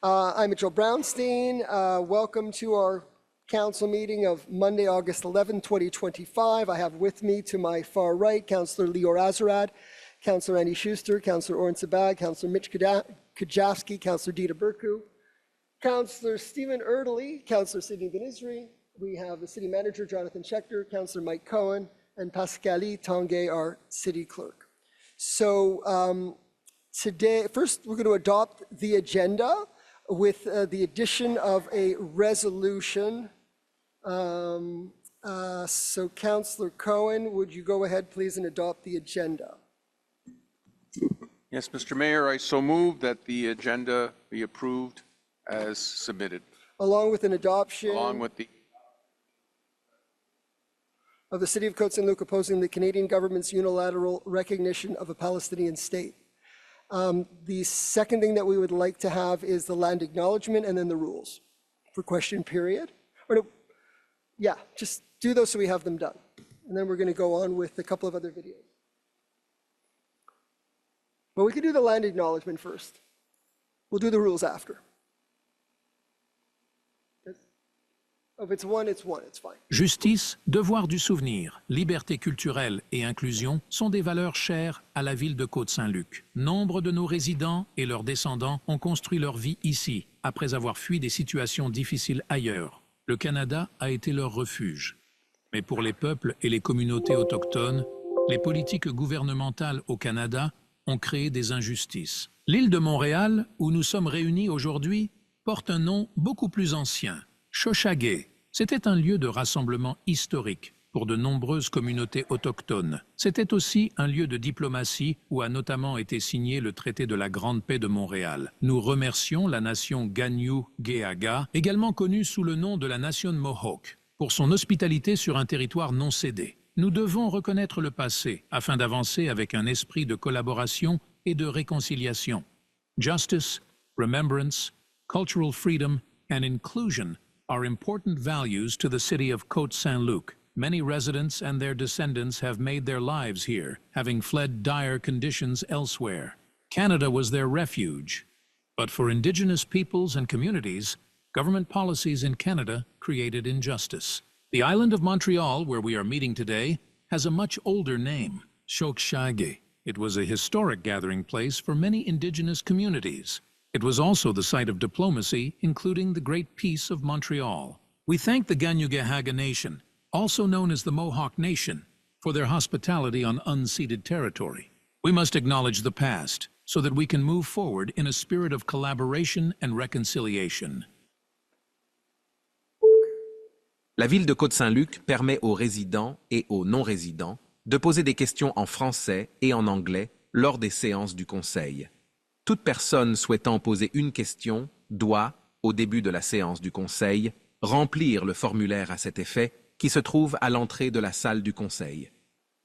I'm Mitchell Brownstein. Welcome to our council meeting of Monday, August 11, 2025. I have with me to my far right, Councillor Lior Azarad, Councillor Andy Schuster, Councillor Oren Sabag, Councillor Mitch Kajavsky, Councillor Dita Burku, Councillor Stephen Erdely, Councillor Sidney Benizri. We have the City Manager, Jonathan Schechter, Councillor Mike Cohen, and Pascali Tanguay, our City Clerk. So today, first we're going to adopt the agenda with the addition of a resolution. So Councillor Cohen, would you go ahead please and adopt the agenda? Yes, Mr. Mayor, I so move that the agenda be approved as submitted. Along with an adoption Along with the of the City of Côte Saint-Luc opposing the Canadian government's unilateral recognition of a Palestinian state. The second thing that we would like to have is the land acknowledgement and then the rules for question period. Or no, yeah, just do those so we have them done. And then we're going to go on with a couple of other videos. But we could do the land acknowledgement first. We'll do the rules after. If it's one, it's fine. Justice, devoir du souvenir, liberté culturelle et inclusion sont des valeurs chères à la ville de Côte Saint-Luc. Nombre de nos résidents et leurs descendants ont construit leur vie ici, après avoir fui des situations difficiles ailleurs. Le Canada a été leur refuge. Mais pour les peuples et les communautés autochtones, les politiques gouvernementales au Canada ont créé des injustices. L'île de Montréal, où nous sommes réunis aujourd'hui, porte un nom beaucoup plus ancien, Shoshagué. C'était un lieu de rassemblement historique pour de nombreuses communautés autochtones. C'était aussi un lieu de diplomatie où a notamment été signé le traité de la Grande Paix de Montréal. Nous remercions la nation Gagnou-Geaga, également connue sous le nom de la nation Mohawk, pour son hospitalité sur un territoire non cédé. Nous devons reconnaître le passé afin d'avancer avec un esprit de collaboration et de réconciliation. Justice, remembrance, cultural freedom and inclusion are important values to the city of Côte Saint-Luc. Many residents and their descendants have made their lives here, having fled dire conditions elsewhere. Canada was their refuge. But for Indigenous peoples and communities, government policies in Canada created injustice. The island of Montreal, where we are meeting today, has a much older name, Shokshage. It was a historic gathering place for many Indigenous communities. It was also the site of diplomacy, including the Great Peace of Montreal. We thank the Gagnou-Gehaga Nation, also known as the Mohawk Nation, for their hospitality on unceded territory. We must acknowledge the past so that we can move forward in a spirit of collaboration and reconciliation. La ville de Côte Saint-Luc permet aux résidents et aux non-résidents de poser des questions en français et en anglais lors des séances du conseil. Toute personne souhaitant poser une question doit, au début de la séance du conseil, remplir le formulaire à cet effet qui se trouve à l'entrée de la salle du conseil.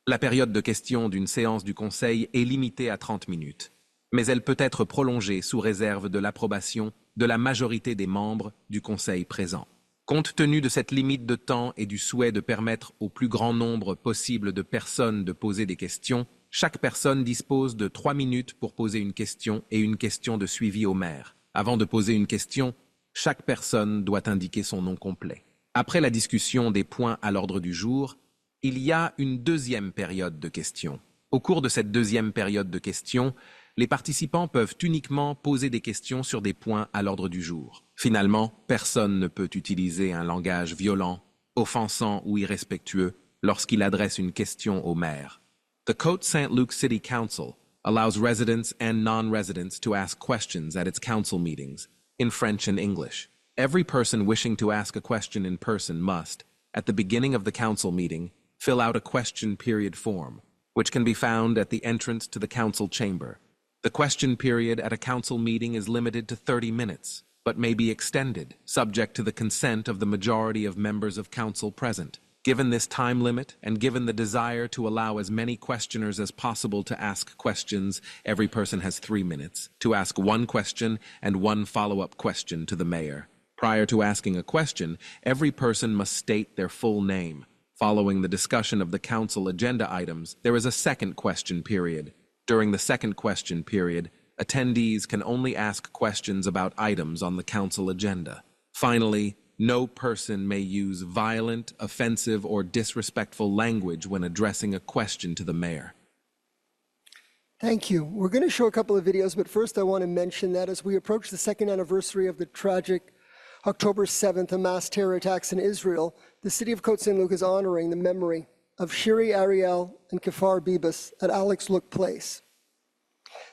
La période de questions d'une séance du conseil est limitée à 30 minutes, mais elle peut être prolongée sous réserve de l'approbation de la majorité des membres du conseil présent. Compte tenu de cette limite de temps et du souhait de permettre au plus grand nombre possible de personnes de poser des questions, chaque personne dispose de 3 minutes pour poser une question et une question de suivi au maire. Avant de poser une question, chaque personne doit indiquer son nom complet. Après la discussion des points à l'ordre du jour, il y a une deuxième période de questions. Au cours de cette deuxième période de questions, les participants peuvent uniquement poser des questions sur des points à l'ordre du jour. Finalement, personne ne peut utiliser un langage violent, offensant ou irrespectueux lorsqu'il adresse une question au maire. The Côte Saint-Luc City Council allows residents and non-residents to ask questions at its council meetings, in French and English. Every person wishing to ask a question in person must, at the beginning of the council meeting, fill out a question period form, which can be found at the entrance to the council chamber. The question period at a council meeting is limited to 30 minutes, but may be extended, subject to the consent of the majority of members of council present. Given this time limit, and given the desire to allow as many questioners as possible to ask questions, every person has 3 minutes to ask one question and one follow-up question to the mayor. Prior to asking a question, every person must state their full name. Following the discussion of the council agenda items, there is a second question period. During the second question period, Attendees can only ask questions about items on the council agenda. Finally, no person may use violent, offensive, or disrespectful language when addressing a question to the mayor. Thank you. We're going to show a couple of videos, but first I want to mention that as we approach the second anniversary of the tragic October 7th mass terror attacks in Israel, the city of Côte Saint-Luc is honoring the memory of Shiri Ariel and Kafar Bibas at Alex Look Place.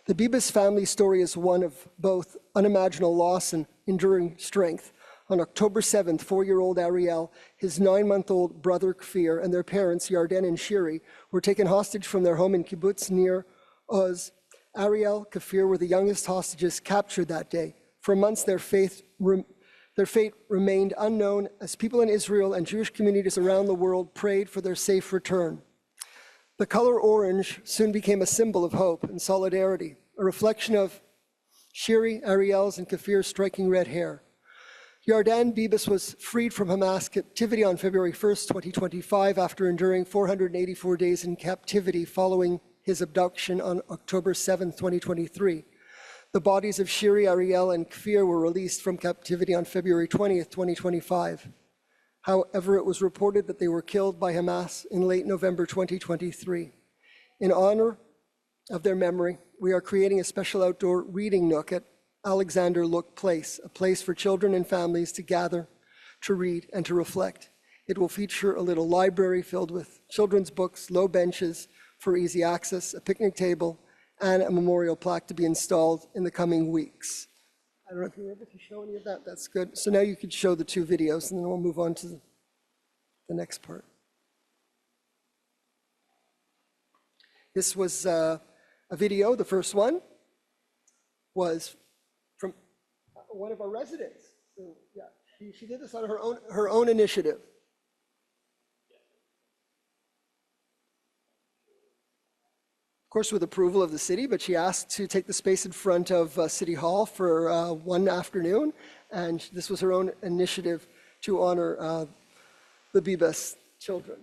The Bibas family story is one of both unimaginable loss and enduring strength. On October 7th, 4-year-old Ariel, his 9-month-old brother Kfir, and their parents, Yarden and Shiri, were taken hostage from their home in kibbutz near Oz. Ariel, Kfir were the youngest hostages captured that day. For months, their fate remained unknown as people in Israel and Jewish communities around the world prayed for their safe return. The color orange soon became a symbol of hope and solidarity, a reflection of Shiri, Ariel's, and Kafir's striking red hair. Yarden Bibas was freed from Hamas captivity on February 1st, 2025, after enduring 484 days in captivity following his abduction on October 7th, 2023. The bodies of Shiri, Ariel, and Kfir were released from captivity on February 20th, 2025. However, it was reported that they were killed by Hamas in late November 2023. In honor of their memory, we are creating a special outdoor reading nook at Alexander Look Place, a place for children and families to gather, to read, and to reflect. It will feature a little library filled with children's books, low benches for easy access, a picnic table, and a memorial plaque to be installed in the coming weeks. I don't know if you were able to show any of that. That's good. So now you could show the 2 videos, and then we'll move on to the next part. This was a video. The first one was from one of our residents. So, yeah, she did this on her own initiative. Of course, with approval of the city, but she asked to take the space in front of City Hall for one afternoon, and this was her own initiative to honor the Bibas children.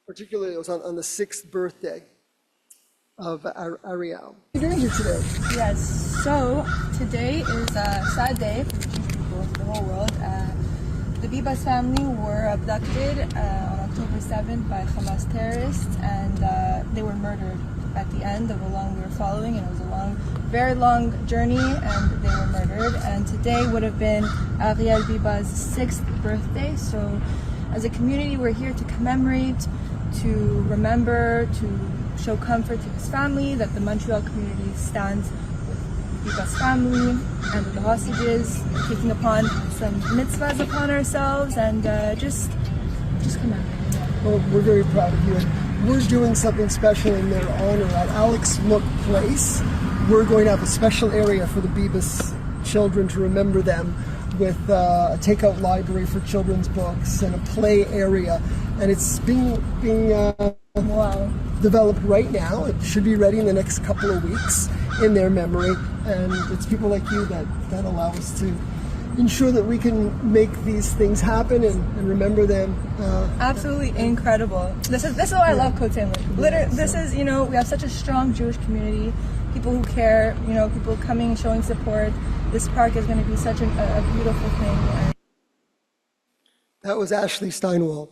Particularly, it was on the 6th birthday of Ariel. What are you doing here today? Yes, so today is a sad day for Jewish people of the whole world. The Bibas family were abducted on October 7th by Hamas terrorists, and they were murdered at the end of a long, we were following, and it was a very long journey, and they were murdered. And today would have been Ariel Bibas' 6th birthday. So as a community, we're here to commemorate, to remember, to show comfort to his family, that the Montreal community stands with Bibas' family and with the hostages, taking upon some mitzvahs upon ourselves, and just commemorate. Well, we're very proud of you. And we're doing something special in their honor at Alex Look Place. We're going to have a special area for the Bibas children to remember them, with a takeout library for children's books and a play area. And it's being developed right now. It should be ready in the next couple of weeks in their memory. And it's people like you that allow us to ensure that we can make these things happen and remember them. Absolutely incredible. This is why I love Côte Saint-Luc. Literally, this is, we have such a strong Jewish community, people who care, people coming, showing support. This park is going to be such a beautiful thing. That was Ashley Steinwald.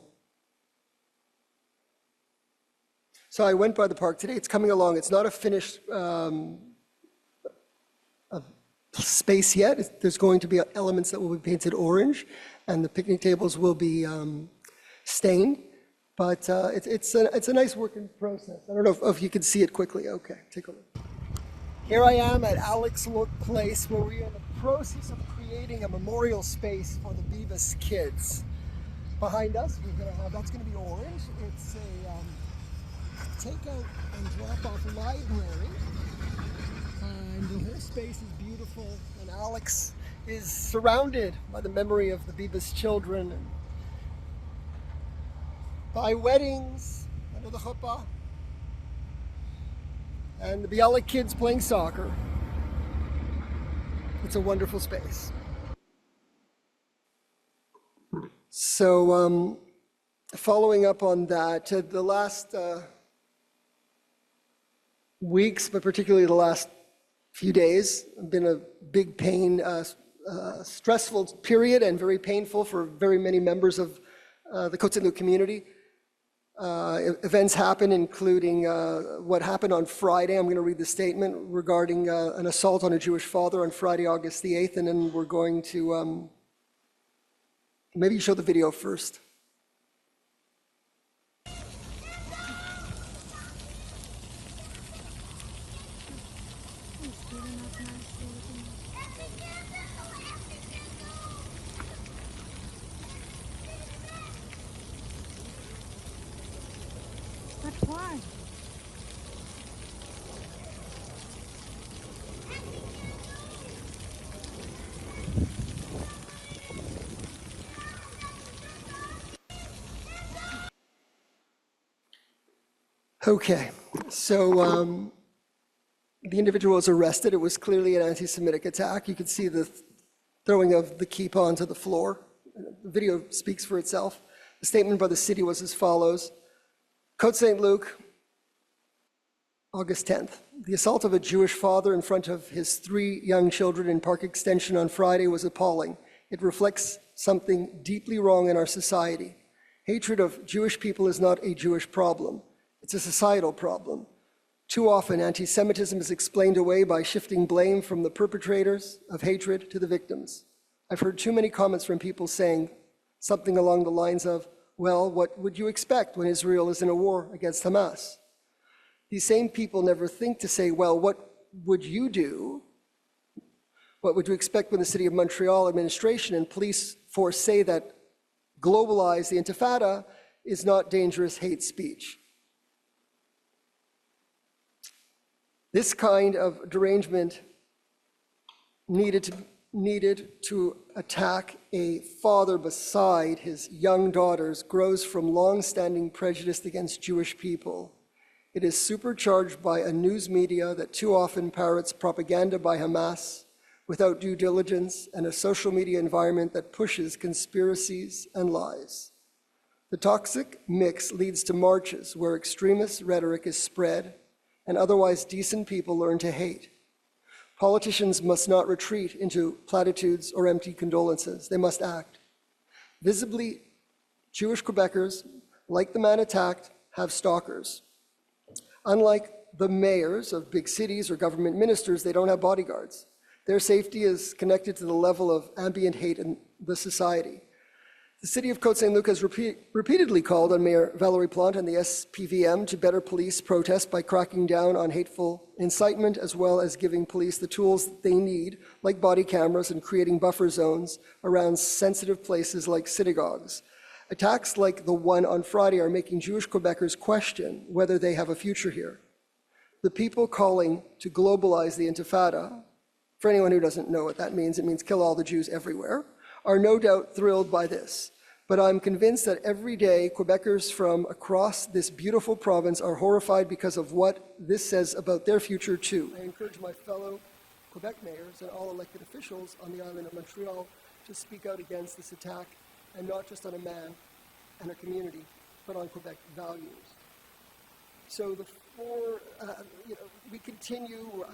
So I went by the park today. It's coming along. It's not a finished space yet. There's going to be elements that will be painted orange, and the picnic tables will be stained. But it's a nice working process. I don't know if you can see it quickly. Okay, take a look. Here I am at Alex Look Place, where we are in the process of creating a memorial space for the Bibas kids. Behind us, that's going to be orange. It's a takeout and drop-off library. And the whole space is beautiful, and Alex is surrounded by the memory of the Bibas children, and by weddings under the chuppah, and the Bialik kids playing soccer. It's a wonderful space. So following up on that, the last weeks, but particularly the last few days. It's been a big pain, stressful period and very painful for very many members of the Côte Saint-Luc community. Events happen, including what happened on Friday. I'm going to read the statement regarding an assault on a Jewish father on Friday, August the 8th, and then we're going to maybe show the video first. Why? Okay, so the individual was arrested. It was clearly an anti-Semitic attack. You could see the throwing of the kippah onto the floor. The video speaks for itself. The statement by the city was as follows. Côte Saint-Luc, August 10th. The assault of a Jewish father in front of his 3 young children in Park Extension on Friday was appalling. It reflects something deeply wrong in our society. Hatred of Jewish people is not a Jewish problem. It's a societal problem. Too often, anti-Semitism is explained away by shifting blame from the perpetrators of hatred to the victims. I've heard too many comments from people saying something along the lines of, well, what would you expect when Israel is in a war against Hamas? These same people never think to say, well, what would you do? What would you expect when the City of Montreal administration and police force say that globalize the Intifada is not dangerous hate speech? This kind of derangement needed to attack a father beside his young daughters grows from long-standing prejudice against Jewish people. It is supercharged by a news media that too often parrots propaganda by Hamas without due diligence and a social media environment that pushes conspiracies and lies. The toxic mix leads to marches where extremist rhetoric is spread and otherwise decent people learn to hate. Politicians must not retreat into platitudes or empty condolences. They must act. Visibly, Jewish Quebecers, like the man attacked, have stalkers. Unlike the mayors of big cities or government ministers, they don't have bodyguards. Their safety is connected to the level of ambient hate in the society. The city of Côte Saint-Luc has repeatedly called on Mayor Valérie Plante and the SPVM to better police protests by cracking down on hateful incitement, as well as giving police the tools that they need, like body cameras and creating buffer zones around sensitive places like synagogues. Attacks like the one on Friday are making Jewish Quebecers question whether they have a future here. The people calling to globalize the Intifada, for anyone who doesn't know what that means, it means kill all the Jews everywhere, are no doubt thrilled by this. But I'm convinced that every day Quebecers from across this beautiful province are horrified because of what this says about their future too. I encourage my fellow Quebec mayors and all elected officials on the island of Montreal to speak out against this attack, and not just on a man and a community, but on Quebec values. So the four, we continue,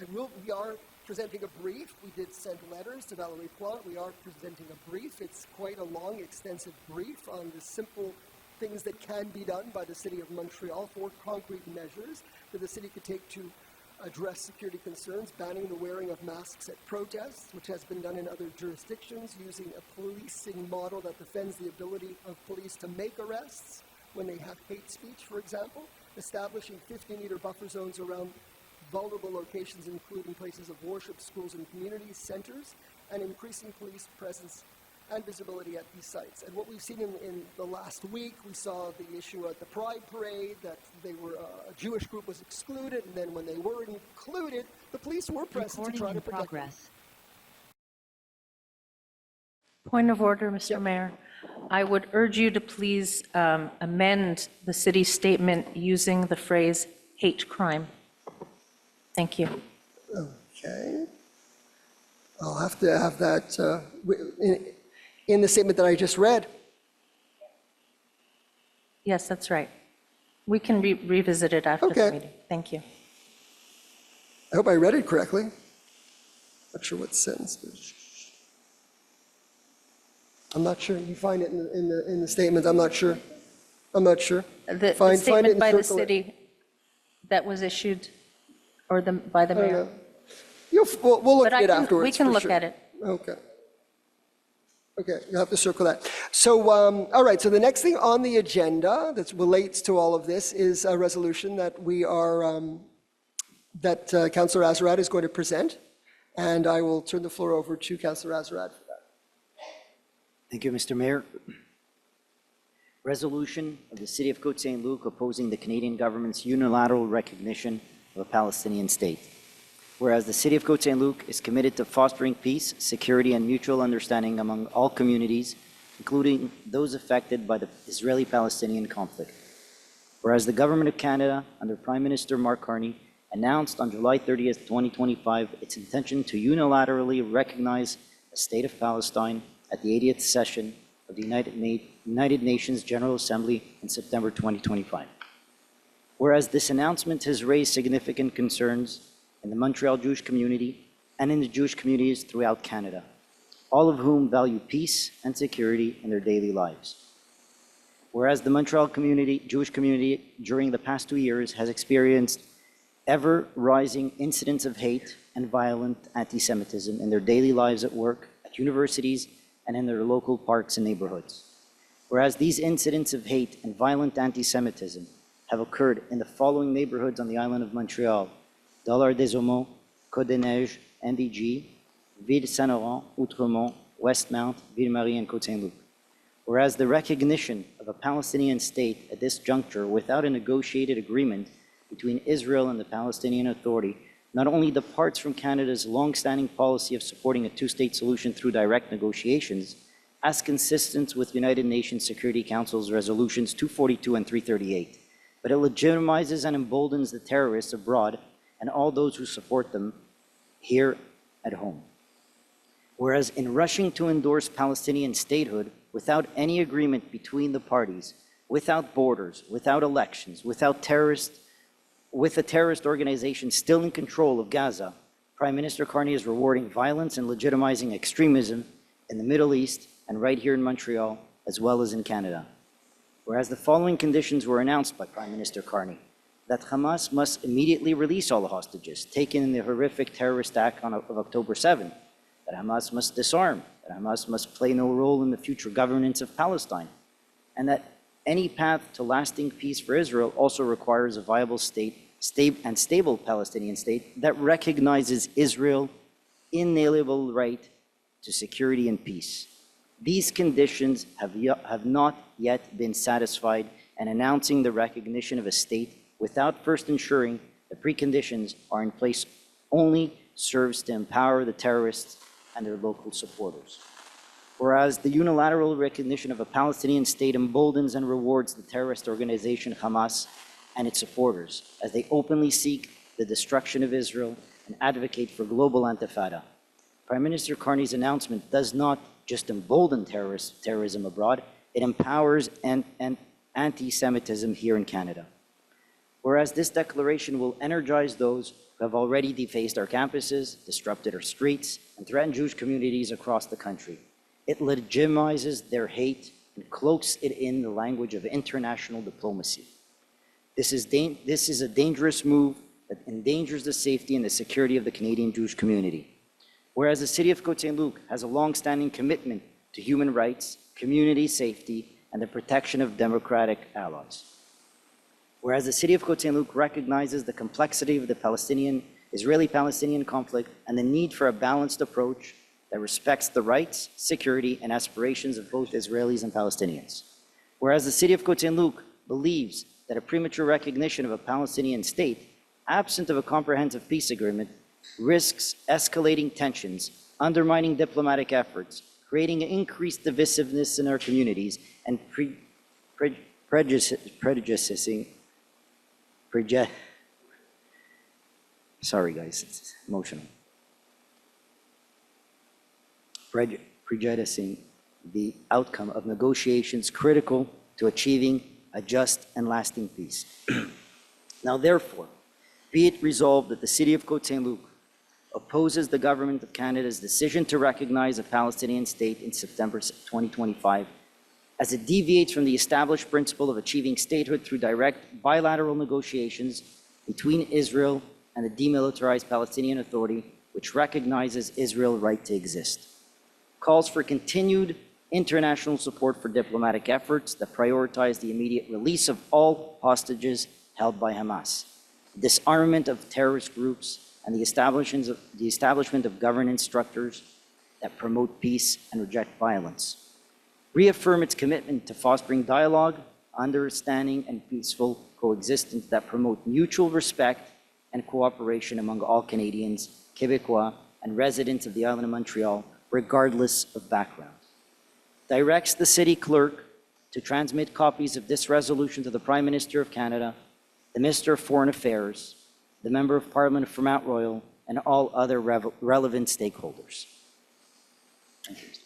we are presenting a brief. We did send letters to Valérie Plante. We are presenting a brief. It's quite a long, extensive brief on the simple things that can be done by the City of Montreal, 4 concrete measures that the city could take to address security concerns, banning the wearing of masks at protests, which has been done in other jurisdictions, using a policing model that defends the ability of police to make arrests when they have hate speech, for example, establishing 50-meter buffer zones around vulnerable locations, including places of worship, schools, and community centers, and increasing police presence and visibility at these sites. And what we've seen in the last week, we saw the issue at the Pride Parade, that they were, a Jewish group was excluded, and then when they were included, the police were present to try to protect them. Point of order, Mr. Mayor. I would urge you to please amend the city's statement using the phrase hate crime. Thank you. Okay. I'll have to have that in the statement that I just read. Yes, that's right. We can revisit it after Okay. the meeting. Thank you. I hope I read it correctly. Not sure what sentence. I'm not sure. You find it in the statement. I'm not sure. I'm not sure. The Find it statement and by the circle it. city that was issued, or by the I don't mayor. know. We'll look But at it afterwards. we can for look sure. at it. Okay. Okay, you'll have to circle that. So, all right, so the next thing on the agenda that relates to all of this is a resolution that we are, that Councillor Azarad is going to present. And I will turn the floor over to Councillor Azarad for that. Thank you, Mr. Mayor. Resolution of the City of Côte Saint-Luc opposing the Canadian government's unilateral recognition of a Palestinian state. Whereas the City of Côte Saint-Luc is committed to fostering peace, security, and mutual understanding among all communities, including those affected by the Israeli-Palestinian conflict. Whereas the Government of Canada, under Prime Minister Mark Carney, announced on July 30th, 2025, its intention to unilaterally recognize the State of Palestine at the 80th session of the United Nations General Assembly in September 2025. Whereas this announcement has raised significant concerns in the Montreal Jewish community and in the Jewish communities throughout Canada, all of whom value peace and security in their daily lives. Whereas the Montreal Jewish community during the past 2 years has experienced ever-rising incidents of hate and violent anti-Semitism in their daily lives at work, at universities, and in their local parks and neighborhoods. Whereas these incidents of hate and violent anti-Semitism have occurred in the following neighborhoods on the island of Montreal: Dollard-des-Aumont, Côte-des-Neiges, MVG, Ville-Saint-Laurent, Outremont, Westmount, Ville-Marie, and Côte-Saint-Luc. Whereas the recognition of a Palestinian state at this juncture without a negotiated agreement between Israel and the Palestinian Authority not only departs from Canada's long-standing policy of supporting a two-state solution through direct negotiations, as consistent with United Nations Security Council's resolutions 242 and 338, but it legitimizes and emboldens the terrorists abroad and all those who support them here at home. Whereas in rushing to endorse Palestinian statehood without any agreement between the parties, without borders, without elections, with a terrorist organization still in control of Gaza, Prime Minister Carney is rewarding violence and legitimizing extremism in the Middle East and right here in Montreal, as well as in Canada. Whereas the following conditions were announced by Prime Minister Carney: that Hamas must immediately release all the hostages taken in the horrific terrorist act of October 7, that Hamas must disarm, that Hamas must play no role in the future governance of Palestine, and that any path to lasting peace for Israel also requires a viable and stable Palestinian state that recognizes Israel's inalienable right to security and peace. These conditions have not yet been satisfied, and announcing the recognition of a state without first ensuring the preconditions are in place only serves to empower the terrorists and their local supporters. Whereas the unilateral recognition of a Palestinian state emboldens and rewards the terrorist organization Hamas and its supporters as they openly seek the destruction of Israel and advocate for global intifada. Prime Minister Carney's announcement does not just embolden terrorism abroad, it empowers anti-Semitism here in Canada. Whereas this declaration will energize those who have already defaced our campuses, disrupted our streets, and threatened Jewish communities across the country. It legitimizes their hate and cloaks it in the language of international diplomacy. This is a dangerous move that endangers the safety and the security of the Canadian Jewish community. Whereas the City of Côte Saint-Luc has a long-standing commitment to human rights, community safety, and the protection of democratic allies. Whereas the City of Côte Saint-Luc recognizes the complexity of the Israeli-Palestinian conflict and the need for a balanced approach that respects the rights, security, and aspirations of both Israelis and Palestinians. Whereas the City of Côte Saint-Luc believes that a premature recognition of a Palestinian state, absent of a comprehensive peace agreement, risks escalating tensions, undermining diplomatic efforts, creating increased divisiveness in our communities, and sorry guys, it's emotional. Prejudicing the outcome of negotiations critical to achieving a just and lasting peace. Now, therefore, be it resolved that the City of Côte Saint-Luc opposes the Government of Canada's decision to recognize a Palestinian state in September 2025, as it deviates from the established principle of achieving statehood through direct bilateral negotiations between Israel and the demilitarized Palestinian Authority, which recognizes Israel's right to exist. Calls for continued international support for diplomatic efforts that prioritize the immediate release of all hostages held by Hamas, disarmament of terrorist groups, and the establishment of governance structures that promote peace and reject violence. Reaffirm its commitment to fostering dialogue, understanding, and peaceful coexistence that promote mutual respect and cooperation among all Canadians, Quebecois, and residents of the island of Montreal, regardless of background. Directs the City Clerk to transmit copies of this resolution to the Prime Minister of Canada, the Minister of Foreign Affairs, the Member of Parliament for Mount Royal, and all other relevant stakeholders.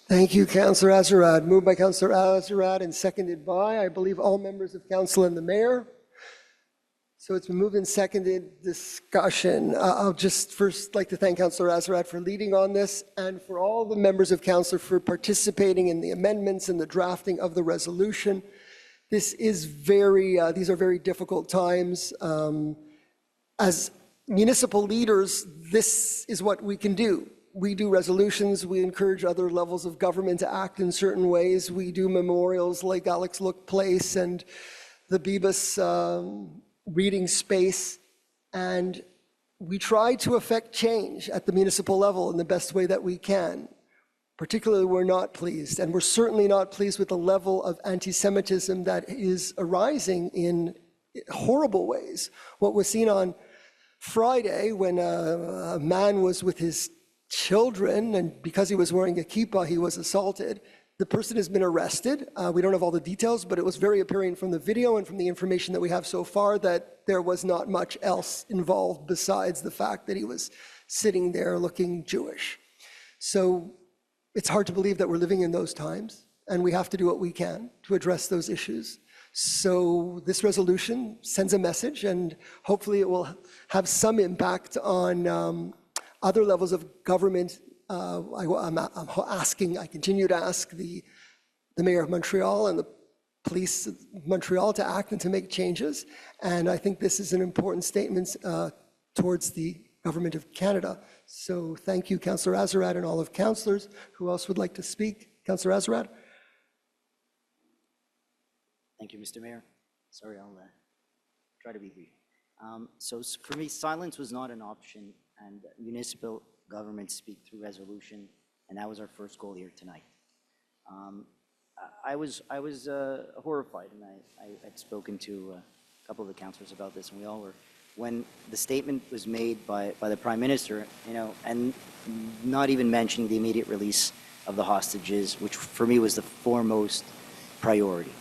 Thank you, Councillor Azarad. Moved by Councillor Azarad and seconded by, I believe, all members of council and the mayor. So it's been moved and seconded. Discussion. I'll just first like to thank Councillor Azarad for leading on this and for all the members of council for participating in the amendments and the drafting of the resolution. This is these are very difficult times. As municipal leaders, this is what we can do. We do resolutions, we encourage other levels of government to act in certain ways. We do memorials like Alex Look Place and the Bebas reading space, and we try to affect change at the municipal level in the best way that we can. Particularly, we're not pleased, and we're certainly not pleased with the level of anti-Semitism that is arising in horrible ways. What was seen on Friday when a man was with his children, and because he was wearing a kippah, he was assaulted. The person has been arrested. We don't have all the details, but it was very apparent from the video and from the information that we have so far that there was not much else involved besides the fact that he was sitting there looking Jewish. So it's hard to believe that we're living in those times, and we have to do what we can to address those issues. So this resolution sends a message, and hopefully it will have some impact on other levels of government. I continue to ask the Mayor of Montreal and the police of Montreal to act and to make changes. And I think this is an important statement towards the Government of Canada. So thank you, Councillor Azarad, and all of councillors. Who else would like to speak? Councillor Azarad? Thank you, Mr. Mayor. Sorry, I'll try to be brief. So for me, silence was not an option, and municipal governments speak through resolution, and that was our first goal here tonight. I was horrified, and I had spoken to a couple of the councillors about this, and we all were, when the statement was made by the Prime Minister, and not even mentioning the immediate release of the hostages, which for me was the foremost priority.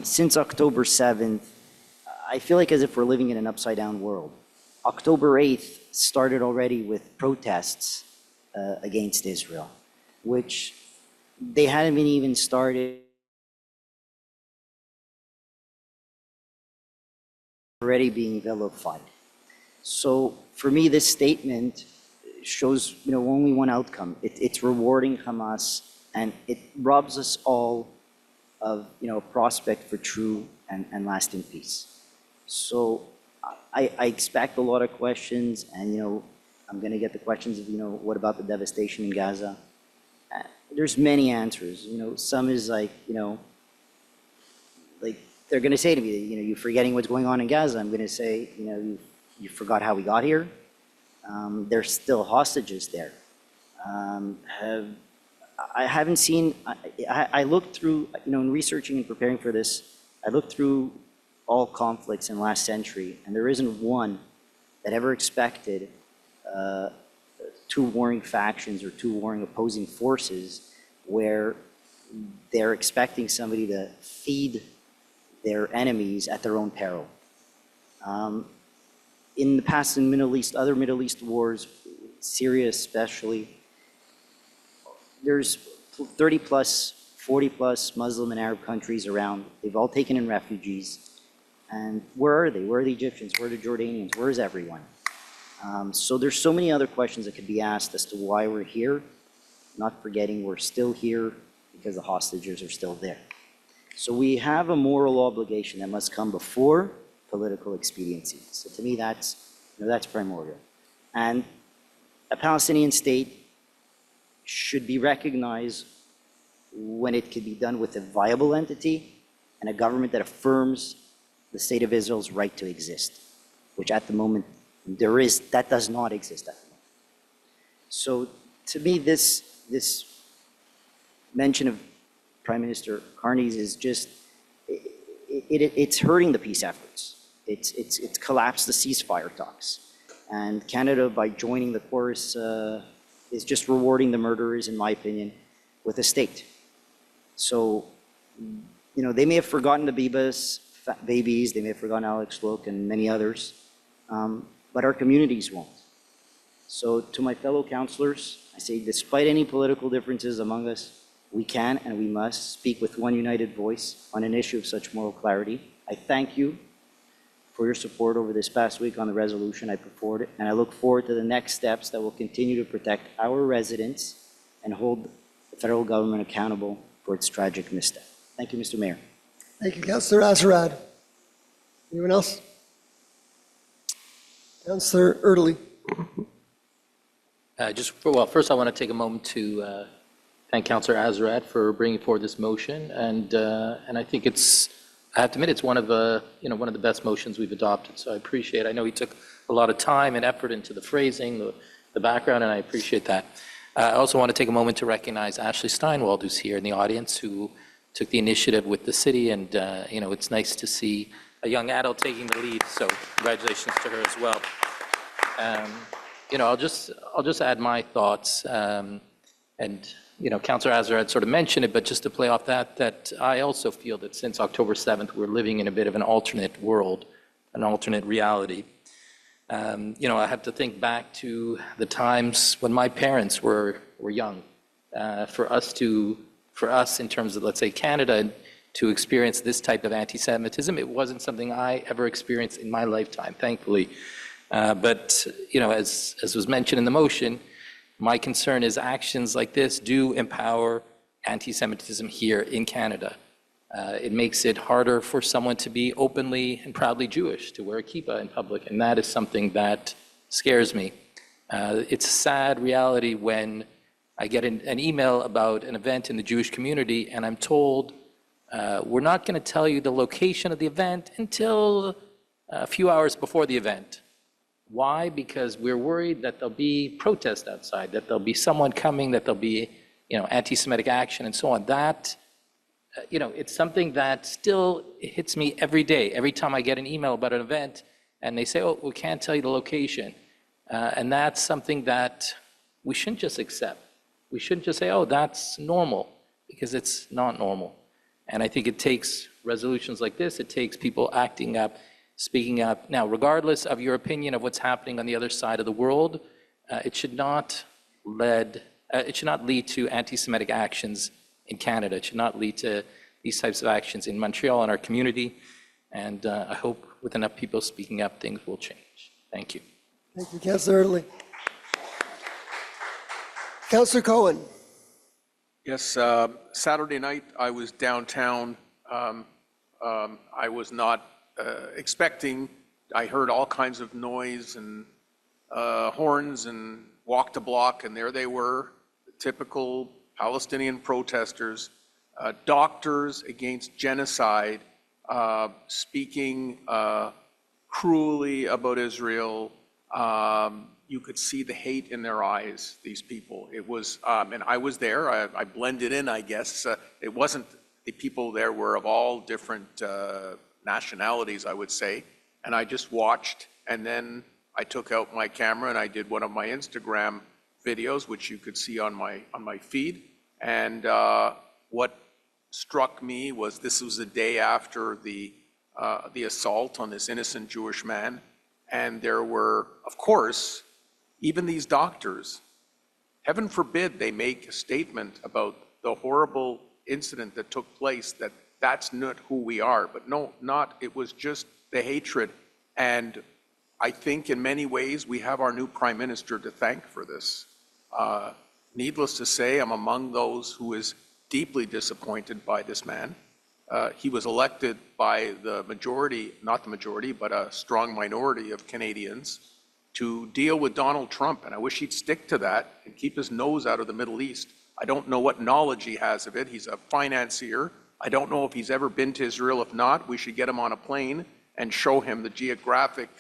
Since October 7th, I feel like as if we're living in an upside-down world. October 8th started already with protests against Israel, which they hadn't been even started, already being vilified. So for me, this statement shows only one outcome. It's rewarding Hamas, and it robs us all of a prospect for true and lasting peace. So I expect a lot of questions, and I'm going to get the questions of what about the devastation in Gaza? There's many answers. Some is like they're going to say to me, you're forgetting what's going on in Gaza. I'm going to say, you forgot how we got here. There's still hostages there. I haven't seen. I looked through, in researching and preparing for this, I looked through all conflicts in last century, and there isn't one that ever expected two warring factions or two warring opposing forces where they're expecting somebody to feed their enemies at their own peril. In the past, in Middle East, other Middle East wars, Syria especially, there's 30 plus, 40 plus Muslim and Arab countries around. They've all taken in refugees. And where are they? Where are the Egyptians? Where are the Jordanians? Where is everyone? So there's so many other questions that could be asked as to why we're here, not forgetting we're still here because the hostages are still there. So we have a moral obligation that must come before political expediency. So to me, that's primordial. And a Palestinian state should be recognized when it can be done with a viable entity and a government that affirms the state of Israel's right to exist, which at the moment that does not exist at the moment. So to me, this mention of Prime Minister Carney's is just, it's hurting the peace efforts. It's collapsed the ceasefire talks. And Canada, by joining the chorus, is just rewarding the murderers, in my opinion, with a state. So, they may have forgotten the Bibas babies, they may have forgotten Alex Look and many others, but our communities won't. So to my fellow councillors, I say, despite any political differences among us, we can and we must speak with one united voice on an issue of such moral clarity. I thank you for your support over this past week on the resolution I put forward, and I look forward to the next steps that will continue to protect our residents and hold the federal government accountable for its tragic misstep. Thank you, Mr. Mayor. Thank you, Councillor Azarad. Anyone else? Councillor Erdely. First I want to take a moment to thank Councillor Azarad for bringing forward this motion, and I think I have to admit, it's one of the best motions we've adopted. So I appreciate. I know he took a lot of time and effort into the phrasing, the background, and I appreciate that. I also want to take a moment to recognize Ashley Steinwald, who's here in the audience, who took the initiative with the city, and it's nice to see a young adult taking the lead. So congratulations to her as well. I'll just add my thoughts, and Councillor Azarad sort of mentioned it, but just to play off that I also feel that since October 7th, we're living in a bit of an alternate world, an alternate reality. I have to think back to the times when my parents were young. For us, in terms of, let's say, Canada, to experience this type of anti-Semitism, it wasn't something I ever experienced in my lifetime, thankfully. But as was mentioned in the motion, my concern is actions like this do empower anti-Semitism here in Canada. It makes it harder for someone to be openly and proudly Jewish, to wear a kippah in public, and that is something that scares me. It's a sad reality when I get an email about an event in the Jewish community, and I'm told, we're not going to tell you the location of the event until a few hours before the event. Why? Because we're worried that there'll be protest outside, that there'll be someone coming, that there'll be, anti-Semitic action and so on. That, it's something that still hits me every day. Every time I get an email about an event and they say, oh, we can't tell you the location. And that's something that we shouldn't just accept. We shouldn't just say, oh, that's normal, because it's not normal. And I think it takes resolutions like this, it takes people acting up, speaking up. Now, regardless of your opinion of what's happening on the other side of the world, it should not lead to anti-Semitic actions in Canada. It should not lead to these types of actions in Montreal, in our community. And I hope with enough people speaking up, things will change. Thank you. Thank you, Councillor Erdely. Councillor Cohen. Yes, Saturday night I was downtown. I was not expecting. I heard all kinds of noise and horns and walked a block, and there they were, the typical Palestinian protesters, doctors against genocide, speaking cruelly about Israel. You could see the hate in their eyes, these people. It was, and I was there, I blended in, I guess. It wasn't, the people there were of all different nationalities, I would say. And I just watched, and then I took out my camera and I did one of my Instagram videos, which you could see on my feed. And what struck me was this was the day after the assault on this innocent Jewish man. And there were, of course, even these doctors, heaven forbid they make a statement about the horrible incident that took place, that's not who we are. But no, it was just the hatred. And I think in many ways we have our new prime minister to thank for this. Needless to say, I'm among those who is deeply disappointed by this man. He was elected by the majority, not the majority, but a strong minority of Canadians to deal with Donald Trump, and I wish he'd stick to that and keep his nose out of the Middle East. I don't know what knowledge he has of it. He's a financier. I don't know if he's ever been to Israel. If not, we should get him on a plane and show him the geographic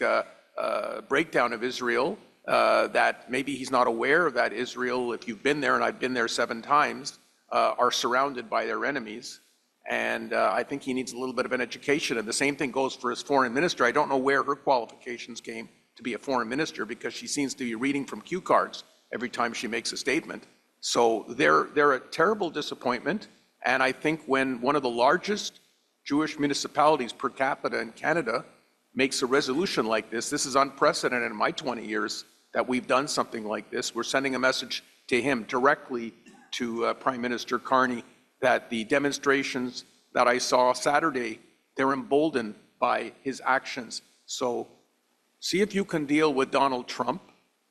breakdown of Israel, that maybe he's not aware that Israel, if you've been there, and I've been there 7 times, are surrounded by their enemies. And I think he needs a little bit of an education. And the same thing goes for his foreign minister. I don't know where her qualifications came to be a foreign minister, because she seems to be reading from cue cards every time she makes a statement. So they're a terrible disappointment. And I think when one of the largest Jewish municipalities per capita in Canada makes a resolution like this is unprecedented in my 20 years that we've done something like this. We're sending a message to him directly, to Prime Minister Carney, that the demonstrations that I saw Saturday, they're emboldened by his actions. So see if you can deal with Donald Trump,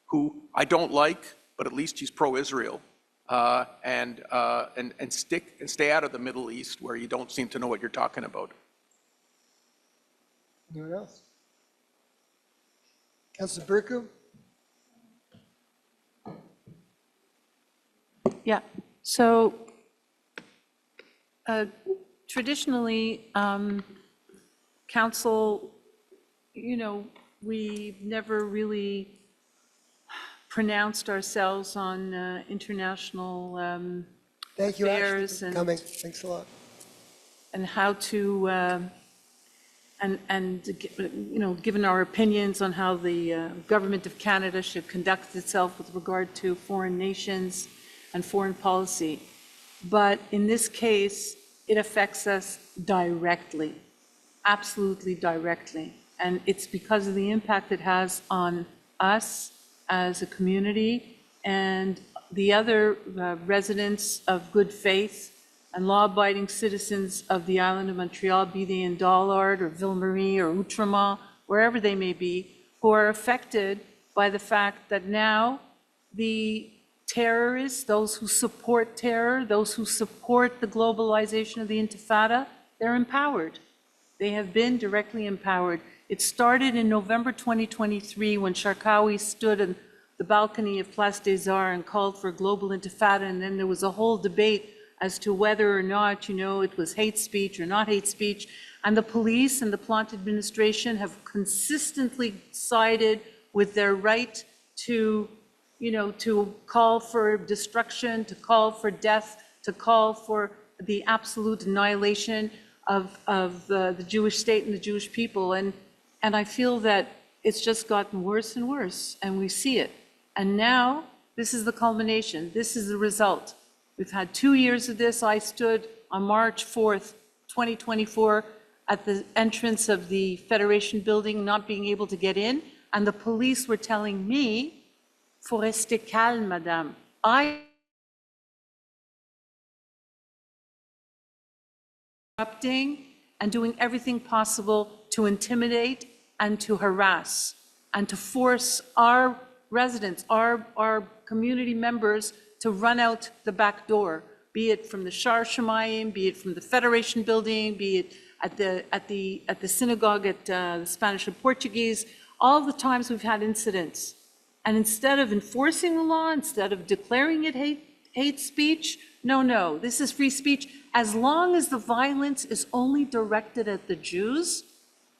who I don't like, but at least he's pro-Israel, and stay out of the Middle East, where you don't seem to know what you're talking about. Anyone else? Councilor Burku? Yeah, so traditionally, council, we never really pronounced ourselves on international Thank you, Ashley, affairs for and coming. Thanks a lot. and how to given our opinions on how the government of Canada should conduct itself with regard to foreign nations and foreign policy. But in this case, it affects us directly, absolutely directly. And it's because of the impact it has on us as a community and the other residents of good faith and law-abiding citizens of the island of Montreal, be they in Dollard or Ville Marie or Outremont, wherever they may be, who are affected by the fact that now the terrorists, those who support terror, those who support the globalization of the Intifada, they're empowered. They have been directly empowered. It started in November 2023 when Sharkawi stood on the balcony of Place des Arts and called for a global Intifada, and then there was a whole debate as to whether or not, it was hate speech or not hate speech. And the police and the Plante administration have consistently sided with their right to to call for destruction, to call for death, to call for the absolute annihilation of the Jewish state and the Jewish people. And I feel that it's just gotten worse and worse, and we see it. And now, this is the culmination. This is the result. We've had 2 years of this. I stood on March 4th, 2024, at the entrance of the Federation building, not being able to get in, and the police were telling me, faut rester calme, madame. Interrupting and doing everything possible to intimidate and to harass and to force our residents, our community members to run out the back door, be it from the Shar Shemayim, be it from the Federation building, be it at the synagogue at the Spanish and Portuguese. All the times we've had incidents. And instead of enforcing the law, instead of declaring it hate speech, no, this is free speech. As long as the violence is only directed at the Jews,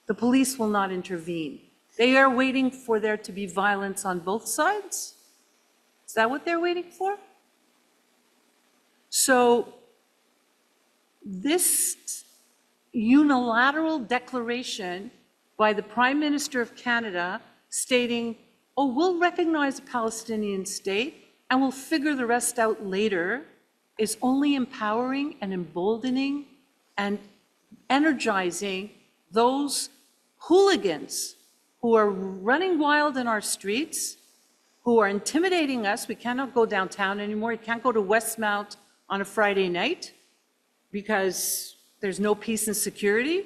the police will not intervene. They are waiting for there to be violence on both sides. Is that what they're waiting for? So this unilateral declaration by the Prime Minister of Canada stating, oh, we'll recognize a Palestinian state and we'll figure the rest out later, is only empowering and emboldening and energizing those hooligans who are running wild in our streets, who are intimidating us. We cannot go downtown anymore. You can't go to Westmount on a Friday night because there's no peace and security.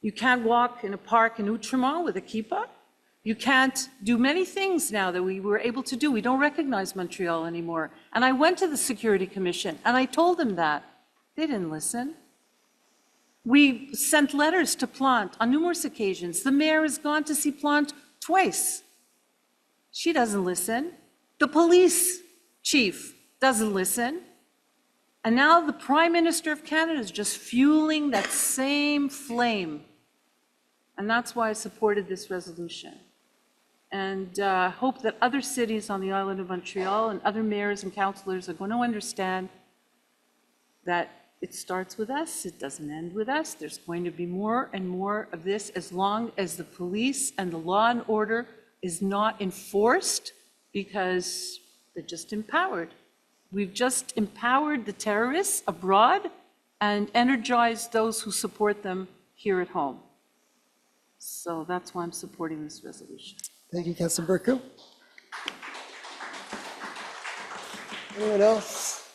You can't walk in a park in Outremont with a kippa. You can't do many things now that we were able to do. We don't recognize Montreal anymore. And I went to the Security Commission and I told them that. They didn't listen. We sent letters to Plante on numerous occasions. The mayor has gone to see Plante twice. She doesn't listen. The police chief doesn't listen. And now the Prime Minister of Canada is just fueling that same flame. And that's why I supported this resolution. And hope that other cities on the island of Montreal and other mayors and councillors are going to understand that it starts with us, it doesn't end with us. There's going to be more and more of this as long as the police and the law and order is not enforced, because they're just empowered. We've just empowered the terrorists abroad and energized those who support them here at home. So that's why I'm supporting this resolution. Thank you, Councilor Burko. Anyone else?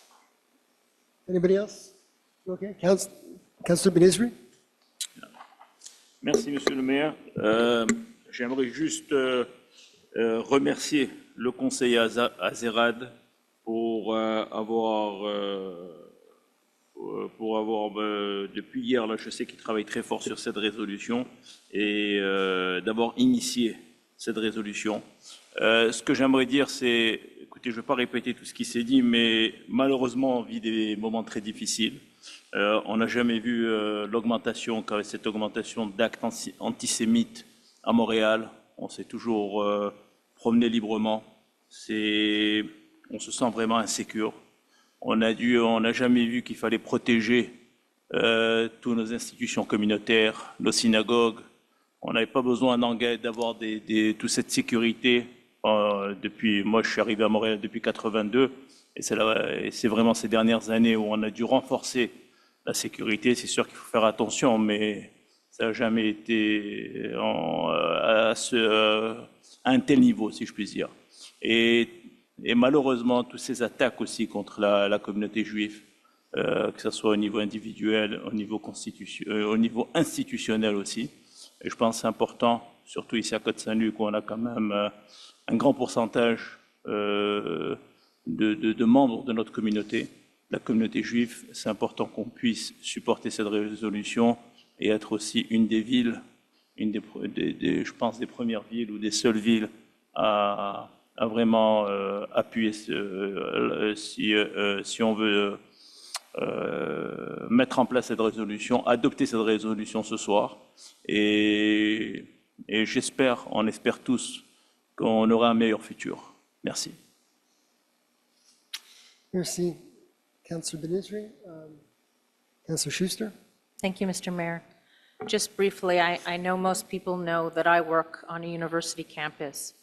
Anybody else? Okay, Councilor Benizri. Merci, Monsieur le maire. J'aimerais juste remercier le conseiller Azerad pour avoir depuis hier, là, je sais qu'il travaille très fort sur cette résolution et d'avoir initié cette résolution. Ce que j'aimerais dire, c'est, écoutez, je ne vais pas répéter tout ce qui s'est dit, mais malheureusement, on vit des moments très difficiles. On n'a jamais vu cette augmentation d'actes antisémites à Montréal. On s'est toujours promené librement. On se sent vraiment insécure. On n'a jamais vu qu'il fallait protéger toutes nos institutions communautaires, nos synagogues. On n'avait pas besoin d'avoir toute cette sécurité. Moi, je suis arrivé à Montréal depuis 82, et c'est vraiment ces dernières années où on a dû renforcer la sécurité. C'est sûr qu'il faut faire attention, mais ça n'a jamais été à un tel niveau, si je puis dire. Et malheureusement, toutes ces attaques aussi contre la communauté juive, que ce soit au niveau individuel, au niveau institutionnel aussi. Et je pense que c'est important, surtout ici à Côte Saint-Luc, où on a quand même un grand pourcentage de membres de notre communauté, la communauté juive. C'est important qu'on puisse supporter cette résolution et être aussi une des villes, je pense des premières villes ou des seules villes à vraiment appuyer si on veut mettre en place cette résolution, adopter cette résolution ce soir. Et on espère tous qu'on aura un meilleur futur. Merci. Merci, Councilor Benizri. Councilor Schuster. Thank you, Mr. Mayor. Just briefly, I know most people know that I work on a university campus.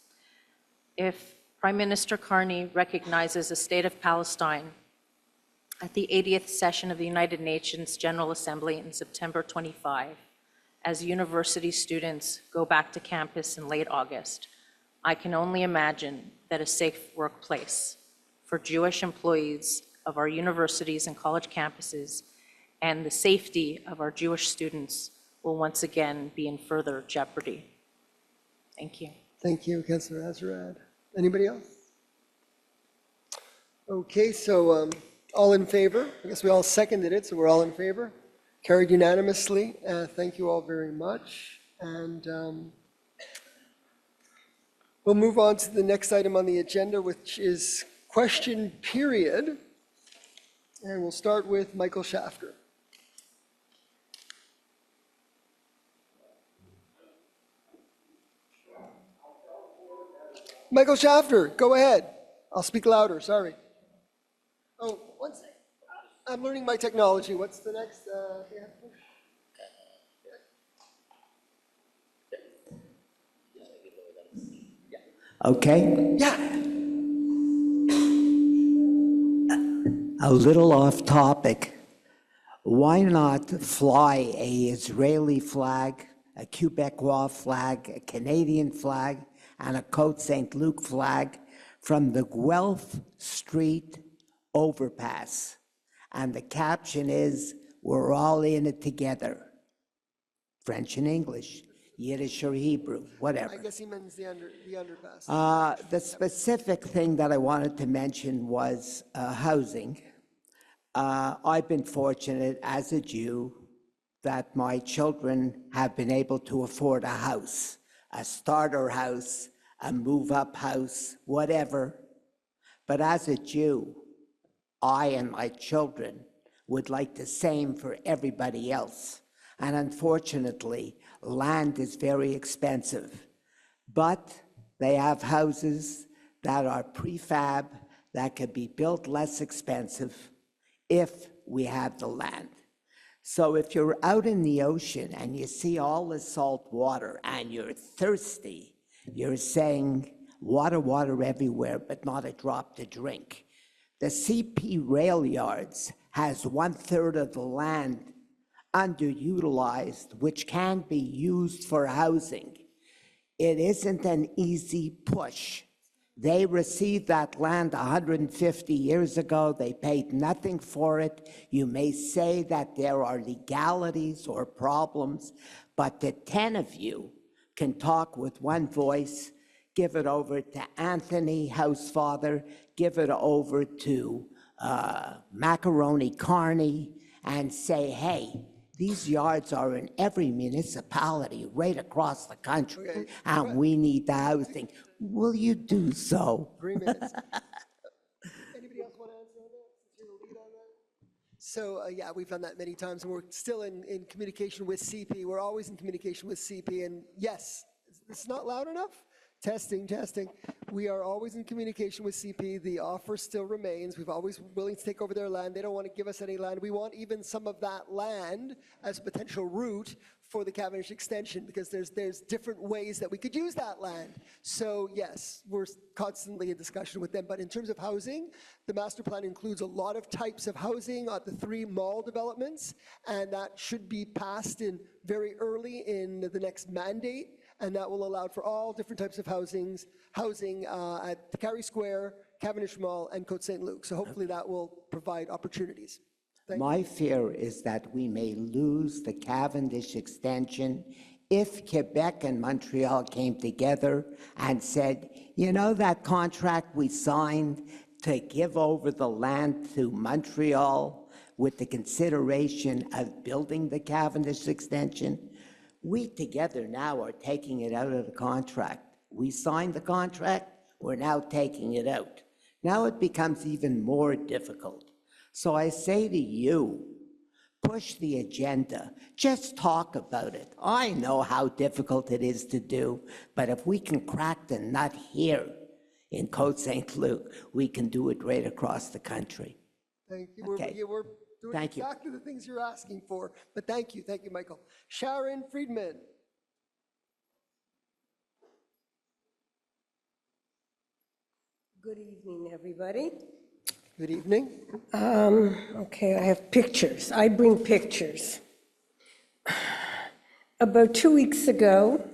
If Prime Minister Carney recognizes a state of Palestine at the 80th session of the United Nations General Assembly in September 25, as university students go back to campus in late August, I can only imagine that a safe workplace for Jewish employees of our universities and college campuses and the safety of our Jewish students will once again be in further jeopardy. Thank you. Thank you, Councilor Azerad. Anybody else? Okay, so all in favor? I guess we all seconded it, so we're all in favor. Carried unanimously. Thank you all very much. And we'll move on to the next item on the agenda, which is question period. And we'll start with Michael Shafter. Michael Shafter, go ahead. I'll speak louder, sorry. Oh, one second. I'm learning my technology. What's the next? Okay. Yeah. A little off topic. Why not fly a Israeli flag, a Quebecois flag, a Canadian flag, and a Côte Saint-Luc flag from the Guelph Street overpass? And the caption is, "We're all in it together." French and English, Yiddish or Hebrew, whatever. I guess he means the underpass. The specific thing that I wanted to mention was housing. I've been fortunate as a Jew that my children have been able to afford a house, a starter house, a move-up house, whatever. But as a Jew, I and my children would like the same for everybody else. And unfortunately, land is very expensive. But they have houses that are prefab, that could be built less expensive if we have the land. So if you're out in the ocean and you see all the salt water and you're thirsty, you're saying, water, water everywhere, but not a drop to drink. The CP rail yards has 1/3 of the land underutilized, which can be used for housing. It isn't an easy push. They received that land 150 years ago. They paid nothing for it. You may say that there are legalities or problems, but the 10 of you can talk with one voice. Give it over to Anthony, Housefather, give it over to Macaroni Carney, and say, hey, these yards are in every municipality right across the country, Okay. and we need the housing. Will you do so? 3 minutes. Anybody else want to answer on that, since you're the lead on that? So, yeah, we've done that many times, and we're still in communication with CP. We're always in communication with CP, and yes, it's not loud enough? Testing, testing. We are always in communication with CP. The offer still remains. We've always willing to take over their land. They don't want to give us any land. We want even some of that land as a potential route for the Cavendish extension, because there's different ways that we could use that land. So yes, we're constantly in discussion with them. But in terms of housing, the master plan includes a lot of types of housing at the 3 mall developments, and that should be passed in very early in the next mandate. And that will allow for all different types of housing at the Carey Square, Cavendish Mall, and Côte Saint-Luc. So hopefully that will provide opportunities. Thank you. My fear is that we may lose the Cavendish extension if Quebec and Montreal came together and said, you know that contract we signed to give over the land to Montreal with the consideration of building the Cavendish extension? We together now are taking it out of the contract. We signed the contract, we're now taking it out. Now it becomes even more difficult. So I say to you, push the agenda, just talk about it. I know how difficult it is to do, but if we can crack the nut here in Côte Saint-Luc, we can do it right across the country. Thank you. Okay. We're doing Thank you. exactly the things you're asking for. But thank you, Michael. Sharon Friedman. Good evening, everybody. Good evening. Okay, I have pictures. I bring pictures. About 2 weeks ago,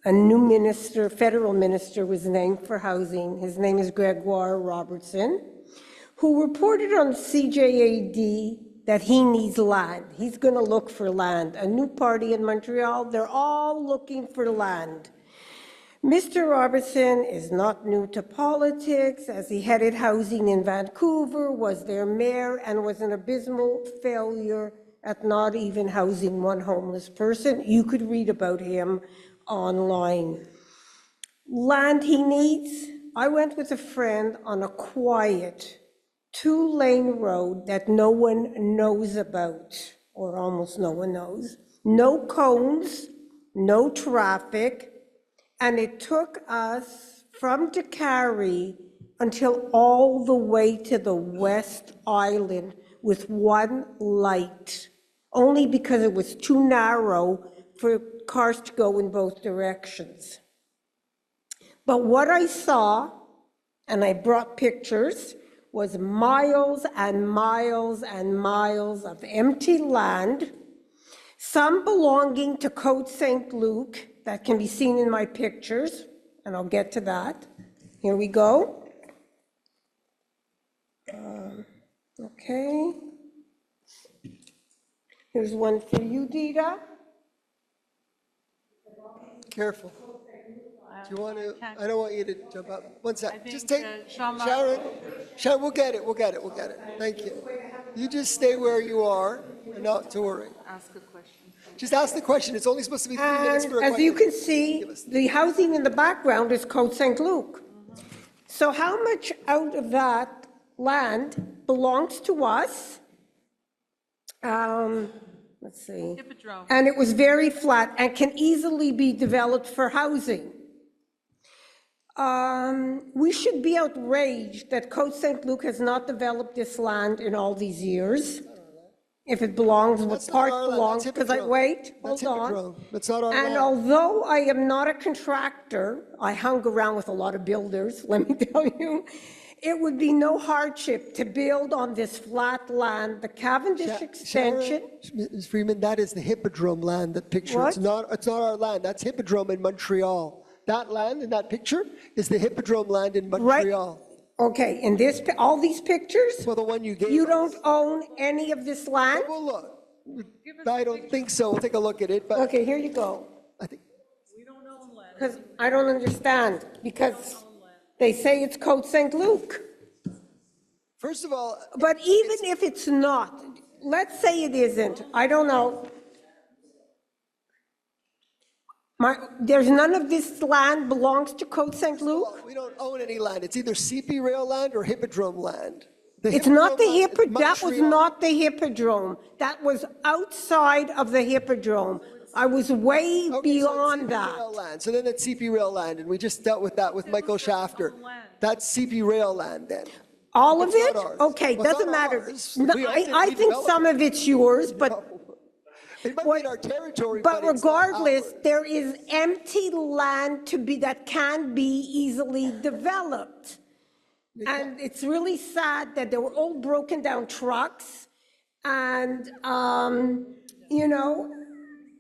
a new minister, federal minister, was named for housing. His name is Gregoire Robertson, who reported on CJAD that he needs land. He's going to look for land. A new party in Montreal, they're all looking for land. Mr. Robertson is not new to politics, as he headed housing in Vancouver, was their mayor, and was an abysmal failure at not even housing one homeless person. You could read about him online. Land he needs, I went with a friend on a quiet 2-lane road that no one knows about, or almost no one knows. No cones, no traffic, and it took us from Carey until all the way to the West Island with one light, only because it was too narrow for cars to go in both directions. But what I saw, and I brought pictures, was miles and miles and miles of empty land, some belonging to Côte Saint-Luc, that can be seen in my pictures, and I'll get to that. Here we go. Okay. Here's one for you, Dita. Careful. Do you want to, I don't want you to jump up. One I sec. think, Just take, Jean-Marc- Sharon, we'll get it. Thank you. You just stay where you are and not to worry. Ask a question. Just ask the question. It's only supposed to be 3 minutes And for a as question. you can see, the housing in the background is Côte Saint-Luc. So how much out of that land belongs to us? Let's see. Hippodrome. And it was very flat and can easily be developed for housing. We should be outraged that Côte Saint-Luc has not developed this land in all these years. If it belongs, what That's not part our land, belongs, that's because Hippodrome. wait, That's hold on. Hippodrome. That's not our And land. although I am not a contractor, I hung around with a lot of builders, let me tell you, it would be no hardship to build on this flat land, the Cavendish extension. Ms. Freeman, that is the Hippodrome land, that picture. What? It's not our land. That's Hippodrome in Montreal. That land in that picture is the Hippodrome land in Montreal. Okay, in this, all these pictures, Well, the one you gave you us. don't own any of this land? Well, look, I don't think so. We'll take a look at it, but Okay, here you go. I think, Because I don't understand, because they say it's Côte Saint-Luc. first of all, But even if it's not, let's say it isn't, I don't know. There's none of this land belongs to Côte Saint-Luc? we don't own any land. It's either CP Rail land or Hippodrome land. It's not the Hippodrome land is that was Montreal. not the Hippodrome. That was outside of the Hippodrome. I was way Okay, so it's beyond CP that. Rail land. So then it's CP Rail land, and we just dealt with that with Michael Shafter. That's CP Rail land then. All of It's it? not ours. Okay, Well, it's doesn't not matter. ours. No, We owned it, I we think developed some it. of it's yours, but It might be in our territory, But it's not regardless, ours. there is empty land that can be easily developed. And it's really sad that there were old broken down trucks and, you know,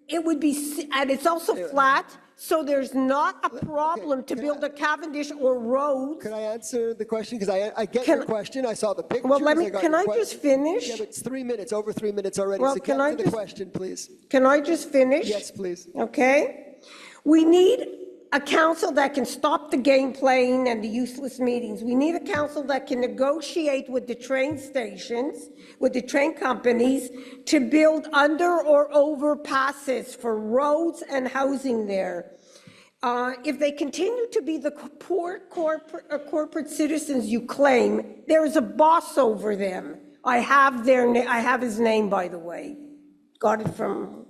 it would be, and it's also flat, so there's not a problem to build a Cavendish or roads. Can I answer the question? Because I get Can- your question. I saw the pictures. Well, let me, got can your I question. just finish? Yeah, but it's 3 minutes, over 3 minutes already. Well, So can get I to the just- question, please. Can I just finish? Yes, please. Okay? We need a council that can stop the game playing and the useless meetings. We need a council that can negotiate with the train stations, with the train companies, to build under or overpasses for roads and housing there. If they continue to be the poor corporate citizens you claim, there is a boss over them. I have his name, by the way. Got it from,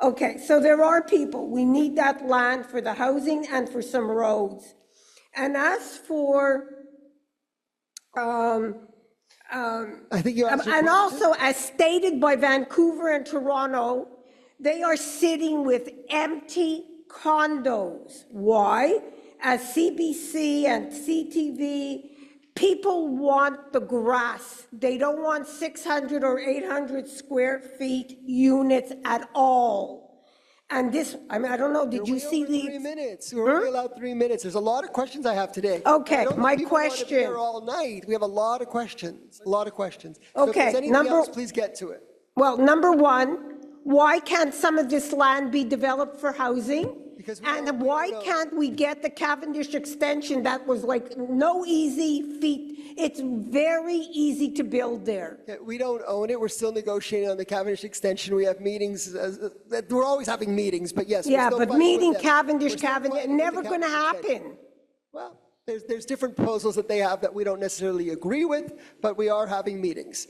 okay, so there are people, we need that land for the housing and for some roads. And as for, I think you answered and your also, as stated by Vancouver and Toronto, they are sitting with empty condos. Why? As CBC and CTV, people want the grass. They don't want 600 or 800 square feet units at all. And this, I mean, I don't know, did you see Over 3 the? minutes. We're only allowed 3 minutes. There's a lot of questions I have today. Okay, I don't think my people want to be question. here all night. We have a lot of questions, a lot of questions. So if Okay, there's anything else, please get to it. Well, number one, why can't some of this land be developed for housing? Because we And don't why know. can't we get the Cavendish extension that was like no easy feat? It's very easy to build there. Yeah, we don't own it. We're still negotiating on the Cavendish extension. We have meetings. We're always having meetings, but yes. we're Yeah, still but fighting with meeting them. Cavendish, We're still Cavendish, fighting with never the going to Cavendish extension. happen. Well, there's different proposals that they have that we don't necessarily agree with, but we are having meetings.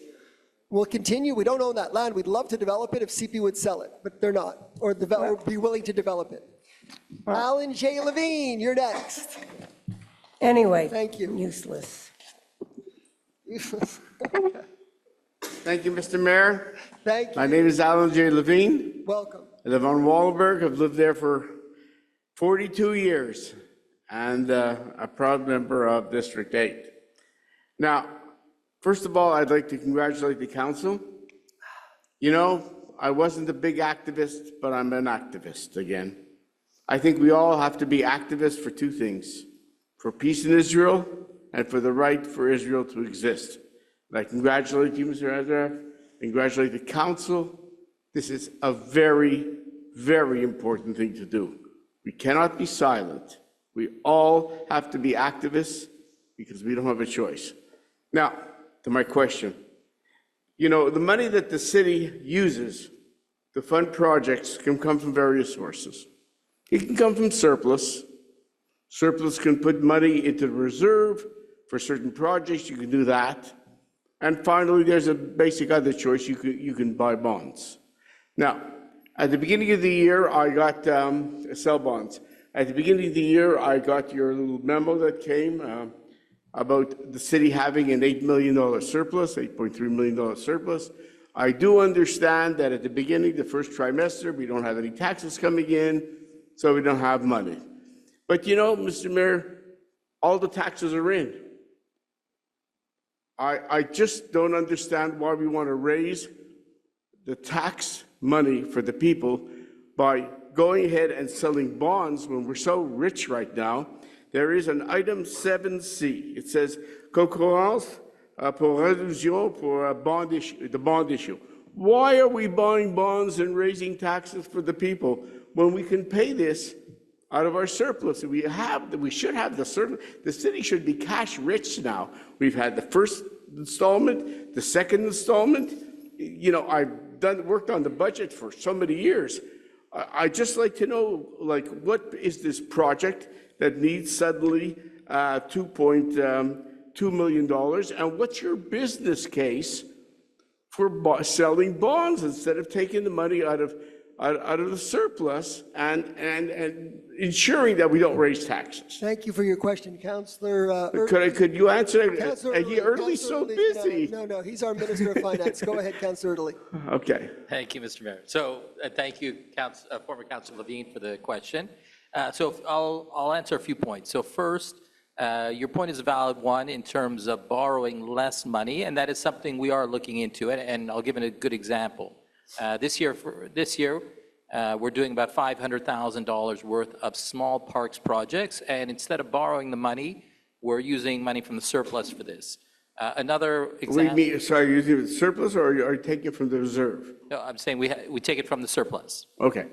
We'll continue. We don't own that land. We'd love to develop it if CP would sell it, but they're not, or be willing to develop it. Alan J. Levine, you're next. Anyway. Thank you. Useless. Thank you, Mr. Mayor. Thank you. My name is Alan J. Levine. Welcome. I live on Wahlberg. I've lived there for 42 years and a proud member of District 8. Now, first of all, I'd like to congratulate the council. You know, I wasn't a big activist, but I'm an activist again. I think we all have to be activists for two things, for peace in Israel and for the right for Israel to exist. And I congratulate you, Mr. Azarov, congratulate the council. This is a very, very important thing to do. We cannot be silent. We all have to be activists because we don't have a choice. Now, to my question. You know, the money that the city uses to fund projects can come from various sources. It can come from surplus. Surplus can put money into the reserve for certain projects. You can do that. And finally, there's a basic other choice. You can buy bonds. Now, at the beginning of the year, I got sell bonds. At the beginning of the year, I got your little memo that came about the city having an $8 million surplus, $8.3 million surplus. I do understand that at the beginning, the first trimester, we don't have any taxes coming in, so we don't have money. But you know, Mr. Mayor, all the taxes are in. I just don't understand why we want to raise the tax money for the people by going ahead and selling bonds when we're so rich right now. There is an item 7C. It says concurrence pour réduction pour the bond issue. Why are we buying bonds and raising taxes for the people when we can pay this out of our surplus? We should have the surplus. The city should be cash rich now. We've had the first installment, the second installment. You know, I've worked on the budget for so many years. I'd just like to know, like, what is this project that needs suddenly $2.2 million, and what's your business case for selling bonds instead of taking the money out of the surplus and ensuring that we don't raise taxes? Thank you for your question, Councillor. Could you answer? Councillor Early's so busy. No, he's our Minister of Finance. Go ahead, Councillor Italy. Okay. Thank you, Mr. Mayor. So thank you, former Councillor Levine, for the question. So I'll answer a few points. So first, your point is a valid one in terms of borrowing less money, and that is something we are looking into, and I'll give it a good example. This year, we're doing about $500,000 worth of small parks projects, and instead of borrowing the money, we're using money from the surplus for this. Another example. Sorry, you're using the surplus, or are you taking it from the reserve? No, I'm saying we take it from the surplus. Okay.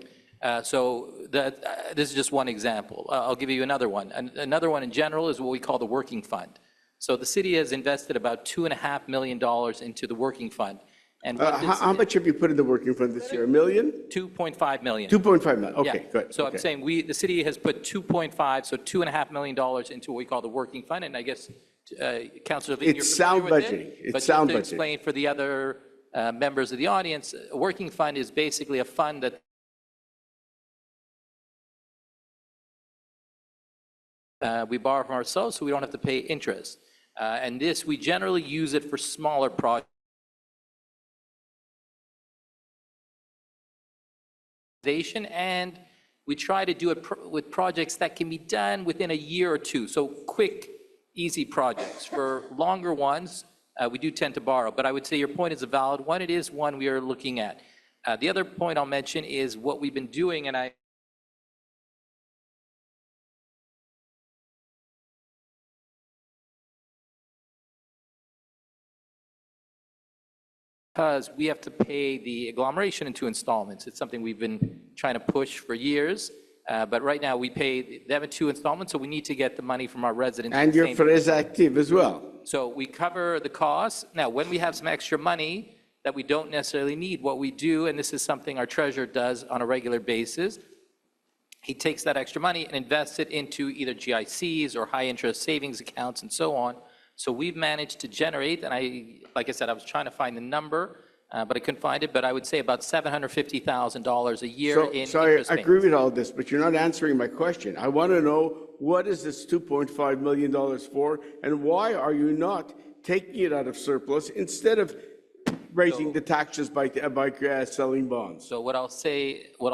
So this is just one example. I'll give you another one. Another one in general is what we call the working fund. So the city has invested about $2.5 million into the working fund. And how much have you put in the working fund this year? $1 million? $2.5 million. $2.5 million. Okay, Yeah. good. So okay. I'm saying the city has put 2.5, so $2.5 million into what we call the working fund, and I guess Councillor Levine, it's sound budgeting. It's sound budgeting. But just to explain for the other members of the audience, a working fund is basically a fund that we borrow from ourselves, so we don't have to pay interest. And this, we generally use it for smaller projects. And we try to do it with projects that can be done within a year or two. So quick, easy projects. For longer ones, we do tend to borrow. But I would say your point is a valid one. It is one we are looking at. The other point I'll mention is what we've been doing, and because we have to pay the agglomeration in 2 installments. It's something we've been trying to push for years, but right now we pay them in 2 installments, so we need to get the money from our residents. And your Fres Active as well. So we cover the costs. Now, when we have some extra money that we don't necessarily need, what we do, and this is something our treasurer does on a regular basis, he takes that extra money and invests it into either GICs or high interest savings accounts and so on. So we've managed to generate, and like I said, I was trying to find the number, but I couldn't find it, but I would say about $750,000 a year in interest payments. I agree with all this, but you're not answering my question. I want to know, what is this $2.5 million for, and why are you not taking it out of surplus instead of raising the taxes by selling bonds? So what I'll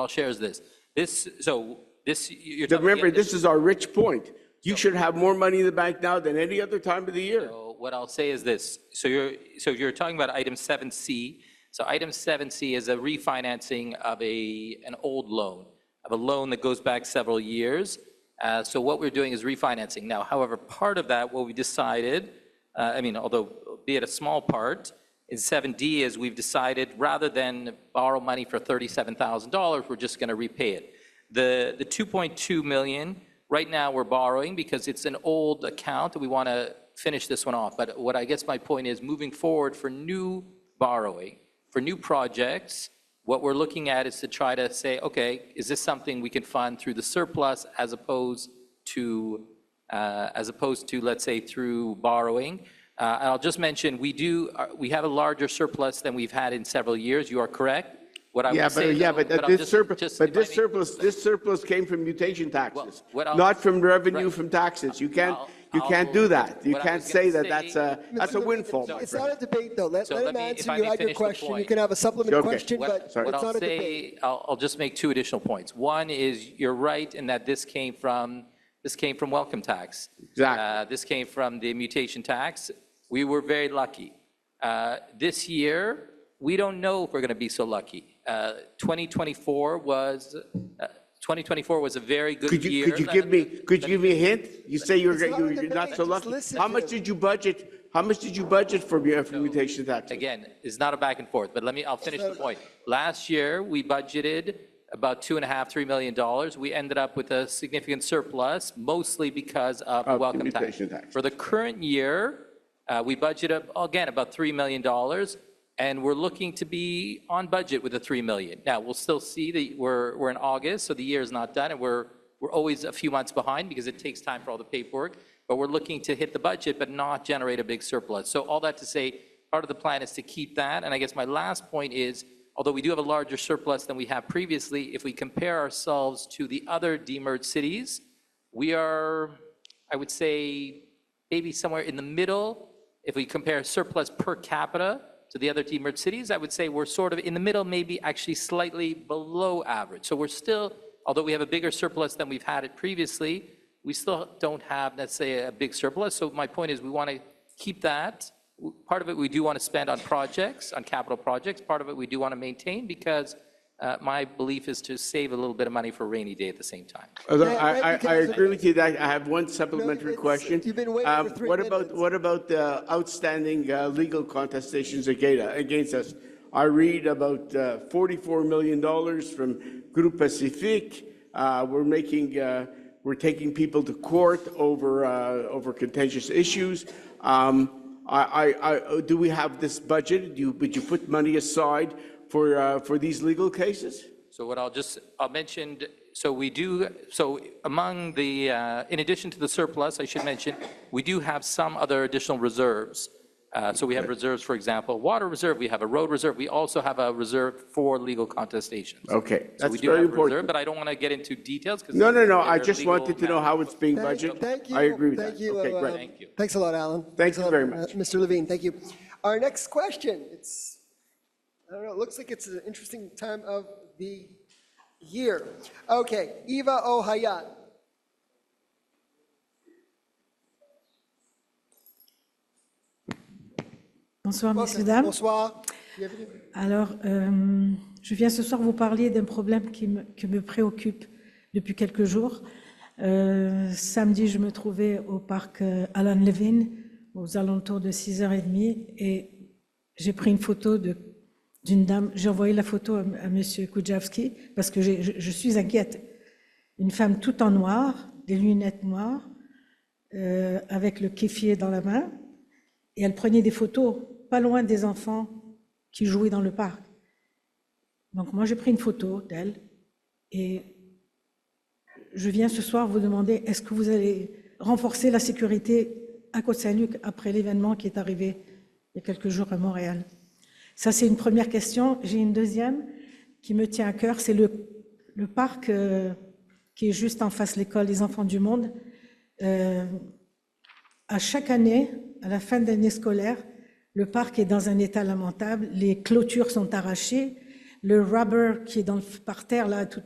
share is this. Remember, this is our rich point. You should have more money in the bank now than any other time of the year. So what I'll say is this. So you're talking about item 7C. So item 7C is a refinancing of an old loan, of a loan that goes back several years. So what we're doing is refinancing. Now, however, part of that, what we decided, although be it a small part, in 7D is we've decided rather than borrow money for $37,000, we're just going to repay it. The 2.2 million, right now we're borrowing because it's an old account and we want to finish this one off. But what I guess my point is moving forward for new borrowing, for new projects, what we're looking at is to try to say, okay, is this something we can fund through the surplus as opposed to, let's say, through borrowing? I'll just mention, we have a larger surplus than we've had in several years. You are correct. What I would say, this surplus came from mutation taxes, not from revenue from taxes. You can't do that. You can't say that that's a windfall. It's not a debate, though. Let him answer. You had your question. You can have a supplemental question, but it's not a debate. I'll just make two additional points. One is, you're right in that this came from welcome tax. Exactly. This came from the mutation tax. We were very lucky. This year, we don't know if we're going to be so lucky. 2024 was a very good year. Could you give me a hint? You say you're not so lucky. How much did you budget? How much did you budget for mutation tax? Again, it's not a back and forth, but I'll finish the point. Last year, we budgeted about $2.5–3 million. We ended up with a significant surplus, mostly because of welcome tax. For the current year, we budgeted, again, about $3 million, and we're looking to be on budget with the $3 million. Now, we'll still see that we're in August, so the year is not done, and we're always a few months behind because it takes time for all the paperwork, but we're looking to hit the budget but not generate a big surplus. So all that to say, part of the plan is to keep that, and I guess my last point is, although we do have a larger surplus than we have previously, if we compare ourselves to the other demerged cities, we are, I would say, maybe somewhere in the middle. If we compare surplus per capita to the other demerged cities, I would say we're sort of in the middle, maybe actually slightly below average. So we're still, although we have a bigger surplus than we've had it previously, we still don't have, let's say, a big surplus. So my point is we want to keep that. Part of it we do want to spend on projects, on capital projects. Part of it we do want to maintain because my belief is to save a little bit of money for a rainy day at the same time. I agree with you that I have one supplementary question. You've been waiting for 3 minutes. What about the outstanding legal contestations against us? I read about $44 million from Groupe Pacifique. We're taking people to court over contentious issues. Do we have this budget? Would you put money aside for these legal cases? So what I'll mention, among the, in addition to the surplus, I should mention, we do have some other additional reserves. So we have reserves, for example, water reserve, we have a road reserve, we also have a reserve for legal contestations. Okay, so that's we do very have important. Reserve, but I don't want to get into details. No, I just wanted to know how it's being budgeted. Thank you. I agree with Thank that. you. Okay, great. Thank you. Thanks a lot, Alan. Thank you very much. Mr. Levine, thank you. Our next question, I don't know, it looks like it's an interesting time of the year. Okay, Eva Ohayat. Bonsoir, messieurs, dames. Bonsoir. Bienvenue. Alors, je viens ce soir vous parler d'un problème qui me préoccupe depuis quelques jours. Samedi, je me trouvais au parc Alan Levine, aux alentours de 6h30, et j'ai pris une photo d'une dame. J'ai envoyé la photo à M. Kudjavski parce que je suis inquiète. Une femme toute en noir, des lunettes noires, avec le kéfier dans la main, et elle prenait des photos pas loin des enfants qui jouaient dans le parc. Donc moi, j'ai pris une photo d'elle, et je viens ce soir vous demander, est-ce que vous allez renforcer la sécurité à Côte Saint-Luc après l'événement qui est arrivé il y a quelques jours à Montréal? Ça, c'est une première question. J'ai une deuxième qui me tient à cœur, c'est le parc qui est juste en face de l'école des Enfants du Monde. À chaque année, à la fin de l'année scolaire, le parc est dans un état lamentable, les clôtures sont arrachées, le rubber qui est dans le parterre, là, tout.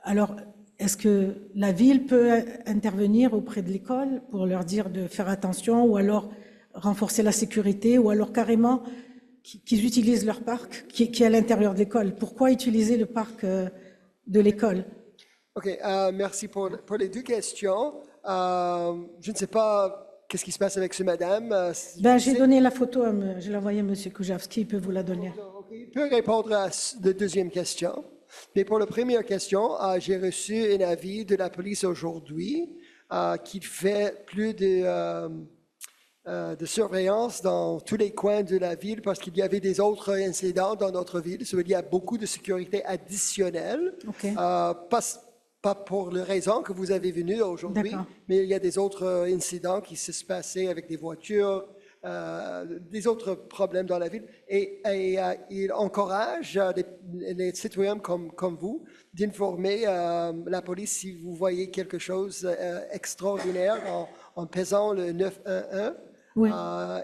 Alors, est-ce que la ville peut intervenir auprès de l'école pour leur dire de faire attention, ou alors renforcer la sécurité, ou alors carrément qu'ils utilisent leur parc qui est à l'intérieur de l'école? Pourquoi utiliser le parc de l'école? OK, merci pour les deux questions. Je ne sais pas qu'est-ce qui se passe avec ce madame. J'ai donné la photo, je l'ai envoyée à M. Kujavski, il peut vous la donner. Il peut répondre à la deuxième question. Mais pour la première question, j'ai reçu un avis de la police aujourd'hui qui fait plus de surveillance dans tous les coins de la ville parce qu'il y avait des autres incidents dans notre ville. Ça veut dire qu'il y a beaucoup de sécurité additionnelle. Pas pour les raisons que vous avez venues aujourd'hui, mais il y a des autres incidents qui se passaient avec des voitures, des autres problèmes dans la ville. Et il encourage les citoyens comme vous d'informer la police si vous voyez quelque chose extraordinaire en pesant le 911.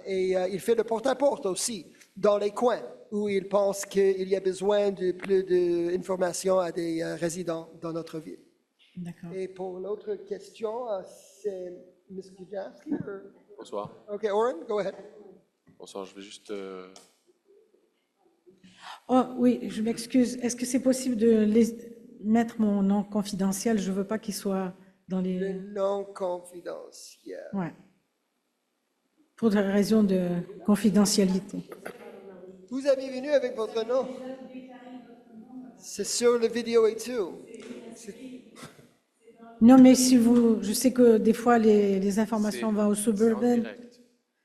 Et il fait le porte-à-porte aussi dans les coins où il pense qu'il y a besoin de plus d'informations à des résidents dans notre ville. Et pour l'autre question, c'est M. Kujanski? Bonsoir. OK, Oren, go ahead. Bonsoir, je vais juste... Oh oui, je m'excuse. Est-ce que c'est possible de mettre mon nom confidentiel? Je ne veux pas qu'il soit dans les... Le nom confidentiel. Ouais. Pour des raisons de confidentialité. Vous avez venu avec votre nom. C'est sur la vidéo et tout. Non, mais si vous... Je sais que des fois, les informations vont au Suburban.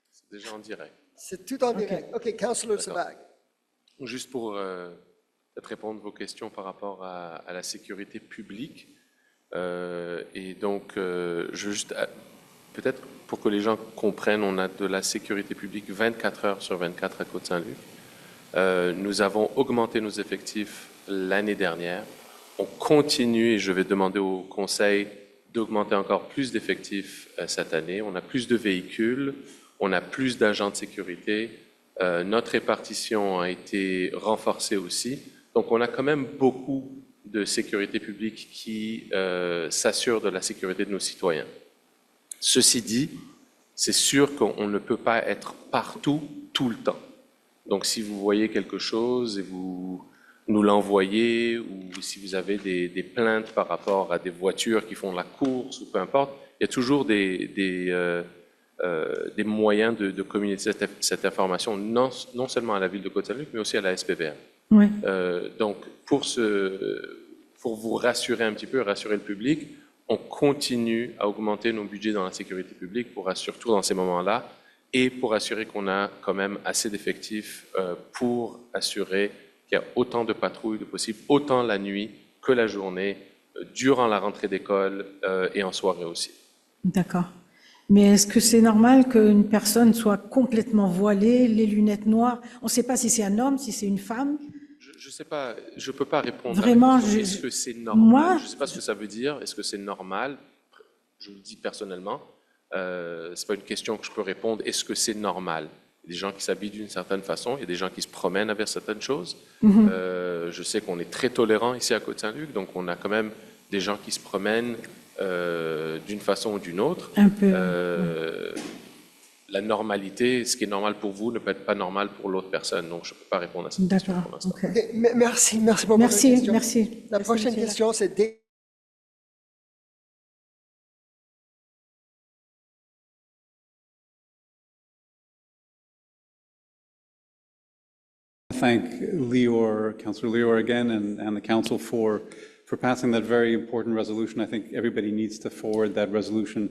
C'est déjà en direct. C'est tout en direct. OK, Councillor Sabag. Juste pour peut-être répondre à vos questions par rapport à la sécurité publique. Et donc, je veux juste... Peut-être pour que les gens comprennent, on a de la sécurité publique 24 heures sur 24 à Côte Saint-Luc. Nous avons augmenté nos effectifs l'année dernière. On continue, et je vais demander au conseil d'augmenter encore plus d'effectifs cette année. On a plus de véhicules, on a plus d'agents de sécurité. Notre répartition a été renforcée aussi. Donc, on a quand même beaucoup de sécurité publique qui s'assure de la sécurité de nos citoyens. Ceci dit, c'est sûr qu'on ne peut pas être partout, tout le temps. Donc, si vous voyez quelque chose et vous nous l'envoyez, ou si vous avez des plaintes par rapport à des voitures qui font la course, ou peu importe, il y a toujours des moyens de communiquer cette information, non seulement à la ville de Côte Saint-Luc, mais aussi à la SPVM. Oui. Donc, pour vous rassurer un petit peu, rassurer le public, on continue à augmenter nos budgets dans la sécurité publique, surtout dans ces moments-là, et pour assurer qu'on a quand même assez d'effectifs pour assurer qu'il y a autant de patrouilles de possible, autant la nuit que la journée, durant la rentrée d'école et en soirée aussi. D'accord. Mais est-ce que c'est normal qu'une personne soit complètement voilée, les lunettes noires? On ne sait pas si c'est un homme, si c'est une femme. Je ne sais pas, je ne peux pas répondre. Vraiment, est-ce que c'est normal? Je ne sais pas ce que ça veut dire. Est-ce que c'est normal? Je vous le dis personnellement. Ce n'est pas une question que je peux répondre. Est-ce que c'est normal? Il y a des gens qui s'habillent d'une certaine façon, il y a des gens qui se promènent avec certaines choses. Je sais qu'on est très tolérant ici à Côte Saint-Luc, donc on a quand même des gens qui se promènent d'une façon ou d'une autre. Un peu. La normalité, ce qui est normal pour vous ne peut être pas normal pour l'autre personne, donc je ne peux pas répondre à cette question pour l'instant. Okay. Merci pour votre question. Merci. La prochaine question, c'est Thank Councillor Lior again, and the council for passing that very important resolution. I think everybody needs to forward that resolution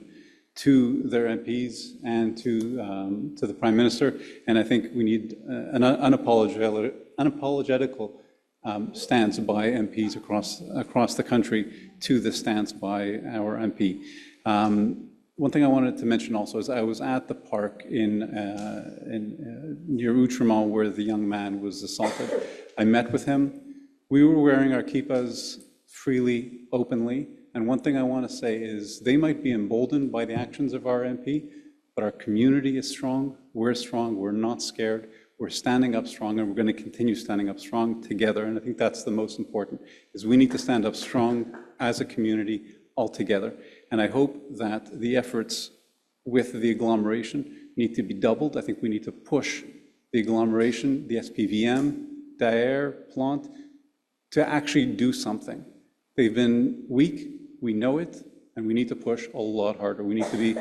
to their MPs and to the Prime Minister. And I think we need an unapologetical stance by MPs across the country to the stance by our MP. One thing I wanted to mention also is I was at the park near Outremont where the young man was assaulted. I met with him. We were wearing our kippas freely, openly. And one thing I want to say is they might be emboldened by the actions of our MP, but our community is strong. We're not scared. We're standing up strong, and we're going to continue standing up strong together. And I think that's the most important, is we need to stand up strong as a community all together. And I hope that the efforts with the agglomeration need to be doubled. I think we need to push the agglomeration, the SPVM, Daer, Plant, to actually do something. They've been weak, we know it, and we need to push a lot harder. We need to be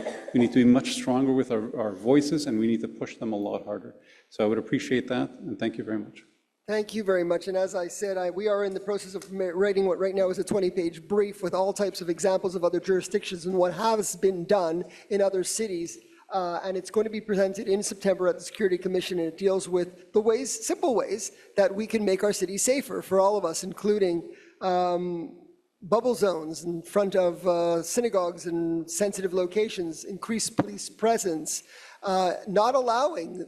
much stronger with our voices, and we need to push them a lot harder. So I would appreciate that, and thank you very much. Thank you very much. And as I said, we are in the process of writing what right now is a 20-page brief with all types of examples of other jurisdictions and what has been done in other cities. And it's going to be presented in September at the Security Commission, and it deals with the ways, simple ways, that we can make our city safer for all of us, including bubble zones in front of synagogues and sensitive locations, increased police presence, not allowing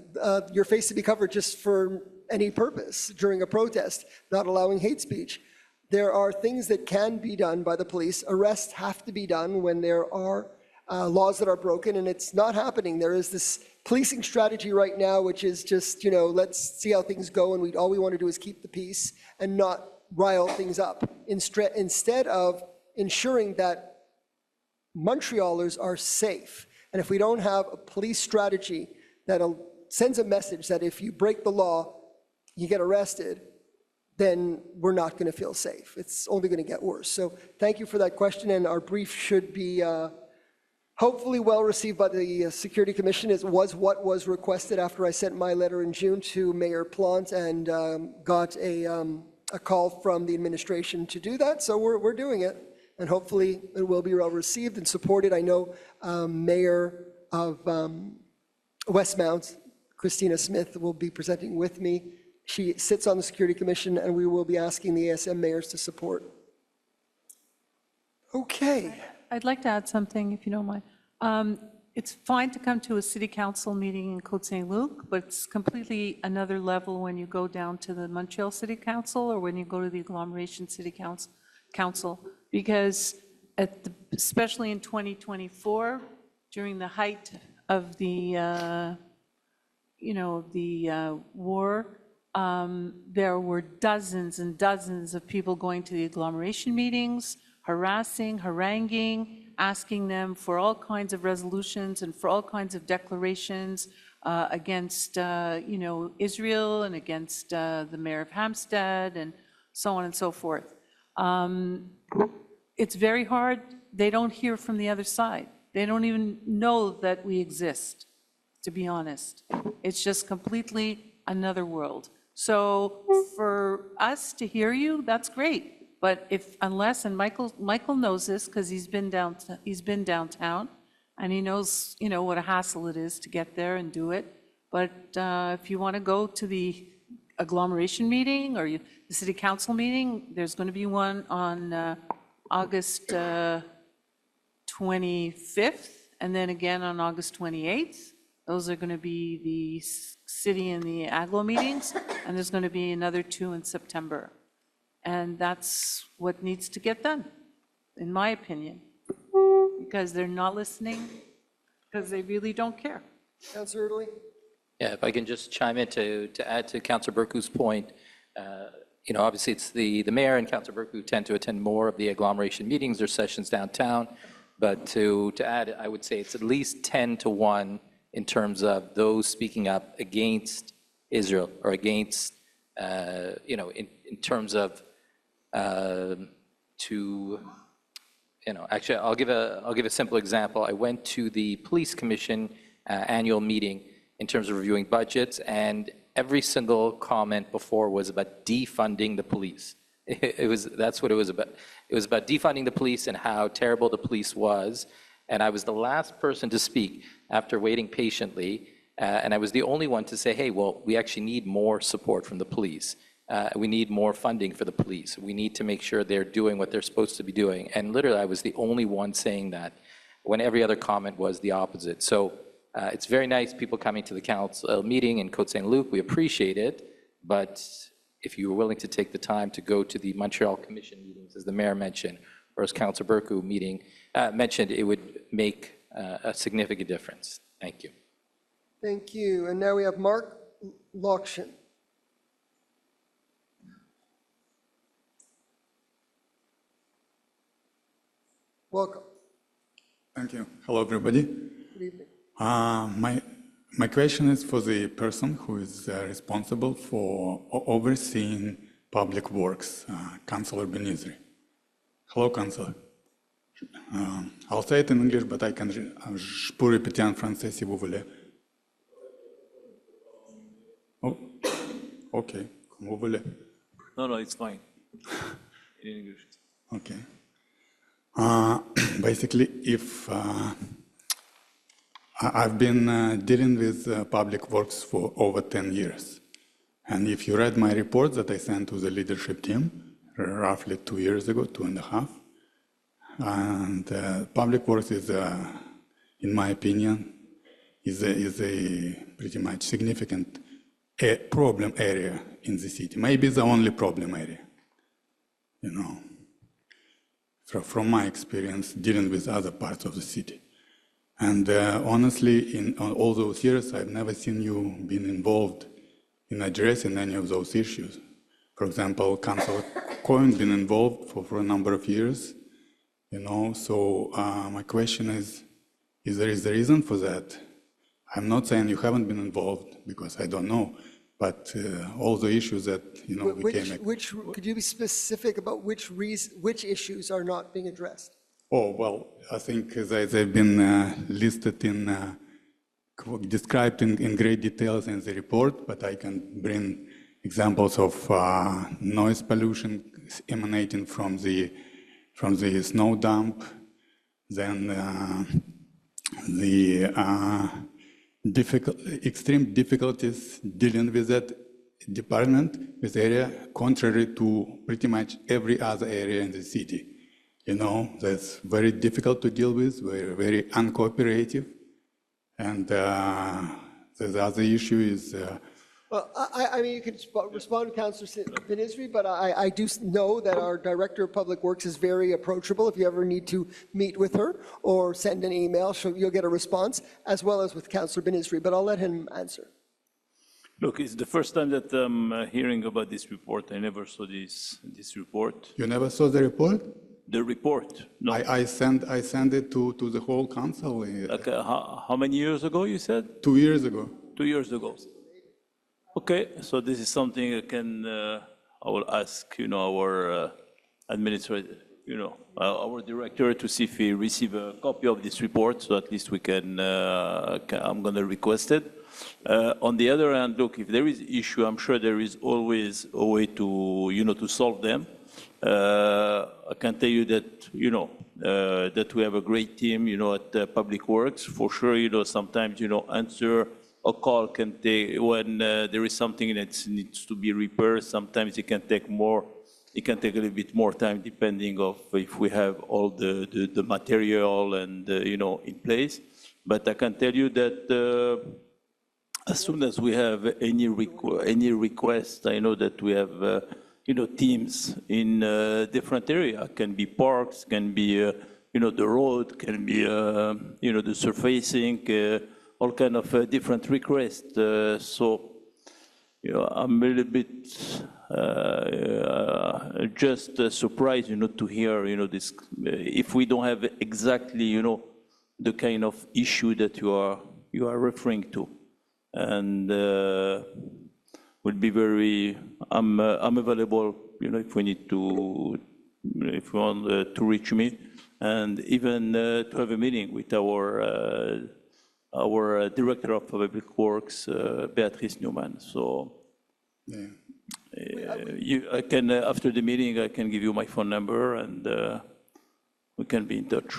your face to be covered just for any purpose during a protest, not allowing hate speech. There are things that can be done by the police. Arrests have to be done when there are laws that are broken, and it's not happening. There is this policing strategy right now, which is just, let's see how things go, and all we want to do is keep the peace and not rile things up, instead of ensuring that Montrealers are safe. And if we don't have a police strategy that sends a message that if you break the law, you get arrested, then we're not going to feel safe. It's only going to get worse. So thank you for that question, and our brief should be hopefully well received by the Security Commission. It was what was requested after I sent my letter in June to Mayor Plante and got a call from the administration to do that. So we're doing it, and hopefully it will be well received and supported. I know Mayor of Westmount, Christina Smith, will be presenting with me. She sits on the Security Commission, and we will be asking the ASM mayors to support. Okay. I'd like to add something, if you don't mind. It's fine to come to a city council meeting in Côte Saint-Luc, but it's completely another level when you go down to the Montreal City Council or when you go to the agglomeration city council, because especially in 2024, during the height of the war, there were dozens and dozens of people going to the agglomeration meetings, harassing, haranguing, asking them for all kinds of resolutions and for all kinds of declarations against, Israel and against the mayor of Hampstead and so on and so forth. It's very hard. They don't hear from the other side. They don't even know that we exist, to be honest. It's just completely another world. So for us to hear you, that's great. But unless Michael knows this because he's been downtown, and he knows what a hassle it is to get there and do it. But if you want to go to the agglomeration meeting or the city council meeting, there's going to be one on August 25th, and then again on August 28th. Those are going to be the city and the agglo meetings, and there's going to be another 2 in September. And that's what needs to get done, in my opinion, because they're not listening, because they really don't care. Councillor Italy? Yeah, if I can just chime in to add to Councillor Burku's point, obviously it's the mayor and Councillor Burku tend to attend more of the agglomeration meetings or sessions downtown, but to add, I would say it's at least 10-1 in terms of those speaking up against Israel or against, in terms of actually, I'll give a simple example. I went to the police commission annual meeting in terms of reviewing budgets, and every single comment before was about defunding the police. That's what it was about. It was about defunding the police and how terrible the police was. And I was the last person to speak after waiting patiently. And I was the only one to say, hey, well, we actually need more support from the police. We need more funding for the police. We need to make sure they're doing what they're supposed to be doing. And literally, I was the only one saying that when every other comment was the opposite. So it's very nice people coming to the council meeting in Côte Saint-Luc. We appreciate it. But if you were willing to take the time to go to the Montreal Commission meetings, as the mayor mentioned, or as Councillor Burku mentioned, it would make a significant difference. Thank you. Thank you. And now we have Mark Lokshin. Welcome. Thank you. Hello, everybody. Good evening. My question is for the person who is responsible for overseeing public works, Councillor Benizri. Hello, Councillor. I'll say it in English, but je peux répéter en français si vous voulez. Oh, okay. Vous voulez? No, it's fine. In English. Okay. Basically, if I've been dealing with public works for over 10 years. And if you read my report that I sent to the leadership team roughly 2 years ago, 2.5, and public works is, in my opinion, is a pretty much significant problem area in the city. Maybe the only problem area, you know, from my experience dealing with other parts of the city. And honestly, in all those years, I've never seen you being involved in addressing any of those issues. For example, Councilor Cohen been involved for a number of years, you know, so my question is there is a reason for that? I'm not saying you haven't been involved, because I don't know, but all the issues that, you know, Could you be specific about which issues are not being addressed? Oh, well, I think they've been listed described in great details in the report, but I can bring examples of noise pollution emanating from the snow dump, then the extreme difficulties dealing with that department, this area, contrary to pretty much every other area in the city. You know, that's very difficult to deal with, very uncooperative. And the other issue is... Well, I mean, you can respond to Councillor Ben-Isri, but I do know that our Director of Public Works is very approachable. If you ever need to meet with her or send an email, you'll get a response, as well as with Councillor Ben-Isri, but I'll let him answer. Look, it's the first time that I'm hearing about this report. I never saw this report. You never saw the report? The report, no. I sent it to the whole council. Like, how many years ago, you said? 2 years ago. 2 years ago. Okay, so this is something I will ask, you know, our administrator, you know, our director to see if we receive a copy of this report, so at least we can, I'm going to request it. On the other hand, look, if there is issue, I'm sure there is always a way to, you know, to solve them. I can tell you that, you know, that we have a great team, you know, at Public Works. For sure, you know, sometimes, you know, answer a call can take, when there is something that needs to be repaired, sometimes it can take more, it can take a little bit more time depending of if we have all the material and, you know, in place. But I can tell you that as soon as we have any request, I know that we have, you know, teams in different areas. Can be parks, can be, you know, the road, can be, you know, the surfacing, all kind of different requests. So, you know, I'm a little bit just surprised, you know, to hear, you know, this, if we don't have exactly, you know, the kind of issue that you are referring to. And would be very, I'm available, you know, if we need to, if you want to reach me, and even to have a meeting with our Director of Public Works, Beatrice Newman. So I can, after the meeting, I can give you my phone number and we can be in touch.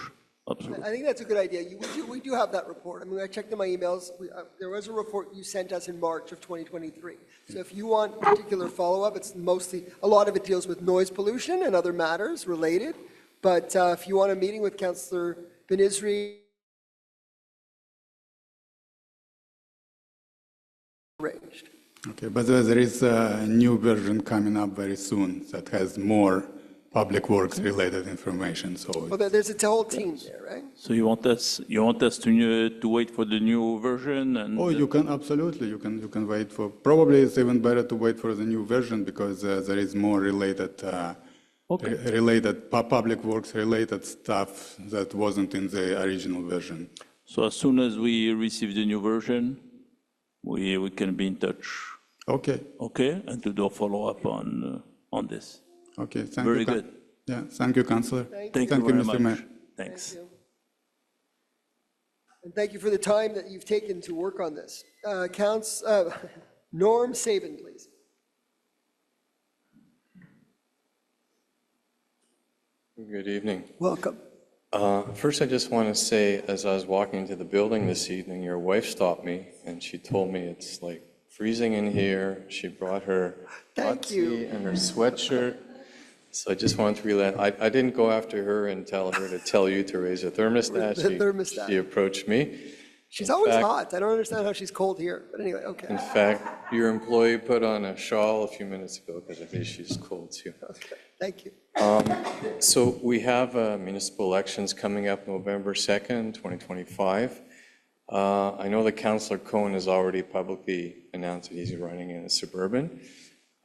Absolutely. I think that's a good idea. We do have that report. I mean, I checked in my emails. There was a report you sent us in March of 2023. So if you want particular follow-up, it's mostly, a lot of it deals with noise pollution and other matters related. But if you want a meeting with Councillor Ben-Isri, arranged. Okay, but there is a new version coming up very soon that has more Public Works related information. So well, there's a whole team there, right? So you want us to wait for the new version? And oh, you can absolutely. You can wait for. Probably it's even better to wait for the new version because there is more related related Public Works related stuff that wasn't in the original version. So as soon as we receive the new version, we can be in touch. Okay. Okay, and to do a follow-up on this. Okay, thank Very you. good. Yeah, thank you, Councillor. Thank you very Mr. much. Mayor. Thanks. Thank you. And thank you for the time that you've taken to work on this. Norm Sabin, please. Good evening. Welcome. First, I just want to say, as I was walking into the building this evening, your wife stopped me and she told me it's like freezing in here. She brought her hot tea and her sweatshirt. So I just wanted to relay, I didn't go after her and tell her to tell you to raise a thermostat. The thermostat. She approached me. She's In always fact- hot. I don't understand how she's cold here. But anyway, okay. In fact, your employee put on a shawl a few minutes ago because I think she's cold too. Okay, thank you. So we have municipal elections coming up November 2nd, 2025. I know that Councillor Cohen has already publicly announced that he's running in a suburban.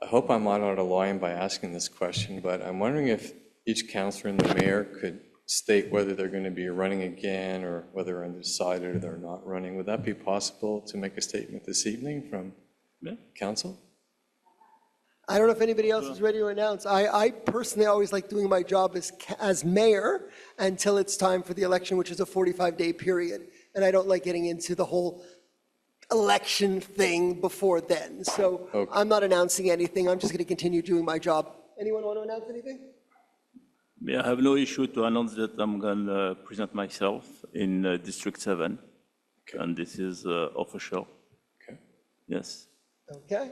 I hope I'm not out of line by asking this question, but I'm wondering if each councillor and the mayor could state whether they're going to be running again or whether they're undecided or they're not running. Would that be possible to make a statement this evening from council? I don't know if anybody else is ready to announce. I personally always like doing my job as mayor until it's time for the election, which is a 45-day period. And I don't like getting into the whole election thing before then. So I'm not announcing anything. I'm just going to continue doing my job. Anyone want to announce anything? I have no issue to announce that I'm going to present myself in District 7. Okay. And this is official. Okay. Yes. Okay.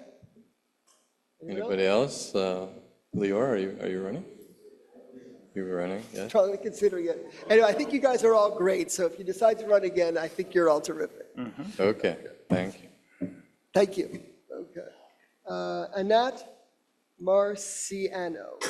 Anybody else? Lior, are you running? You're running, yes? Probably considering it. Anyway, I think you guys are all great. So if you decide to run again, I think you're all terrific. Okay, thank you. Thank you. Okay. Anat Marciano.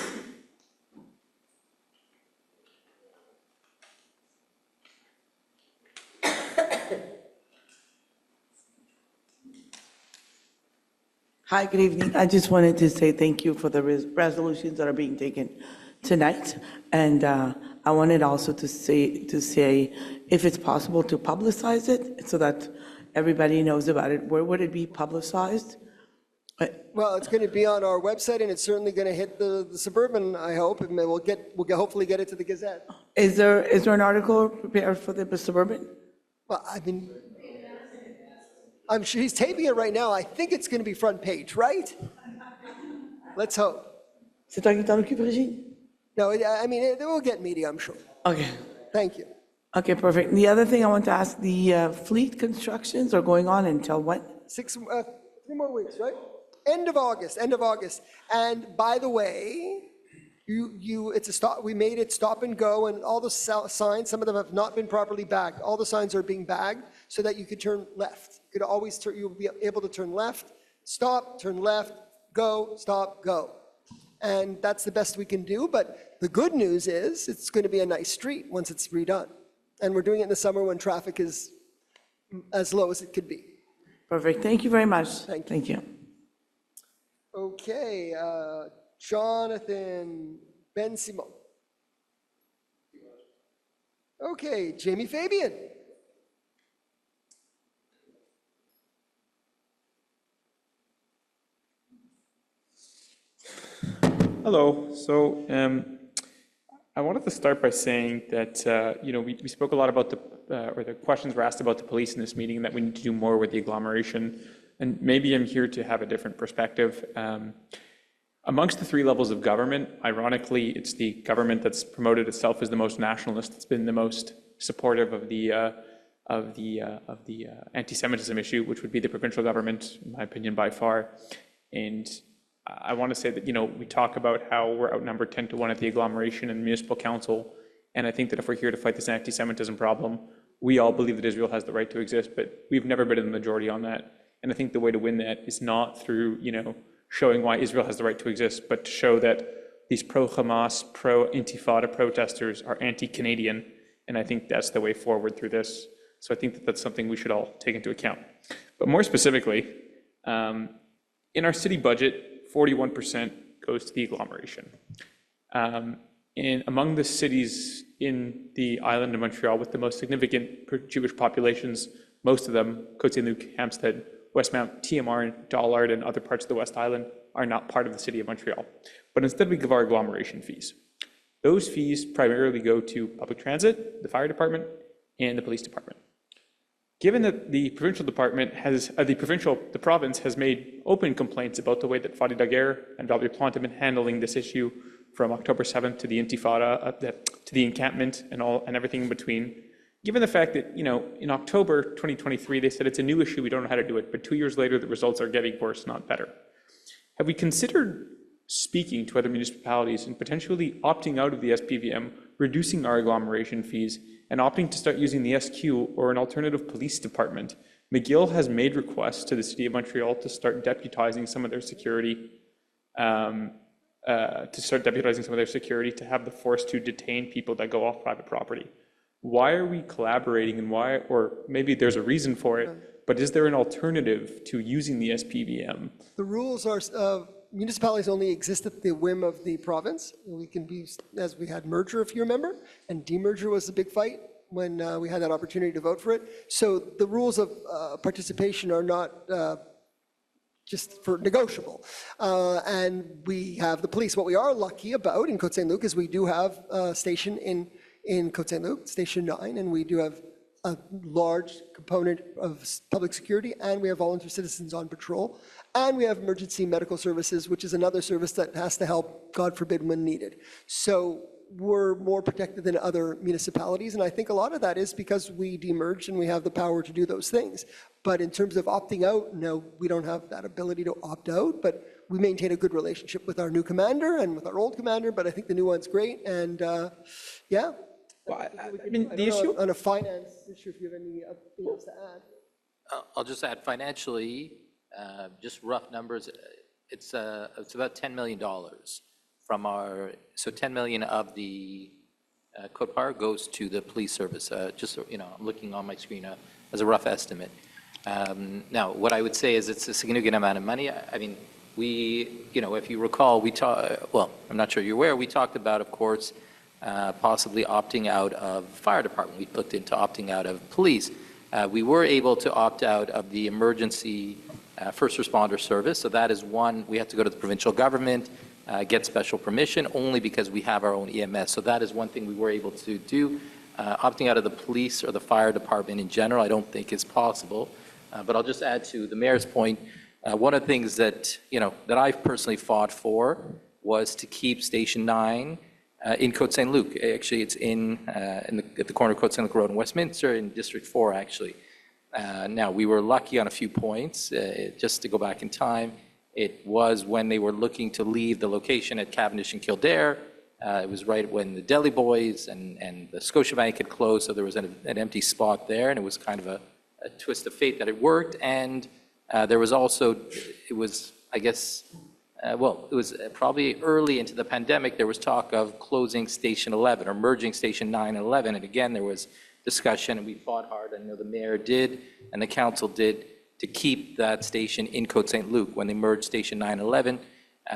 Hi, good evening. I just wanted to say thank you for the resolutions that are being taken tonight. And I wanted also to say if it's possible to publicize it so that everybody knows about it. Where would it be publicized? Well, it's going to be on our website, and it's certainly going to hit the Suburban, I hope, and we'll hopefully get it to the Gazette. Is there an article prepared for the Suburban? Well, I mean, I'm sure he's taping it right now. I think it's going to be front page, right? Let's hope. C'est toi qui t'en occupes, Régine? No, I mean, it will get media, I'm sure. Okay. Thank you. Okay, perfect. The other thing I want to ask, the fleet constructions are going on until when? 3 more weeks, right? End of August. And by the way, it's a stop. We made it stop and go, and all the signs, some of them have not been properly bagged. All the signs are being bagged so that you could turn left. You could always you'll be able to turn left, stop, turn left, go, stop, go. And that's the best we can do. But the good news is it's going to be a nice street once it's redone. And we're doing it in the summer when traffic is as low as it could be. Perfect. Thank you very much. Thank you. Okay, Jonathan Ben Simon. Okay, Jamie Fabian. Hello. So I wanted to start by saying that we spoke a lot about the questions were asked about the police in this meeting, and that we need to do more with the agglomeration. And maybe I'm here to have a different perspective. Amongst the 3 levels of government, ironically, it's the government that's promoted itself as the most nationalist that's been the most supportive of the anti-Semitism issue, which would be the provincial government, in my opinion, by far. And I want to say that, we talk about how we're outnumbered 10-1 at the agglomeration and municipal council. And I think that if we're here to fight this anti-Semitism problem, we all believe that Israel has the right to exist, but we've never been in the majority on that. And I think the way to win that is not through, showing why Israel has the right to exist, but to show that these pro-Hamas, pro-Intifada protesters are anti-Canadian. And I think that's the way forward through this. So I think that that's something we should all take into account. But more specifically, in our city budget, 41% goes to the agglomeration. And among the cities in the island of Montreal with the most significant Jewish populations, most of them, Côte Saint-Luc, Hampstead, Westmount, TMR, Dollard, and other parts of the West Island are not part of the city of Montreal. But instead we give our agglomeration fees. Those fees primarily go to public transit, the fire department, and the police department. Given that the provincial department has, the province has made open complaints about the way that Fadi Daguerre and Valerie Plante have been handling this issue from October 7th to the Intifada, to the encampment and everything in between. Given the fact that, in October 2023, they said it's a new issue, we don't know how to do it, but 2 years later, the results are getting worse, not better. Have we considered speaking to other municipalities and potentially opting out of the SPVM, reducing our agglomeration fees, and opting to start using the SQ or an alternative police department? McGill has made requests to the City of Montreal to start deputizing some of their security, to have the force to detain people that go off private property. Why are we collaborating, and why, or maybe there's a reason for it, but is there an alternative to using the SPVM? The rules are, municipalities only exist at the whim of the province. We can be, as we had merger, if you remember, and demerger was the big fight when we had that opportunity to vote for it. So the rules of participation are not just for negotiable. And we have the police. What we are lucky about in Côte Saint-Luc is we do have a station in Côte Saint-Luc, Station 9, and we do have a large component of public security, and we have volunteer citizens on patrol, and we have emergency medical services, which is another service that has to help, God forbid, when needed. So we're more protected than other municipalities, and I think a lot of that is because we demerged and we have the power to do those things. But in terms of opting out, no, we don't have that ability to opt out, but we maintain a good relationship with our new commander and with our old commander, but I think the new one's great, and yeah. Well, I mean, the issue on a finance issue, if you have any things to add. I'll just add financially, just rough numbers, it's about $10 million from our, so 10 million of the Côte Par goes to the police service. Just, I'm looking on my screen as a rough estimate. Now, what I would say is it's a significant amount of money. I mean, if you recall, well, I'm not sure you're aware, we talked about, of course, possibly opting out of fire department. We looked into opting out of police. We were able to opt out of the emergency first responder service. So that is one, we have to go to the provincial government, get special permission only because we have our own EMS. So that is one thing we were able to do. Opting out of the police or the fire department in general, I don't think is possible. But I'll just add to the mayor's point, one of the things that, that I've personally fought for was to keep Station 9 in Côte Saint-Luc. Actually, it's at the corner of Côte Saint-Luc Road in Westminster in District 4, actually. Now, we were lucky on a few points. Just to go back in time, it was when they were looking to leave the location at Cavendish and Kildare. It was right when the Deli Boys and the Scotiabank had closed, so there was an empty spot there, and it was kind of a twist of fate that it worked. And there was also, it was, I guess, it was probably early into the pandemic, there was talk of closing Station 11 or merging Station 9 and 11. And again, there was discussion, and we fought hard. I know the mayor did and the council did to keep that station in Côte Saint-Luc when they merged Station 9 and 11.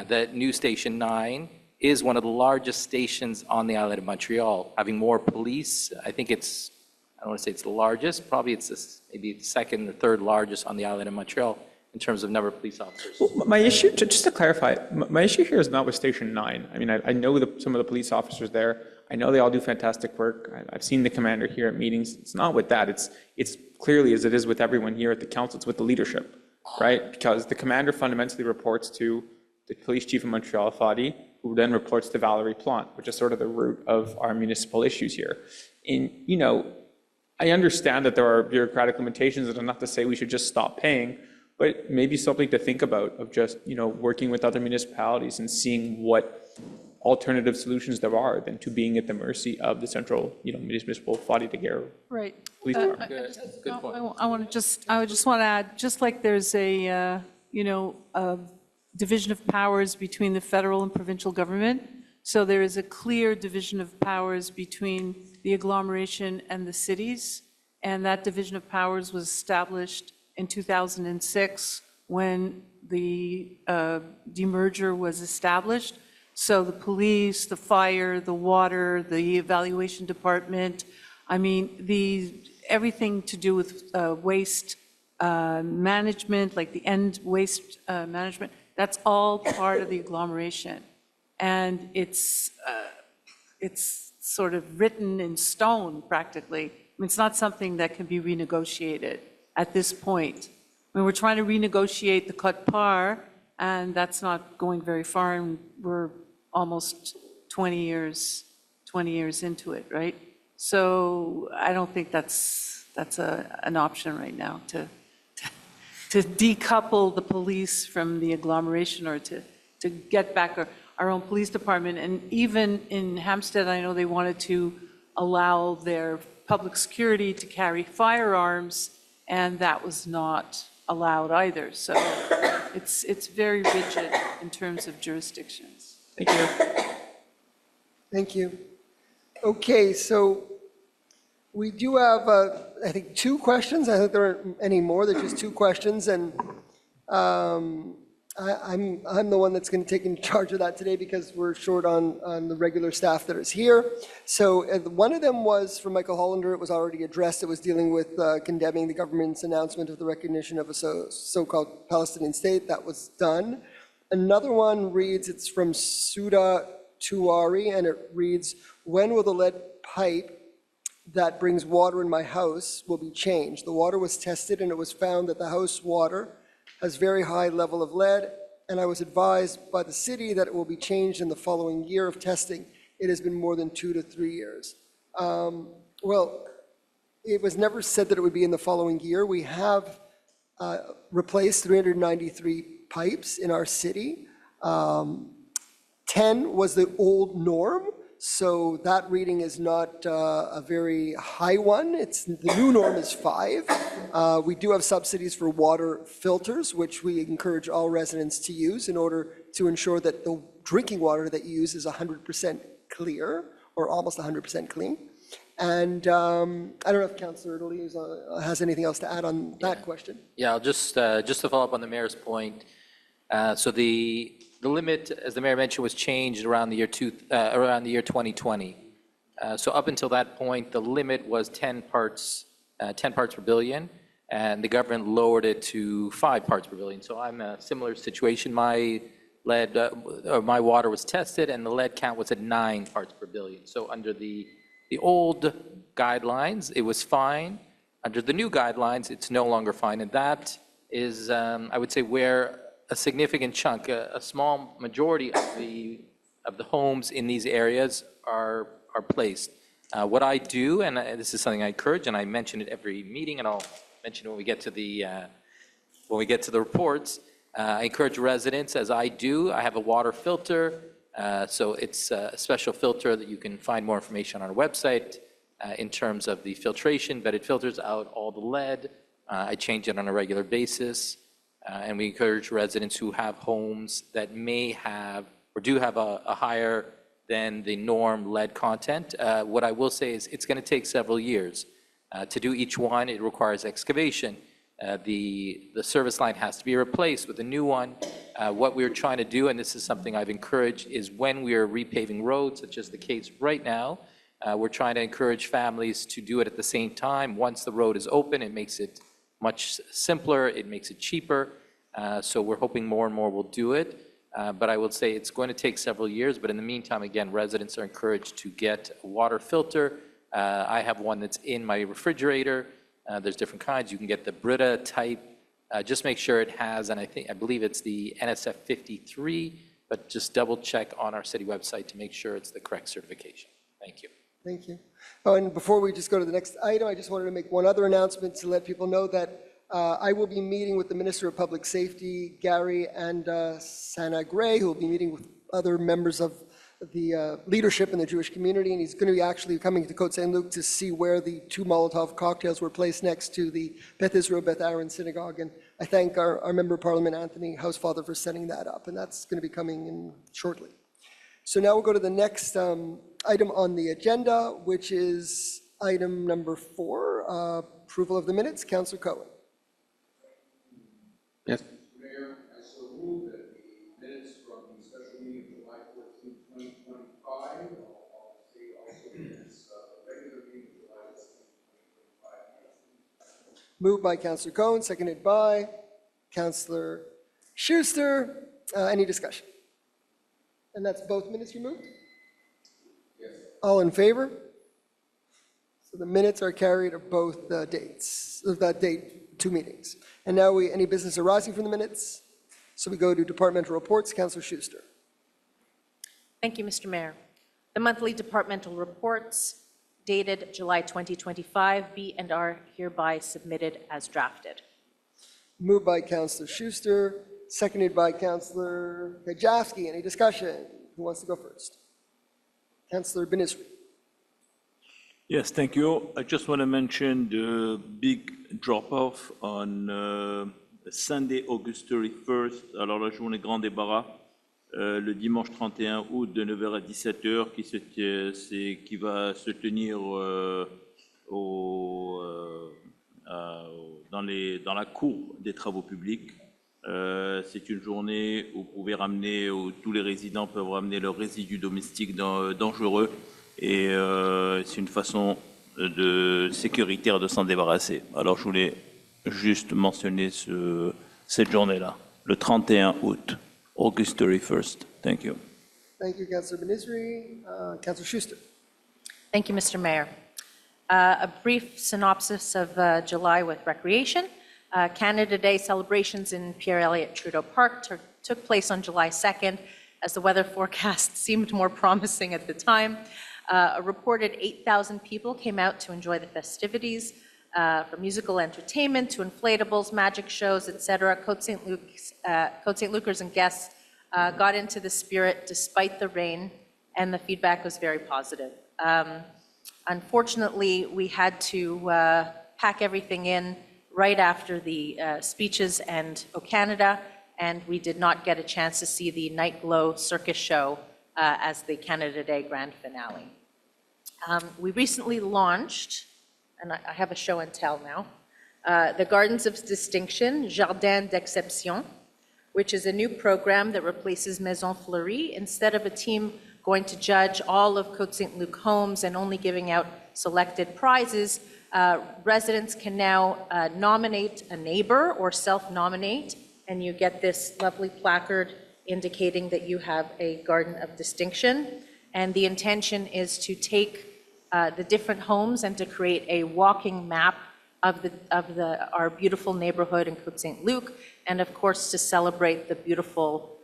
That new Station 9 is one of the largest stations on the island of Montreal, having more police. I think it's, I don't want to say it's the largest, probably it's maybe the second or third largest on the island of Montreal in terms of number of police officers. Well, my issue, just to clarify, my issue here is not with Station 9. I mean, I know some of the police officers there. I know they all do fantastic work. I've seen the commander here at meetings. It's not with that. It's clearly, as it is with everyone here at the council, it's with the leadership, right? Because the commander fundamentally reports to the police chief of Montreal, Fadi, who then reports to Valerie Plante, which is sort of the root of our municipal issues here. And, I understand that there are bureaucratic limitations, and not to say we should just stop paying, but maybe something to think about of just, working with other municipalities and seeing what alternative solutions there are than to being at the mercy of the central, municipal Fadi de Guerre. Right. Police department. Good point. I would just want to add, just like there's a division of powers between the federal and provincial government, so there is a clear division of powers between the agglomeration and the cities, and that division of powers was established in 2006 when the demerger was established. So the police, the fire, the water, the evaluation department, I mean, everything to do with waste management, like the end waste management, that's all part of the agglomeration. And it's sort of written in stone, practically. I mean, it's not something that can be renegotiated at this point. I mean, we're trying to renegotiate the Côte Par, and that's not going very far, and we're almost 20 years into it, right? So I don't think that's an option right now to decouple the police from the agglomeration or to get back our own police department. And even in Hampstead, I know they wanted to allow their public security to carry firearms, and that was not allowed either. So it's very rigid in terms of jurisdictions. Thank you. Thank you. Okay, so we do have, I think, 2 questions. I think there aren't any more. There's just 2 questions, and I'm the one that's going to take in charge of that today because we're short on the regular staff that is here. So one of them was from Michael Hollander. It was already addressed. It was dealing with condemning the government's announcement of the recognition of a so-called Palestinian state. That was done. Another one reads, it's from Suda Tuari, and it reads, when will the lead pipe that brings water in my house will be changed? The water was tested and it was found that the house water has very high level of lead, and I was advised by the city that it will be changed in the following year of testing. It has been more than 2 to 3 years. Well, it was never said that it would be in the following year. We have replaced 393 pipes in our city. 10 was the old norm, so that reading is not a very high one. The new norm is 5. We do have subsidies for water filters, which we encourage all residents to use in order to ensure that the drinking water that you use is 100% clear or almost 100% clean. And I don't know if Councillor Italy has anything else to add on that question. Yeah, I'll just to follow up on the mayor's point. So the limit, as the mayor mentioned, was changed around the year 2020. So up until that point, the limit was 10 parts per billion, and the government lowered it to 5 parts per billion. So I'm in a similar situation. My my water was tested, and the lead count was at 9 parts per billion. So under the old guidelines, it was fine. Under the new guidelines, it's no longer fine, and that is, I would say, where a significant chunk, a small majority of the homes in these areas are placed. What I do, and this is something I encourage, and I mention it every meeting, and I'll mention it when we get to the reports. I encourage residents, as I do. I have a water filter, so it's a special filter that you can find more information on our website in terms of the filtration, but it filters out all the lead. I change it on a regular basis. And we encourage residents who have homes that may have or do have a higher than the norm lead content. What I will say is it's going to take several years. To do each one, it requires excavation. The service line has to be replaced with a new one. What we're trying to do, and this is something I've encouraged, is when we are repaving roads, such as the case right now, we're trying to encourage families to do it at the same time. Once the road is open, it makes it much simpler, it makes it cheaper. So we're hoping more and more will do it. But I will say it's going to take several years. But in the meantime, again, residents are encouraged to get a water filter. I have one that's in my refrigerator. There's different kinds. You can get the Brita type. Just make sure it has, and I believe it's the NSF 53, but just double check on our city website to make sure it's the correct certification. Thank you. Thank you. Oh, and before we just go to the next item, I just wanted to make one other announcement to let people know that I will be meeting with the Minister of Public Safety, Gary, and Sana Gray, who will be meeting with other members of the leadership in the Jewish community, and he's going to be actually coming to Côte Saint-Luc to see where the 2 Molotov cocktails were placed next to the Beth Israel, Beth Aaron Synagogue. And I thank our Member of Parliament, Anthony Housefather, for setting that up, and that's going to be coming in shortly. So now we'll go to the next item on the agenda, which is item number 4, approval of the minutes. Councillor Cohen. Yes. Mayor, I so move that the minutes from the special meeting of July 14, 2025, I'll say also minutes of the regular meeting of July 16, 2025. Moved by Councillor Cohen, seconded by Councillor Schuster. Any discussion? And that's both minutes removed? Yes. All in favor? So the minutes are carried of both dates, of that date, 2 meetings. And now any business arising from the minutes? So we go to departmental reports. Councillor Schuster. Thank you, Mr. Mayor. The monthly departmental reports dated July 2025 be and are hereby submitted as drafted. Moved by Councillor Schuster, seconded by Councillor Kajewski. Any discussion? Who wants to go first? Councillor Benizri. Yes, thank you. I just want to mention the big drop-off on Sunday, August 31st. Alors, la journée grand débarras, le dimanche 31 août de 9h à 17h, qui va se tenir dans la cour des travaux publics. C'est une journée où vous pouvez ramener, où tous les résidents peuvent ramener leurs résidus domestiques dangereux. Et c'est une façon sécuritaire de s'en débarrasser. Alors je voulais juste mentionner cette journée-là, le 31 août, August 31st. Thank you. Thank you, Councillor Benizri. Councillor Schuster. Thank you, Mr. Mayor. A brief synopsis of July with recreation. Canada Day celebrations in Pierre Elliott Trudeau Park took place on July 2nd, as the weather forecast seemed more promising at the time. A reported 8,000 people came out to enjoy the festivities, from musical entertainment to inflatables, magic shows, etc. Côte Saint-Lucers and guests got into the spirit despite the rain, and the feedback was very positive. Unfortunately, we had to pack everything in right after the speeches and O Canada, and we did not get a chance to see the Night Glow circus show as the Canada Day grand finale. We recently launched, and I have a show and tell now, the Gardens of Distinction, Jardin d'Exception, which is a new program that replaces Maison Fleurie. Instead of a team going to judge all of Côte Saint-Luc homes and only giving out selected prizes, residents can now nominate a neighbor or self-nominate, and you get this lovely placard indicating that you have a Garden of Distinction. And the intention is to take the different homes and to create a walking map of our beautiful neighborhood in Côte Saint-Luc, and of course to celebrate the beautiful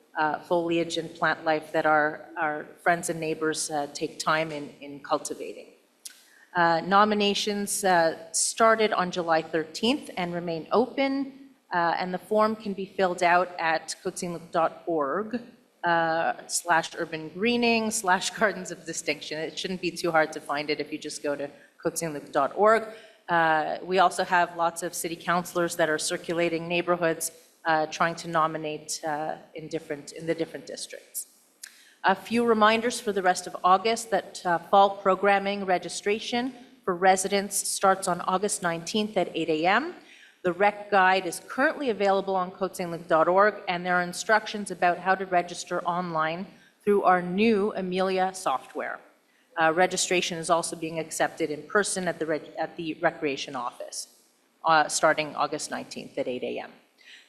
foliage and plant life that our friends and neighbors take time in cultivating. Nominations started on July 13th and remain open, and the form can be filled out at cotesaintluc.org /urban greening /gardens of distinction. It shouldn't be too hard to find it if you just go to cotesaintluc.org. We also have lots of city councilors that are circulating neighborhoods trying to nominate in the different districts. A few reminders for the rest of August that fall programming registration for residents starts on August 19th at 8 a.m. The rec guide is currently available on cotesaintluc.org, and there are instructions about how to register online through our new Amelia software. Registration is also being accepted in person at the Recreation Office, starting August 19th at 8 a.m.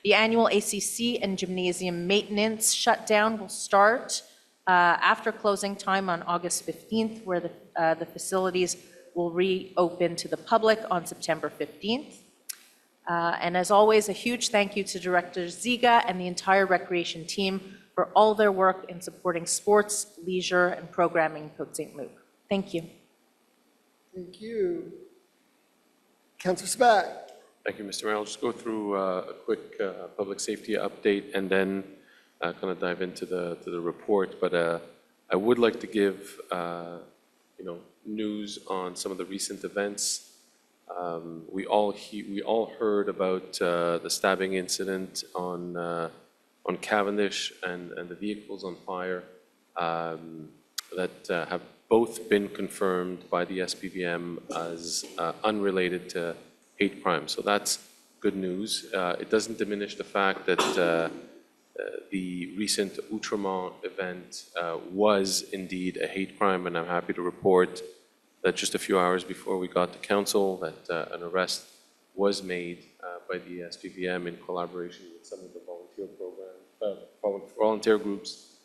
The annual ACC and gymnasium maintenance shutdown will start after closing time on August 15th, where the facilities will reopen to the public on September 15th. And as always, a huge thank you to Director Ziga and the entire recreation team for all their work in supporting sports, leisure, and programming in Côte Saint-Luc. Thank you. Thank you. Councillor Spack. Thank you, Mr. Mayor. I'll just go through a quick public safety update and then kind of dive into the report. But I would like to give news on some of the recent events. We all heard about the stabbing incident on Cavendish and the vehicles on fire that have both been confirmed by the SPVM as unrelated to hate crime. So that's good news. It doesn't diminish the fact that the recent Outremont event was indeed a hate crime, and I'm happy to report that just a few hours before we got to council that an arrest was made by the SPVM in collaboration with some of the volunteer groups,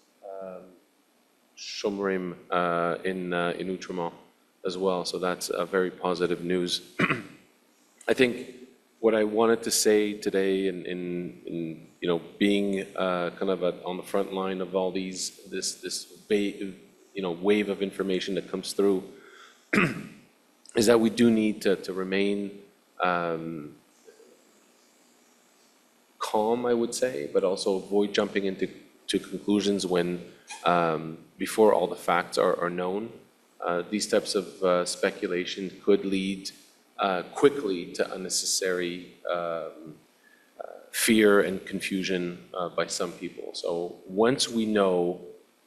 Shomrim in Outremont as well. So that's a very positive news. I think what I wanted to say today in being kind of on the front line of all this wave of information that comes through is that we do need to remain calm, I would say, but also avoid jumping into conclusions when before all the facts are known. These types of speculation could lead quickly to unnecessary fear and confusion by some people. So once we know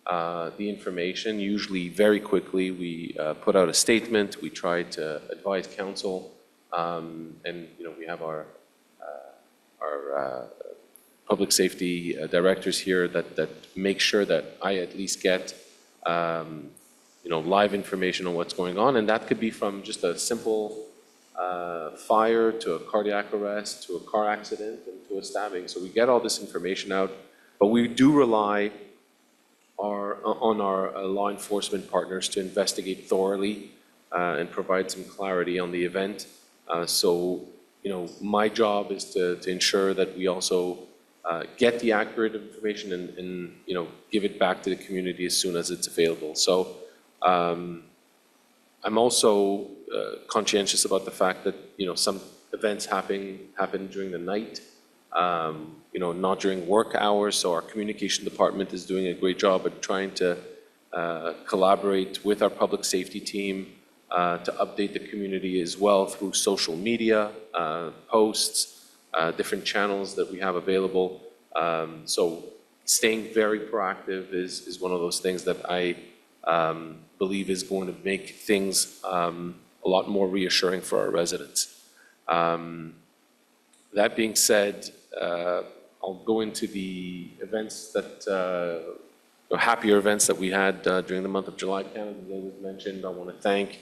the information, usually very quickly, we put out a statement, we try to advise council, and we have our public safety directors here that make sure that I at least get live information on what's going on, and that could be from just a simple fire to a cardiac arrest to a car accident and to a stabbing. So we get all this information out, but we do rely on our law enforcement partners to investigate thoroughly and provide some clarity on the event. So my job is to ensure that we also get the accurate information and give it back to the community as soon as it's available. So I'm also conscientious about the fact that some events happen during the night, not during work hours. So our communication department is doing a great job at trying to collaborate with our public safety team to update the community as well through social media, posts, different channels that we have available. So staying very proactive is one of those things that I believe is going to make things a lot more reassuring for our residents. That being said, I'll go into the events that, happier events that we had during the month of July. Canada Day was mentioned. I want to thank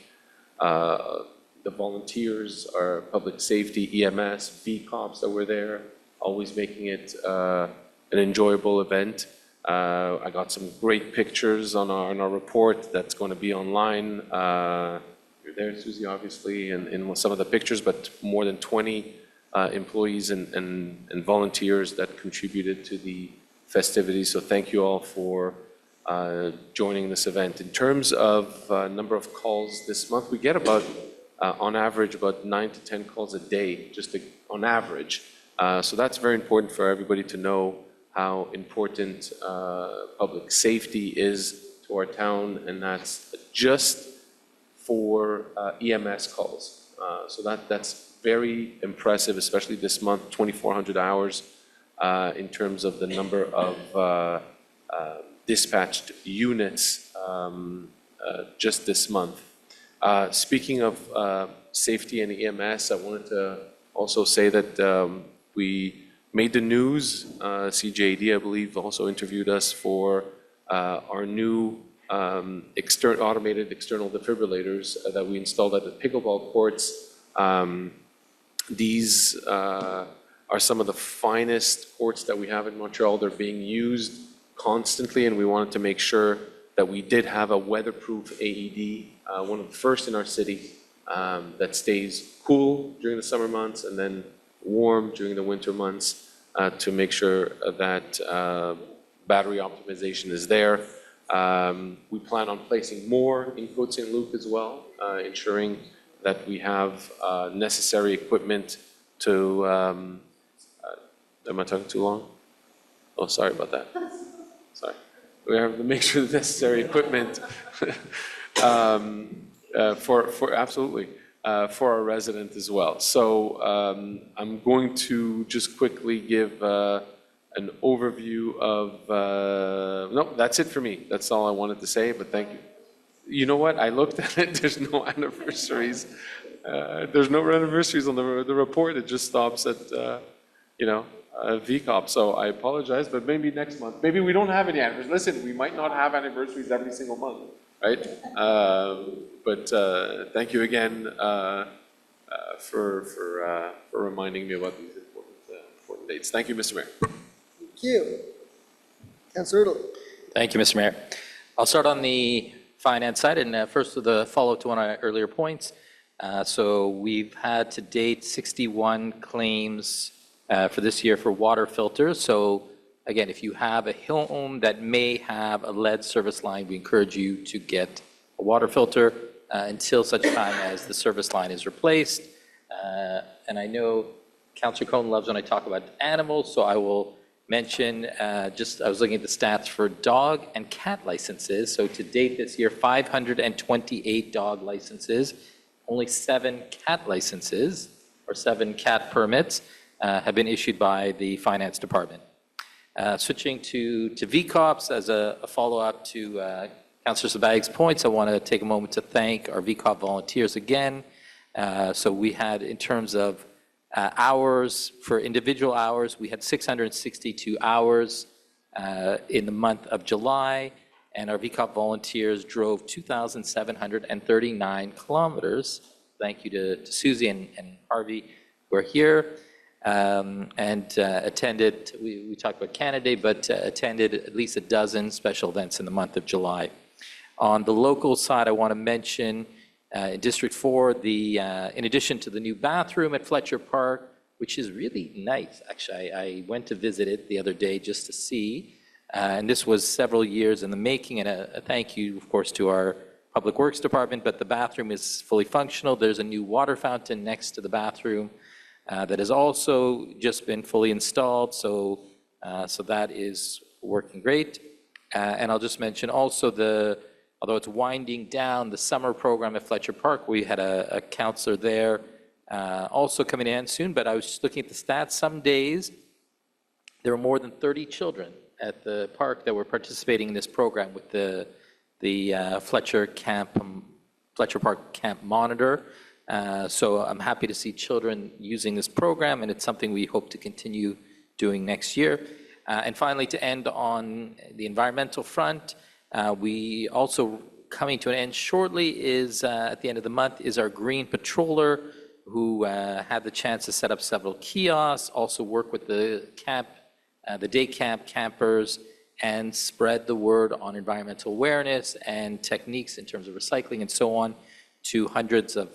the volunteers, our public safety, EMS, VCOPs that were there, always making it an enjoyable event. I got some great pictures on our report that's going to be online. You're there, Susie, obviously, in some of the pictures, but more than 20 employees and volunteers that contributed to the festivities. So thank you all for joining this event. In terms of number of calls this month, we get about, on average, about 9 to 10 calls a day, just on average. So that's very important for everybody to know how important public safety is to our town, and that's just for EMS calls. So that's very impressive, especially this month, 2,400 hours in terms of the number of dispatched units just this month. Speaking of safety and EMS, I wanted to also say that we made the news. CJD, I believe, also interviewed us for our new automated external defibrillators that we installed at the pickleball courts. These are some of the finest courts that we have in Montreal. They're being used constantly, and we wanted to make sure that we did have a weatherproof AED, one of the first in our city, that stays cool during the summer months and then warm during the winter months, to make sure that battery optimization is there. We plan on placing more in Côte Saint-Luc as well, ensuring that we have necessary equipment to, am I talking too long? Oh, sorry about that. Sorry. We have to make sure the necessary equipment absolutely, for our resident as well. So I'm going to just quickly give an overview of, no, that's it for me. That's all I wanted to say, but thank you. You know what? I looked at it, there's no anniversaries. There's no anniversaries on the report. It just stops at, VCOP. So I apologize, but maybe next month. Maybe we don't have any anniversaries. Listen, we might not have anniversaries every single month, right? But thank you again for reminding me about these important dates. Thank you, Mr. Mayor. Thank you. Councilor Italy. Thank you, Mr. Mayor. I'll start on the finance side, and first with the follow-up to one of my earlier points. So we've had to date 61 claims for this year for water filters. So again, if you have a home that may have a lead service line, we encourage you to get a water filter until such time as the service line is replaced. And I know Councillor Cohn loves when I talk about animals, so I will mention, I was looking at the stats for dog and cat licenses. So to date this year, 528 dog licenses, only 7 cat licenses, or 7 cat permits, have been issued by the Finance Department. Switching to VCOPs, as a follow-up to Councillor Sabag's points, I want to take a moment to thank our VCOP volunteers again. So we had, in terms of hours, for individual hours, we had 662 hours in the month of July, and our VCOP volunteers drove 2,739 kilometers. Thank you to Susie and Harvey who are here, and attended, we talked about Canada Day, but attended at least a dozen special events in the month of July. On the local side, I want to mention in District 4, in addition to the new bathroom at Fletcher Park, which is really nice. Actually, I went to visit it the other day just to see, and this was several years in the making, and a thank you, of course, to our Public Works Department, but the bathroom is fully functional. There's a new water fountain next to the bathroom that has also just been fully installed, so that is working great. And I'll just mention also although it's winding down, the summer program at Fletcher Park, we had a counselor there also coming in soon, but I was just looking at the stats. Some days, there were more than 30 children at the park that were participating in this program with the Fletcher Park Camp Monitor. So I'm happy to see children using this program, and it's something we hope to continue doing next year. And finally, to end on the environmental front, we also, coming to an end shortly, is at the end of the month, is our Green Patroller, who had the chance to set up several kiosks, also work with the day camp campers, and spread the word on environmental awareness and techniques in terms of recycling and so on to hundreds of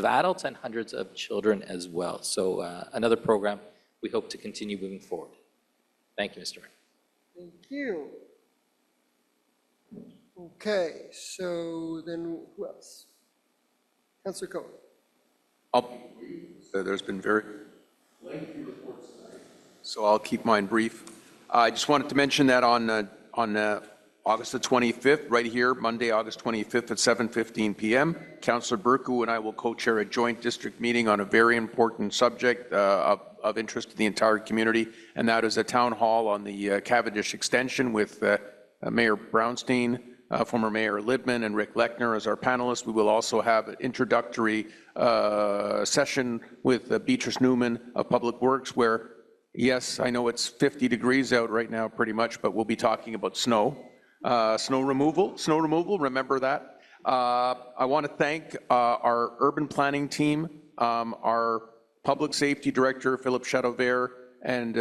adults and hundreds of children as well. So another program we hope to continue moving forward. Thank you, Mr. Mayor. Thank you. Okay, so then who else? Councillor Cohen. There's been very lengthy reports tonight, so I'll keep mine brief. I just wanted to mention that on August the 25th, right here, Monday, August 25th at 7:15 p.m., Councillor Burku and I will co-chair a joint district meeting on a very important subject of interest to the entire community, and that is a town hall on the Cavendish extension with Mayor Brownstein, former Mayor Lidman, and Rick Lechner as our panelists. We will also have an introductory session with Beatrice Newman of Public Works, where, yes, I know it's 50 degrees out right now pretty much, but we'll be talking about snow removal, remember that. I want to thank our urban planning team, our Public Safety Director, Philip Chateauvert, and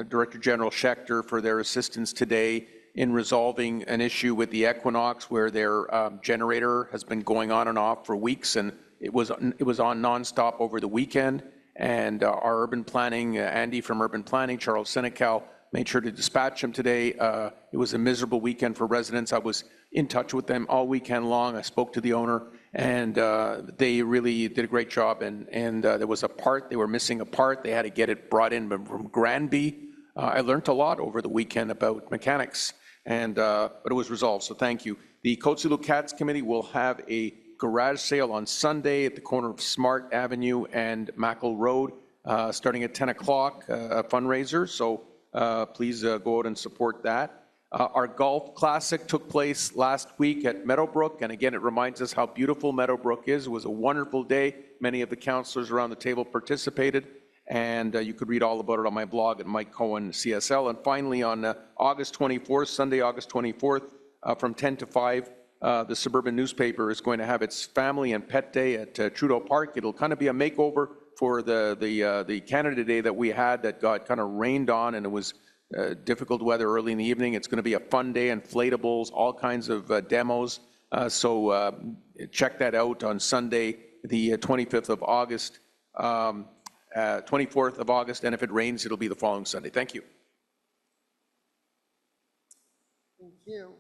Director General Schechter for their assistance today in resolving an issue with the Equinox where their generator has been going on and off for weeks, and it was on nonstop over the weekend. And our urban planning, Andy from Urban Planning, Charles Senecal, made sure to dispatch him today. It was a miserable weekend for residents. I was in touch with them all weekend long. I spoke to the owner, and they really did a great job. And there was a part, they were missing a part. They had to get it brought in from Granby. I learned a lot over the weekend about mechanics, but it was resolved, so thank you. The Côte Saint-Luc Cats Committee will have a garage sale on Sunday at the corner of Smart Avenue and Mackle Road, starting at 10 o'clock, a fundraiser, so please go out and support that. Our golf classic took place last week at Meadowbrook, and again, it reminds us how beautiful Meadowbrook is. It was a wonderful day. Many of the councillors around the table participated, and you could read all about it on my blog at Mike Cohen CSL. And finally, on August 24th, Sunday, August 24th, from 10 to 5, the Suburban newspaper is going to have its family and pet day at Trudeau Park. It'll kind of be a makeover for the Canada Day that we had that got kind of rained on, and it was difficult weather early in the evening. It's going to be a fun day, inflatables, all kinds of demos. So check that out on Sunday, the 25th of August. 24th of August, and if it rains, it'll be the following Sunday. Thank you. Thank you.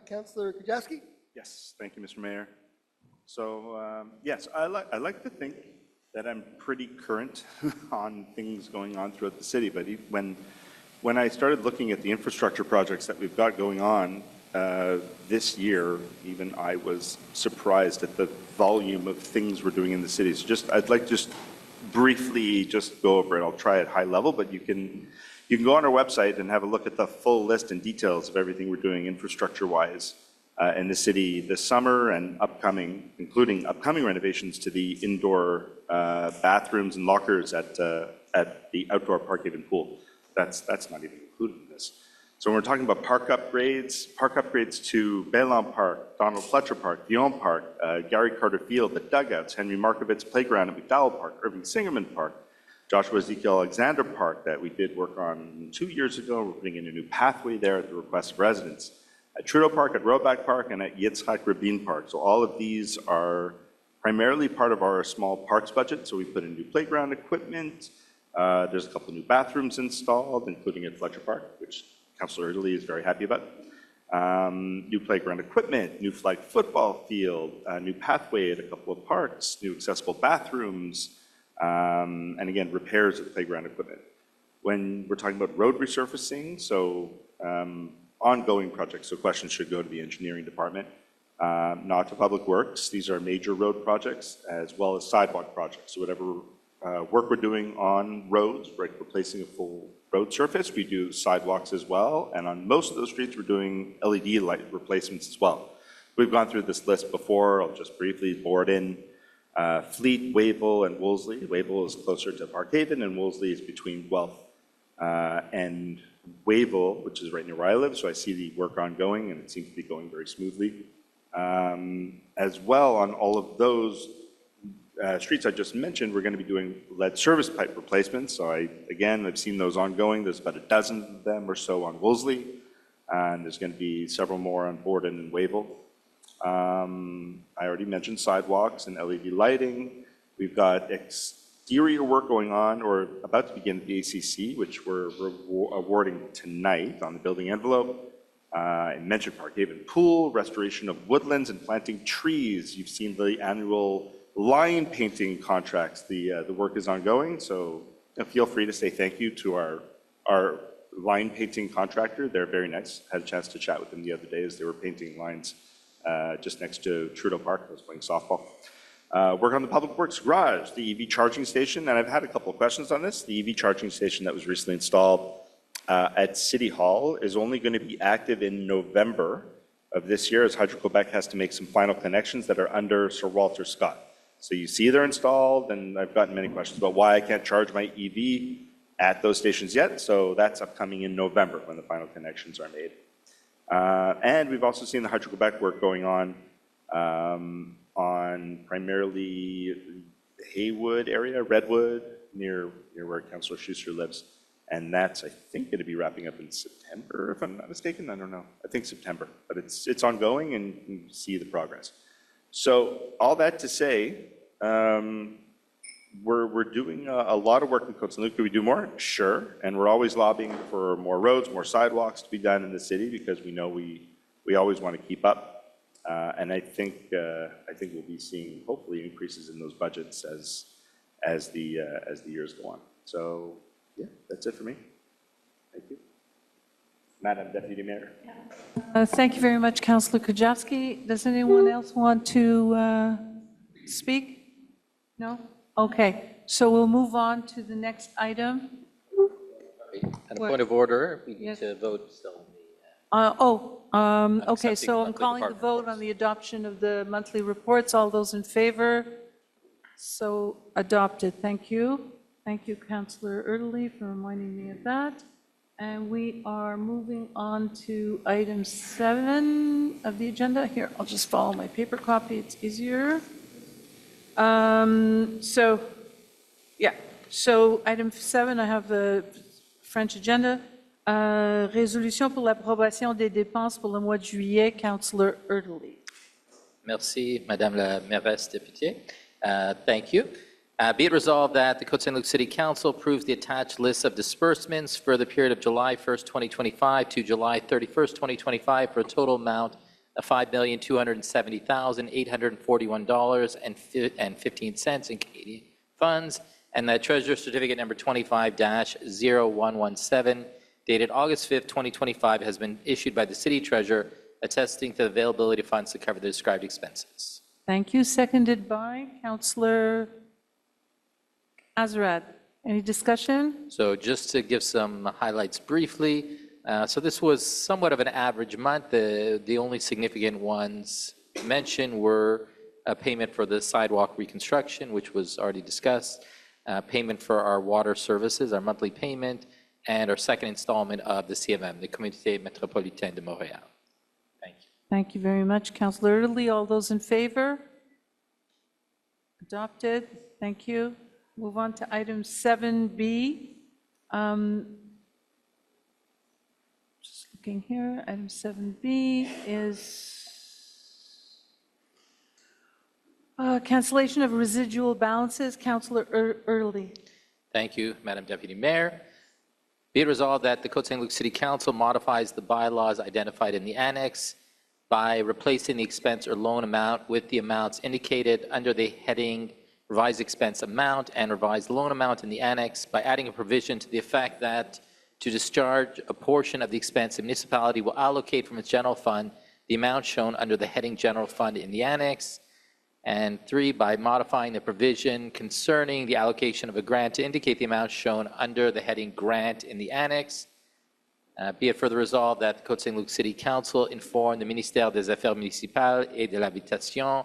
Councillor Kujaski? Yes, thank you, Mr. Mayor. So, yes, I like to think that I'm pretty current on things going on throughout the city, but when I started looking at the infrastructure projects that we've got going on this year, even I was surprised at the volume of things we're doing in the city. So I'd like to just briefly just go over it. I'll try at high level, but you can go on our website and have a look at the full list and details of everything we're doing infrastructure-wise in the city this summer and upcoming, including upcoming renovations to the indoor bathrooms and lockers at the outdoor Parkhaven pool. That's not even included in this. So when we're talking about park upgrades to Belon Park, Donald Fletcher Park, Dion Park, Gary Carter Field, the Dugouts, Henry Markovitz Playground at McDowell Park, Irving Singerman Park, Joshua Ezekiel Alexander Park that we did work on 2 years ago. We're putting in a new pathway there at the request of residents. At Trudeau Park, at Roback Park, and at Yitzhak Rabin Park. So all of these are primarily part of our small parks budget. So we put in new playground equipment. There's a couple of new bathrooms installed, including at Fletcher Park, which Councillor Erdely is very happy about. New playground equipment, new flag football field, new pathway at a couple of parks, new accessible bathrooms, and again, repairs of the playground equipment. When we're talking about road resurfacing, so ongoing projects, so questions should go to the engineering department, not to Public Works. These are major road projects as well as sidewalk projects. So whatever work we're doing on roads, like replacing a full road surface, we do sidewalks as well. And on most of those streets, we're doing LED light replacements as well. We've gone through this list before. I'll just briefly board in Fleet, Wavell, and Wolseley. Wavell is closer to Parkhaven, and Wolseley is between Guelph and Wavell, which is right near where I live. So I see the work ongoing, and it seems to be going very smoothly. As well, on all of those streets I just mentioned, we're going to be doing lead service pipe replacements. So I've seen those ongoing. There's about a dozen of them or so on Wolseley, and there's going to be several more on Borden and Wavell. I already mentioned sidewalks and LED lighting. We've got exterior work going on or about to begin at the ACC, which we're awarding tonight on the building envelope. I mentioned Parkhaven Pool, restoration of woodlands and planting trees. You've seen the annual line painting contracts. The work is ongoing, so feel free to say thank you to our line painting contractor. They're very nice. Had a chance to chat with them the other day as they were painting lines just next to Trudeau Park. I was playing softball. Work on the Public Works Garage, the EV charging station, and I've had a couple of questions on this. The EV charging station that was recently installed at City Hall is only going to be active in November of this year as Hydro-Quebec has to make some final connections that are under Sir Walter Scott. So you see they're installed, and I've gotten many questions about why I can't charge my EV at those stations yet. So that's upcoming in November when the final connections are made. And we've also seen the Hydro-Quebec work going on primarily the Haywood area, Redwood, near where Councillor Schuster lives. And that's, I think, going to be wrapping up in September, if I'm not mistaken. I don't know. I think September. But it's ongoing, and you can see the progress. So all that to say, we're doing a lot of work in Côte Saint-Luc. Could we do more? Sure. And we're always lobbying for more roads, more sidewalks to be done in the city because we know we always want to keep up. And I think we'll be seeing hopefully increases in those budgets as the years go on. So yeah, that's it for me. Thank you. Madam Deputy Mayor. Thank you very much, Councillor Kujaski. Does anyone else want to speak? No? Okay, so we'll move on to the next item. And a point of order, we need to vote still. Okay, so I'm calling the vote on the adoption of the monthly reports. All those in favor? So adopted. Thank you. Thank you, Councillor Erdely, for reminding me of that. And we are moving on to item 7 of the agenda. Here, I'll just follow my paper copy. It's easier. So item 7, I have the French agenda. Résolution pour l'approbation des dépenses pour le mois de juillet, Councillor Erdely. Merci, Madame la mairesse députée. Thank you. Be it resolved that the Côte Saint-Luc City Council approves the attached list of disbursements for the period of July 1st, 2025 to July 31st, 2025 for a total amount of $5,270,841.15 in Canadian funds, and that Treasurer Certificate number 25-0117, dated August 5th, 2025, has been issued by the City Treasurer, attesting to the availability of funds to cover the described expenses. Thank you. Seconded by Councillor Azarad. Any discussion? So just to give some highlights briefly, so this was somewhat of an average month. The only significant ones mentioned were a payment for the sidewalk reconstruction, which was already discussed, payment for our water services, our monthly payment, and our second installment of the CMM, the Communauté Métropolitaine de Montréal. Thank you. Thank you very much, Councillor Italy. All those in favor? Adopted. Thank you. Move on to item 7B. Just looking here, item 7B is cancellation of residual balances. Councillor Early. Thank you, Madam Deputy Mayor. Be it resolved that the Côte Saint-Luc City Council modifies the bylaws identified in the annex by replacing the expense or loan amount with the amounts indicated under the heading revised expense amount and revised loan amount in the annex by adding a provision to the effect that to discharge a portion of the expense, the municipality will allocate from its general fund the amount shown under the heading general fund in the annex. And 3, by modifying the provision concerning the allocation of a grant to indicate the amount shown under the heading grant in the annex. Be it further resolved that the Côte Saint-Luc City Council inform the Ministère des Affaires Municipales et de l'Habitation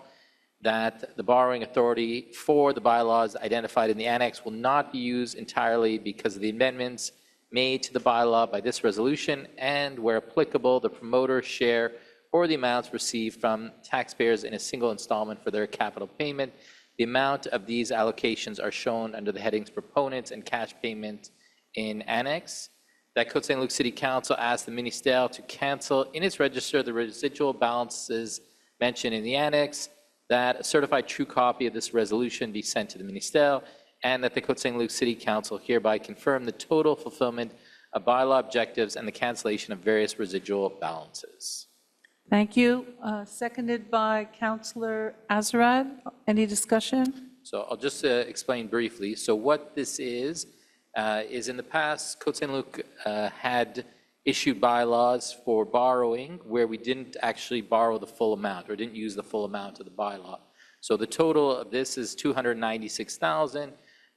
that the borrowing authority for the bylaws identified in the annex will not be used entirely because of the amendments made to the bylaw by this resolution, and where applicable, the promoter's share or the amounts received from taxpayers in a single installment for their capital payment. The amount of these allocations are shown under the headings proponents and cash payment in annex. That Côte Saint-Luc City Council asked the Ministère to cancel in its register the residual balances mentioned in the annex, that a certified true copy of this resolution be sent to the Ministère, and that the Côte Saint-Luc City Council hereby confirm the total fulfillment of bylaw objectives and the cancellation of various residual balances. Thank you. Seconded by Councillor Azarad. Any discussion? So I'll just explain briefly. So what this is in the past, Côte Saint-Luc had issued bylaws for borrowing where we didn't actually borrow the full amount or didn't use the full amount of the bylaw. So the total of this is $296,000.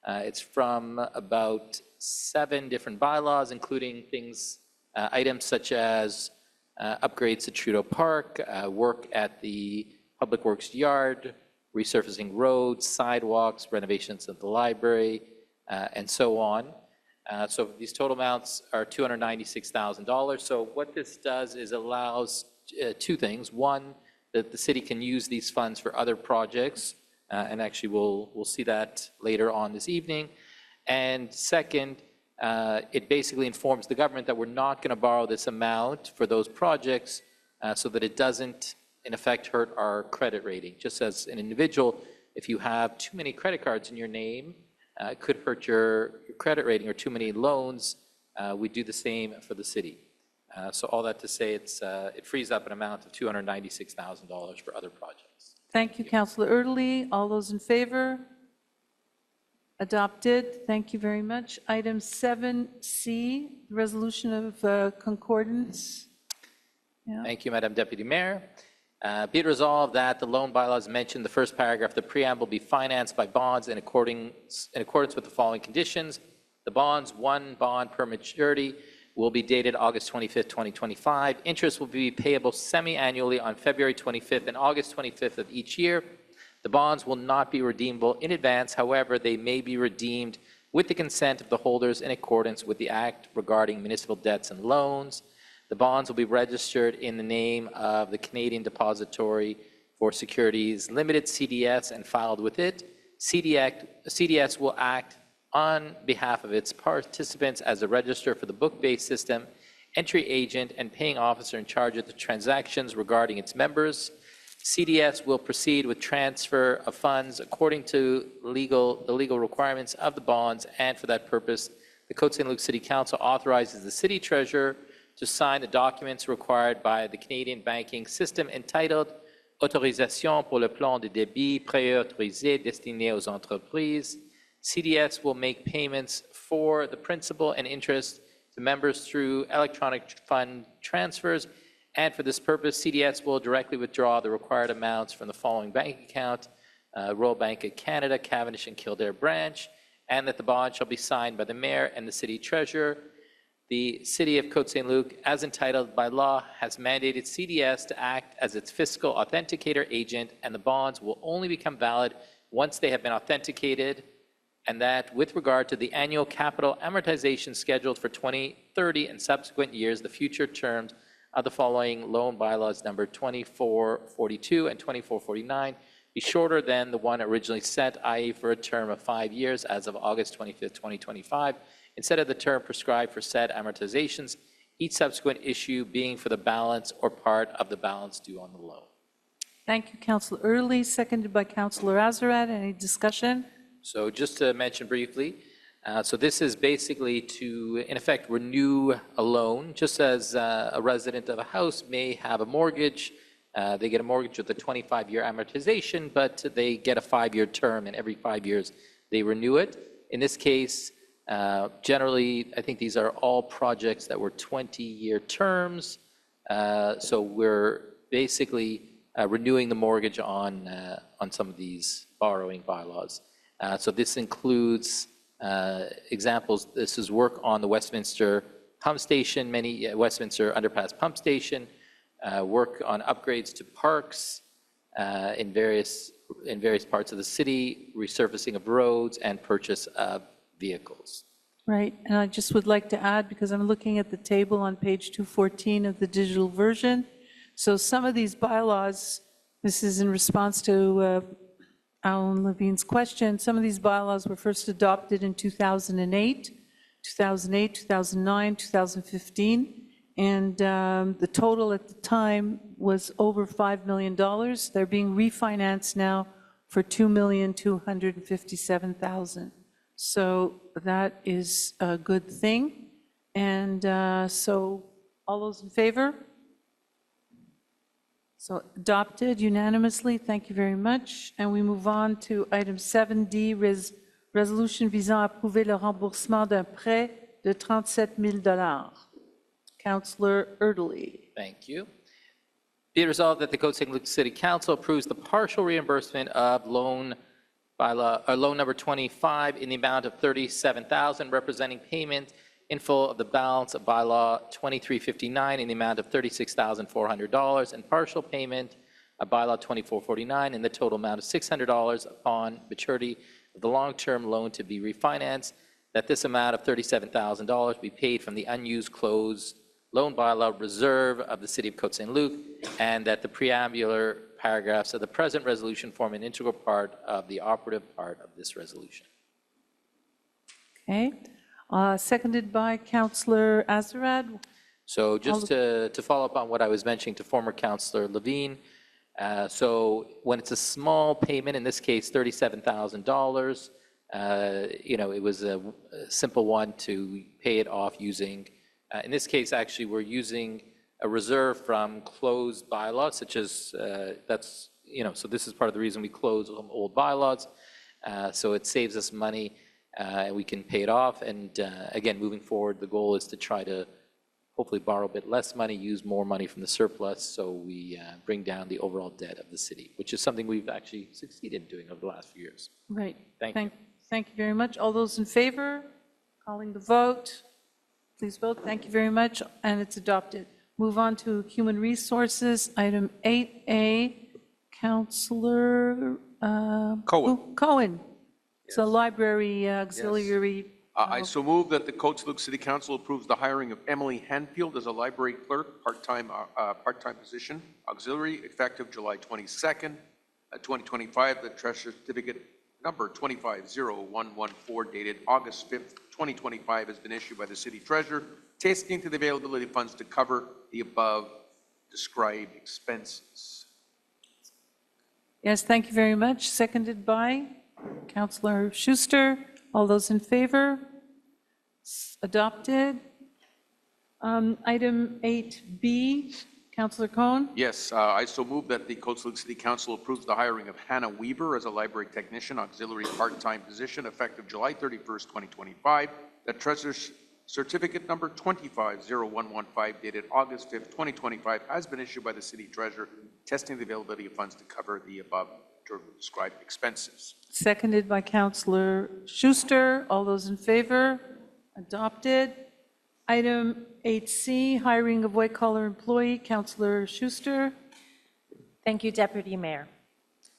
It's from about 7 different bylaws, including things, items such as upgrades to Trudeau Park, work at the Public Works Yard, resurfacing roads, sidewalks, renovations of the library, and so on. So these total amounts are $296,000. So what this does is allows 2 things. One, that the city can use these funds for other projects, and actually we'll see that later on this evening. And second, it basically informs the government that we're not going to borrow this amount for those projects so that it doesn't, in effect, hurt our credit rating. Just as an individual, if you have too many credit cards in your name, it could hurt your credit rating, or too many loans. We do the same for the city. So all that to say, it frees up an amount of $296,000 for other projects. Thank you, Councillor Erdely. All those in favor? Adopted. Thank you very much. Item 7C, resolution of concordance. Yeah. Thank you, Madam Deputy Mayor. Be it resolved that the loan bylaws mentioned in the first paragraph of the preamble be financed by bonds in accordance with the following conditions. The bonds, 1 bond per maturity, will be dated August 25th, 2025. Interest will be payable semi-annually on February 25th and August 25th of each year. The bonds will not be redeemable in advance. However, they may be redeemed with the consent of the holders in accordance with the Act regarding municipal debts and loans. The bonds will be registered in the name of the Canadian Depository for Securities Limited, CDS, and filed with it. CDS will act on behalf of its participants as a registrar for the book-based system, entry agent, and paying officer in charge of the transactions regarding its members. CDS will proceed with transfer of funds according to the legal requirements of the bonds, and for that purpose, the Côte Saint-Luc City Council authorizes the city treasurer to sign the documents required by the Canadian banking system entitled Autorisation pour le plan de débit préautorisé destiné aux entreprises. CDS will make payments for the principal and interest to members through electronic fund transfers, and for this purpose, CDS will directly withdraw the required amounts from the following bank account: Royal Bank of Canada, Cavendish and Kildare branch, and that the bond shall be signed by the mayor and the city treasurer. The City of Côte Saint-Luc, as entitled by law, has mandated CDS to act as its fiscal authenticator agent, and the bonds will only become valid once they have been authenticated, and that with regard to the annual capital amortization scheduled for 2030 and subsequent years, the future terms of the following loan bylaws number 2442 and 2449 be shorter than the one originally set, i.e. for a term of 5 years as of August 25th, 2025, instead of the term prescribed for said amortizations, each subsequent issue being for the balance or part of the balance due on the loan. Thank you, Councillor Early, seconded by Councillor Azarad. Any discussion? So just to mention briefly, so this is basically to, in effect, renew a loan, just as a resident of a house may have a mortgage. They get a mortgage with a 25-year amortization, but they get a 5-year term, and every 5 years they renew it. In this case, generally, I think these are all projects that were 20-year terms. So we're basically renewing the mortgage on some of these borrowing bylaws. So this includes examples. This is work on the Westminster pump station, Westminster underpass pump station, work on upgrades to parks in various parts of the city, resurfacing of roads, and purchase of vehicles. Right, and I just would like to add, because I'm looking at the table on page 214 of the digital version, so some of these bylaws, this is in response to Alan Levine's question, some of these bylaws were first adopted in 2008, 2009, 2015, and the total at the time was over $5 million. They're being refinanced now for $2,257,000. So that is a good thing. And so all those in favor? So adopted unanimously. Thank you very much. And we move on to item 7D, résolution visant à approuver le remboursement d'un prêt de $37 000. Councillor Erdely. Thank you. Be it resolved that the Côte Saint-Luc City Council approves the partial reimbursement of loan number 25 in the amount of $37,000, representing payment in full of the balance of bylaw 2359 in the amount of $36,400, and partial payment of bylaw 2449 in the total amount of $600 upon maturity of the long-term loan to be refinanced, that this amount of $37,000 be paid from the unused closed loan bylaw reserve of the City of Côte Saint-Luc, and that the preambular paragraphs of the present resolution form an integral part of the operative part of this resolution. Okay. Seconded by Councillor Azarad. So just to follow up on what I was mentioning to former Councillor Levine, so when it's a small payment, in this case $37,000, it was a simple one to pay it off using, in this case actually we're using a reserve from closed bylaws, such as so this is part of the reason we close old bylaws, so it saves us money. We can pay it off, and again, moving forward, the goal is to try to hopefully borrow a bit less money, use more money from the surplus, so we bring down the overall debt of the city, which is something we've actually succeeded in doing over the last few years. Right. Thank you. Thank you very much. All those in favor? Calling the vote. Please vote. Thank you very much, and it's adopted. Move on to Human Resources, item 8A. Councillor Cohen. It's a library auxiliary. I so move that the Côte Saint-Luc City Council approves the hiring of Emily Hanfield as a library clerk, part-time position, auxiliary, effective July 22nd, 2025. The treasurer certificate number 250114, dated August 5th, 2025, has been issued by the city treasurer, tasking to the availability of funds to cover the above described expenses. Yes, thank you very much. Seconded by Councillor Schuster. All those in favor? Adopted. Item 8B, Councillor Cohn. Yes, I so move that the Côte Saint-Luc City Council approves the hiring of Hannah Weaver as a library technician auxiliary part-time position effective July 31st, 2025. That Treasurer's Certificate number 250115 dated August 5th, 2025 has been issued by the City Treasurer, testing the availability of funds to cover the above described expenses. Seconded by Councillor Schuster. All those in favor? Adopted. Item 8C, hiring of white-collar employee. Councillor Schuster. Thank you, Deputy Mayor.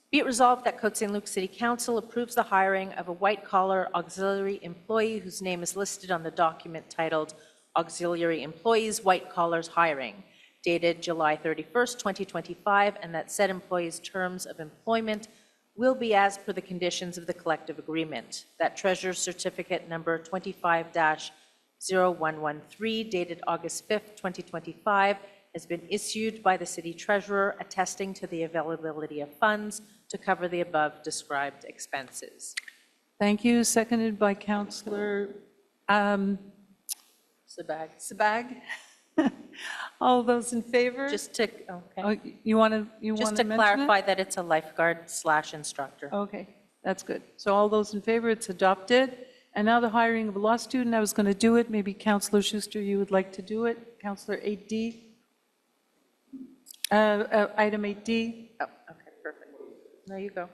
Be it resolved that Côte Saint-Luc City Council approves the hiring of a white-collar auxiliary employee whose name is listed on the document titled Auxiliary Employees White Collars Hiring, dated July 31st, 2025, and that said employee's terms of employment will be as per the conditions of the collective agreement. That Treasurer's Certificate number 25-0113 dated August 5th, 2025 has been issued by the City Treasurer attesting to the availability of funds to cover the above described expenses. Thank you. Seconded by Councillor Sabag. All those in favor? Just to, okay. Oh, you want to Just to clarify that it's a lifeguard/instructor. Okay, that's good. So all those in favor, it's adopted. And now the hiring of a law student. I was going to do it. Maybe Councillor Schuster, you would like to do it. Councillor 8D. Item 8D. Oh, okay, perfect. There you go.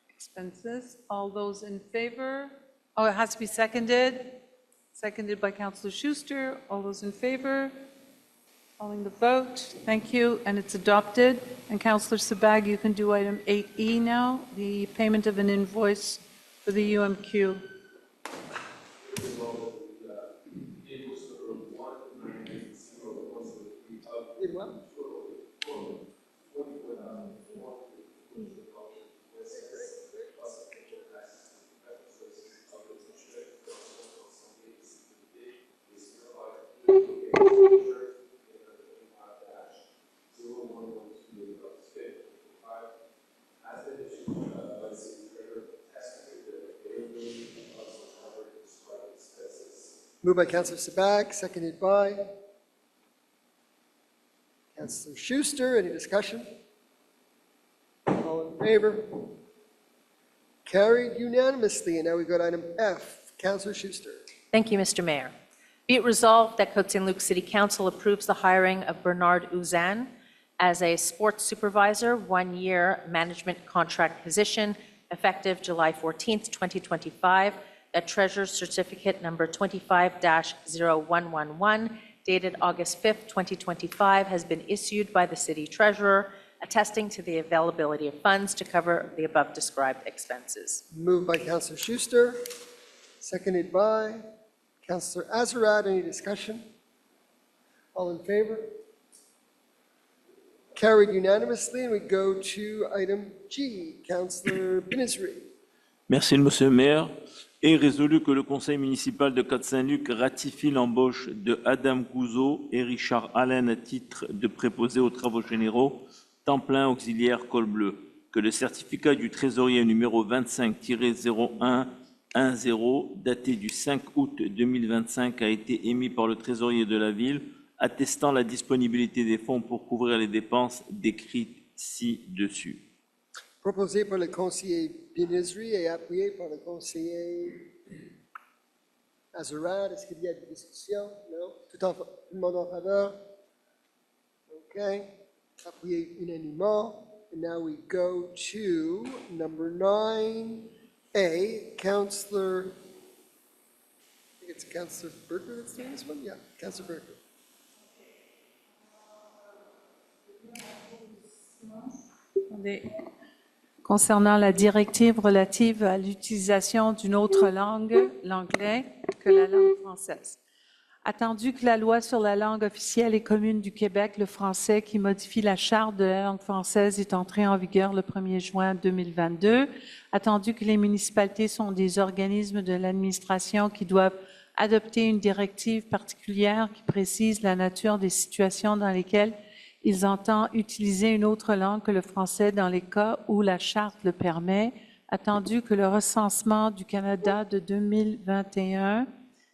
Expenses. All those in favor? Oh, it has to be seconded. Seconded by Councillor Schuster. All those in favor? Calling the vote. Thank you, and it's adopted. And Councillor Sabag, you can do item 8E now, the payment of an invoice for the UMQ. Moved by Councillor Sabag, seconded by Councillor Schuster. Any discussion? All in favor? Carried unanimously. And now we go to item F. Councillor Schuster. Thank you, Mr. Mayor. Be it resolved that Côte Saint-Luc City Council approves the hiring of Bernard Ouzan as a sports supervisor, one-year management contract position, effective July 14th, 2025. That Treasurer's Certificate number 25-0111, dated August 5th, 2025, has been issued by the City Treasurer, attesting to the availability of funds to cover the above described expenses. Moved by Councillor Schuster, seconded by Councillor Azarad. Any discussion? All in favor? Carried unanimously, and we go to item G. Councillor Binizri. Merci, Monsieur le Maire. Est résolu que le conseil municipal de Côte Saint-Luc ratifie l'embauche de Adam Gouzeau et Richard Allen à titre de préposés aux travaux généraux, temps plein auxiliaire col bleu. Que le certificat du trésorier numéro 25-0110, daté du 5 août 2025, a été émis par le trésorier de la ville, attestant la disponibilité des fonds pour couvrir les dépenses décrites ci-dessus. Proposé par le conseiller Binizri et appuyé par le conseiller Azarad. Est-ce qu'il y a des discussions? Non? Tout le monde en faveur? OK. Appuyé unanimement. And now we go to number 9A, Councillor, I think it's Councillor Berger that's doing this one? Yeah, Councillor Berger. Concernant la directive relative à l'utilisation d'une autre langue, l'anglais, que la langue française. Attendu que la loi sur la langue officielle et commune du Québec, le français, qui modifie la charte de la langue française, est entrée en vigueur le 1er juin 2022. Attendu que les municipalités sont des organismes de l'administration qui doivent adopter une directive particulière qui précise la nature des situations dans lesquelles ils entendent utiliser une autre langue que le français dans les cas où la charte le permet. Attendu que le recensement du Canada de 2021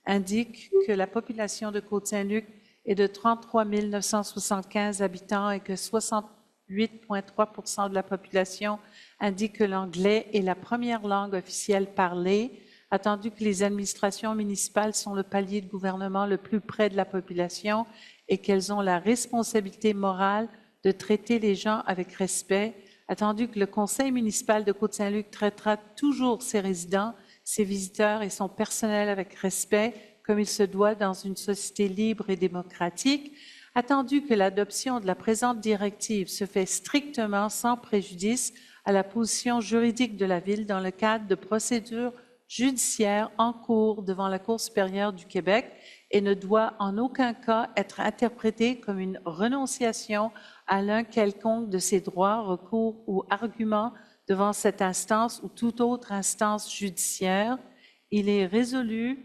indique que la population de Côte Saint-Luc est de 33 975 habitants et que 68,3% de la population indique que l'anglais est la première langue officielle parlée, attendu que les administrations municipales sont le palier de gouvernement le plus près de la population et qu'elles ont la responsabilité morale de traiter les gens avec respect, attendu que le conseil municipal de Côte Saint-Luc traitera toujours ses résidents, ses visiteurs et son personnel avec respect, comme il se doit dans une société libre et démocratique, attendu que l'adoption de la présente directive se fait strictement sans préjudice à la position juridique de la Ville dans le cadre de procédures judiciaires en cours devant la Cour supérieure du Québec et ne doit en aucun cas être interprétée comme une renonciation à l'un quelconque de ses droits, recours ou arguments devant cette instance ou toute autre instance judiciaire. Il est résolu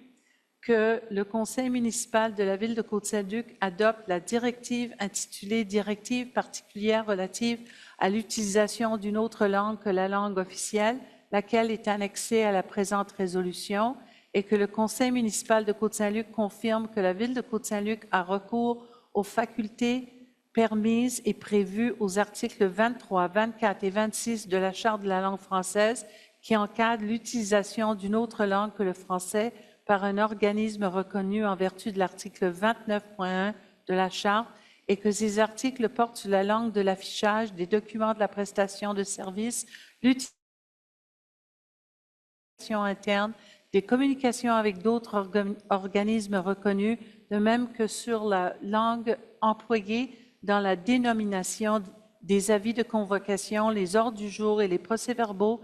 que le conseil municipal de la Ville de Côte Saint-Luc adopte la directive intitulée « Directive particulière relative à l'utilisation d'une autre langue que la langue officielle », laquelle est annexée à la présente résolution, et que le conseil municipal de Côte Saint-Luc confirme que la Ville de Côte Saint-Luc a recours aux facultés permises et prévues aux articles 23, 24 et 26 de la Charte de la langue française qui encadrent l'utilisation d'une autre langue que le français par un organisme reconnu en vertu de l'article 29.1 de la Charte et que ces articles portent sur la langue de l'affichage, des documents de la prestation de services, l'utilisation interne, des communications avec d'autres organismes reconnus, de même que sur la langue employée dans la dénomination des avis de convocation, les ordres du jour et les procès-verbaux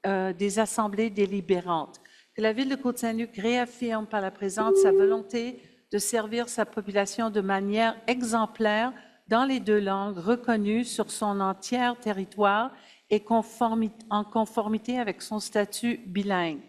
des assemblées délibérantes. Que la Ville de Côte Saint-Luc réaffirme par la présente sa volonté de servir sa population de manière exemplaire dans les deux langues reconnues sur son entier territoire et en conformité avec son statut bilingue.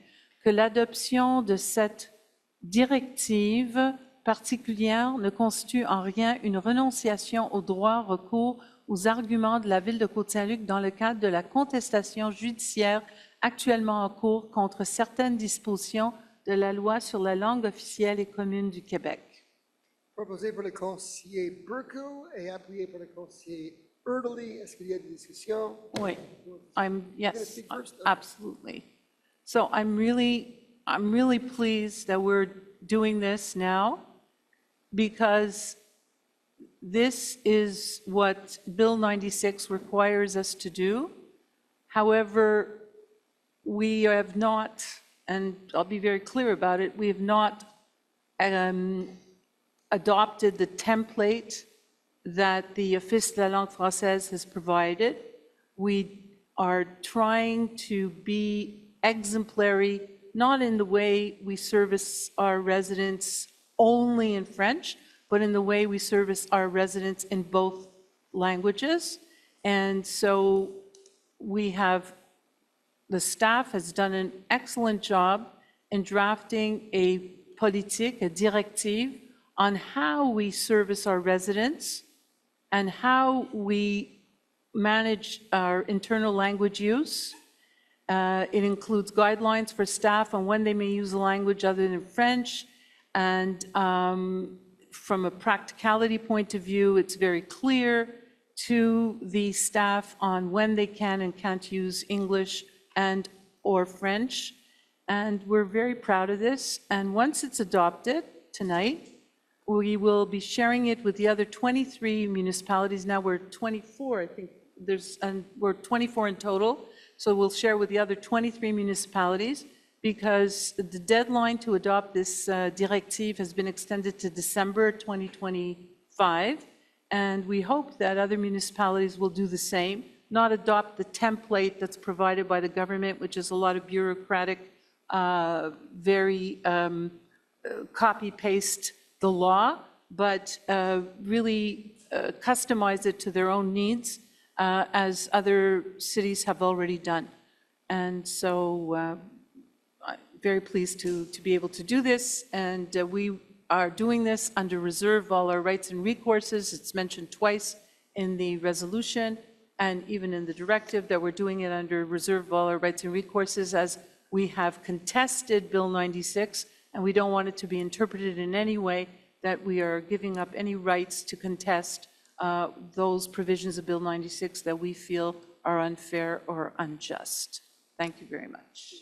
Que l'adoption de cette directive particulière ne constitue en rien une renonciation aux droits, recours, aux arguments de la Ville de Côte Saint-Luc dans le cadre de la contestation judiciaire actuellement en cours contre certaines dispositions de la loi sur la langue officielle et commune du Québec. Proposé par le conseiller Burko et appuyé par le conseiller Erdely. Est-ce qu'il y a des discussions? Oui, yes, speak first? absolutely. So I'm really pleased that we're doing this now because this is what Bill 96 requires us to do. However, we have not, and I'll be very clear about it, we have not adopted the template that the Office de la langue française has provided. We are trying to be exemplary, not in the way we service our residents only in French, but in the way we service our residents in both languages. And so the staff has done an excellent job in drafting a politique, a directive, on how we service our residents and how we manage our internal language use. It includes guidelines for staff on when they may use a language other than French. And from a practicality point of view, it's very clear to the staff on when they can and can't use English and or French. And we're very proud of this. And once it's adopted tonight, we will be sharing it with the other 23 municipalities. Now we're 24, I think we're 24 in total. So we'll share with the other 23 municipalities because the deadline to adopt this directive has been extended to December 2025. And we hope that other municipalities will do the same, not adopt the template that's provided by the government, which is a lot of bureaucratic, very copy-paste the law, but really customize it to their own needs, as other cities have already done. And so I'm very pleased to be able to do this, and we are doing this under reserve of all our rights and recourses. It's mentioned twice in the resolution and even in the directive that we're doing it under reserve of all our rights and recourses, as we have contested Bill 96, and we don't want it to be interpreted in any way that we are giving up any rights to contest those provisions of Bill 96 that we feel are unfair or unjust. Thank you very much.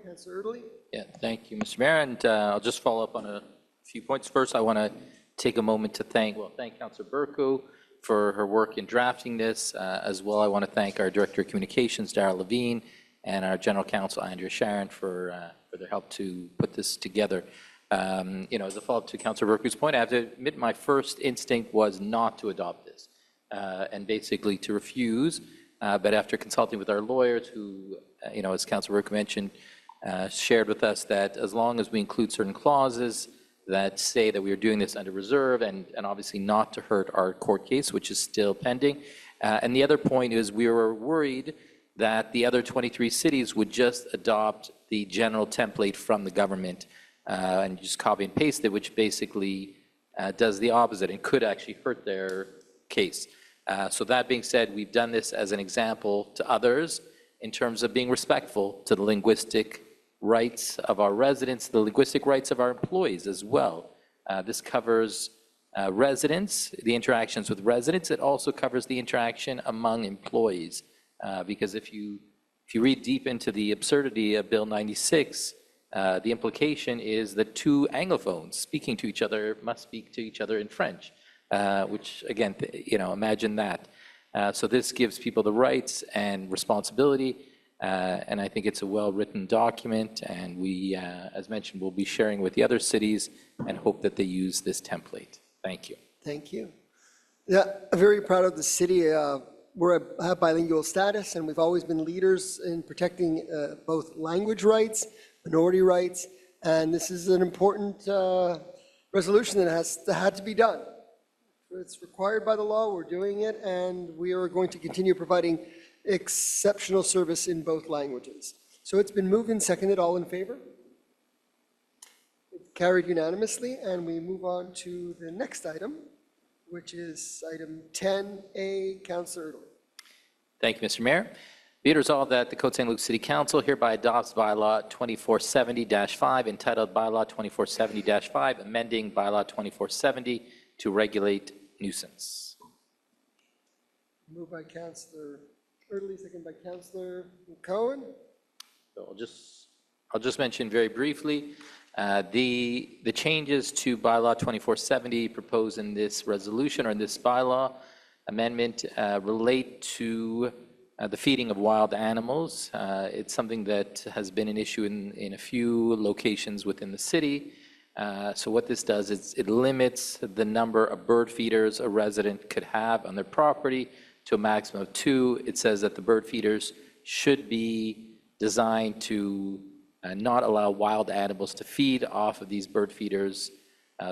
Councilor Erdely. Yeah, thank you, Mr. Mayor, and I'll just follow up on a few points. First, I want to take a moment to thank Councilor Burko for her work in drafting this. As well, I want to thank our Director of Communications, Darrell Levine, and our General Counsel, Andrea Sharon, for their help to put this together. As a follow-up to Councilor Burko's point, I have to admit my first instinct was not to adopt this and basically to refuse. But after consulting with our lawyers who, as Councilor Burko mentioned, shared with us that as long as we include certain clauses that say that we are doing this under reserve and obviously not to hurt our court case, which is still pending. And the other point is we were worried that the other 23 cities would just adopt the general template from the government and just copy and paste it, which basically does the opposite and could actually hurt their case. So that being said, we've done this as an example to others in terms of being respectful to the linguistic rights of our residents, the linguistic rights of our employees as well. This covers residents, the interactions with residents. It also covers the interaction among employees. Because if you read deep into the absurdity of Bill 96, the implication is that two Anglophones speaking to each other must speak to each other in French, which again, imagine that. So this gives people the rights and responsibility, and I think it's a well-written document, and we, as mentioned, will be sharing with the other cities and hope that they use this template. Thank you. Thank you. Yeah, I'm very proud of the city. Have bilingual status, and we've always been leaders in protecting both language rights, minority rights, and this is an important resolution that had to be done. It's required by the law, we're doing it, and we are going to continue providing exceptional service in both languages. So it's been moved and seconded. All in favor? It's carried unanimously, and we move on to the next item, which is item 10A, Councilor Erdely. Thank you, Mr. Mayor. Be it resolved that the Côte Saint-Luc City Council hereby adopts bylaw 2470-5 entitled bylaw 2470-5 amending bylaw 2470 to regulate nuisance. Moved by Councilor Erdely, second by Councilor Cohen. So I'll just mention very briefly the changes to bylaw 2470 proposed in this resolution or in this bylaw amendment relate to the feeding of wild animals. It's something that has been an issue in a few locations within the city. So what this does is it limits the number of bird feeders a resident could have on their property to a maximum of 2. It says that the bird feeders should be designed to not allow wild animals to feed off of these bird feeders,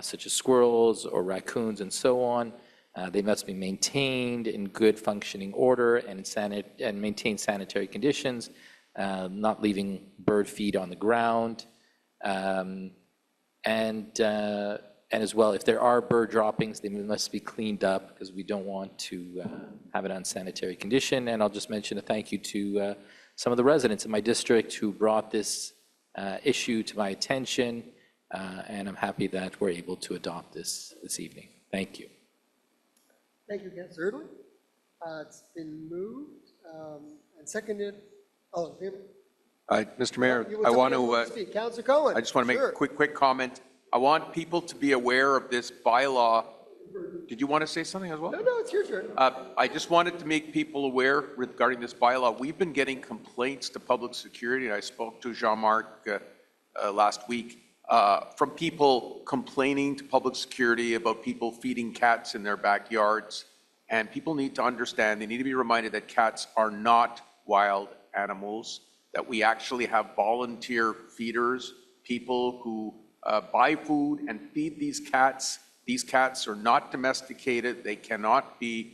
such as squirrels or raccoons and so on. They must be maintained in good functioning order and maintain sanitary conditions, not leaving bird feed on the ground. And as well, if there are bird droppings, they must be cleaned up because we don't want to have an unsanitary condition. And I'll just mention a thank you to some of the residents in my district who brought this issue to my attention, and I'm happy that we're able to adopt this evening. Thank you. Thank you, Councilor Erdely. It's been moved and seconded. All in favor? Mr. Mayor, I want to speak. Councilor Cohen. I just want to make a quick comment. I want people to be aware of this bylaw. Did you want to say something as well? No, it's your turn. I just wanted to make people aware regarding this bylaw. We've been getting complaints to public security, and I spoke to Jean-Marc last week, from people complaining to public security about people feeding cats in their backyards. And people need to understand, they need to be reminded that cats are not wild animals, that we actually have volunteer feeders, people who buy food and feed these cats. These cats are not domesticated. They cannot be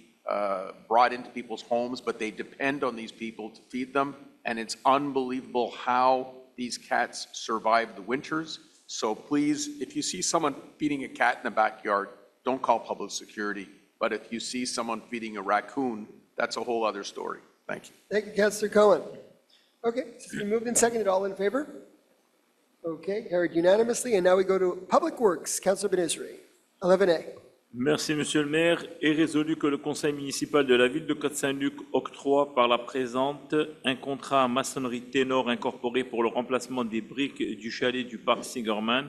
brought into people's homes, but they depend on these people to feed them. And it's unbelievable how these cats survive the winters. So please, if you see someone feeding a cat in the backyard, don't call public security. But if you see someone feeding a raccoon, that's a whole other story. Thank you. Thank you, Councillor Cohen. Okay, it's been moved and seconded. All in favor? Okay, carried unanimously. And now we go to Public Works. Councillor Ben-Israel, 11A. Merci, Monsieur le maire. Est résolu que le conseil municipal de la ville de Côte Saint-Luc octroie par la présente un contrat à maçonnerie Ténor incorporé pour le remplacement des briques du chalet du parc Sigerman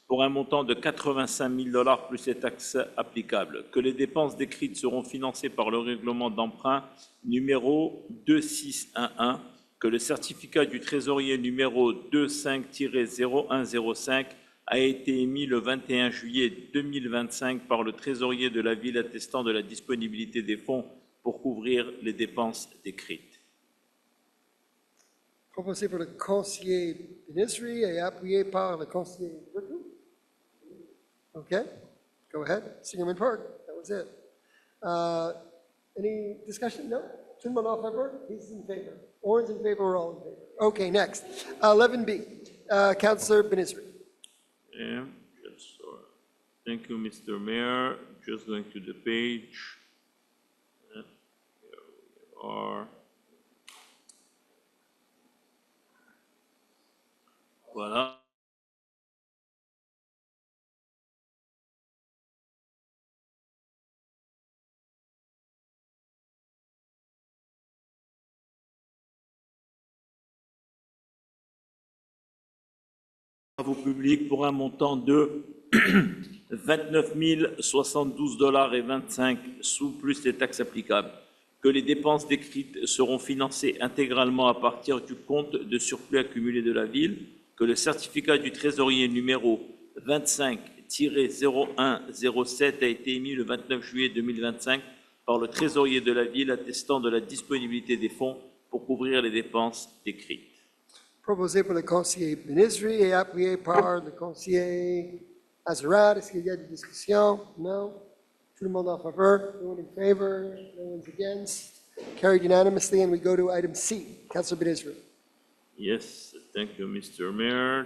pour un montant de 85 000 $ plus les taxes applicables. Que les dépenses décrites seront financées par le règlement d'emprunt numéro 2611. Que le certificat du trésorier numéro 25-0105 a été émis le 21 juillet 2025 par le trésorier de la ville attestant de la disponibilité des fonds pour couvrir les dépenses décrites. Proposé par le conseiller Ben-Israel et appuyé par le conseiller Burton. Okay, go ahead. Singerman Park, that was it. Any discussion? No? Tout le monde en favor? He's in favor. Orange in favor, we're all in favor. Okay, next. 11B, Councillor Ben-Israel. Yeah, yes, thank you, Mr. Mayor. Just going to the page. Here we are. Voilà. Travaux publics pour un montant de 29 072 $ et 25 sous plus les taxes applicables. Que les dépenses décrites seront financées intégralement à partir du compte de surplus accumulé de la ville. Que le certificat du trésorier numéro 25-0107 a été émis le 29 juillet 2025 par le trésorier de la ville attestant de la disponibilité des fonds pour couvrir les dépenses décrites. Proposé par le conseiller Ben-Israel et appuyé par le conseiller Azarad. Est-ce qu'il y a des discussions? No? Tout le monde en favor? No one in favor? No one's against? Carried unanimously, and we go to item C. Councillor Ben-Israel. Yes, thank you, Mr. Mayor.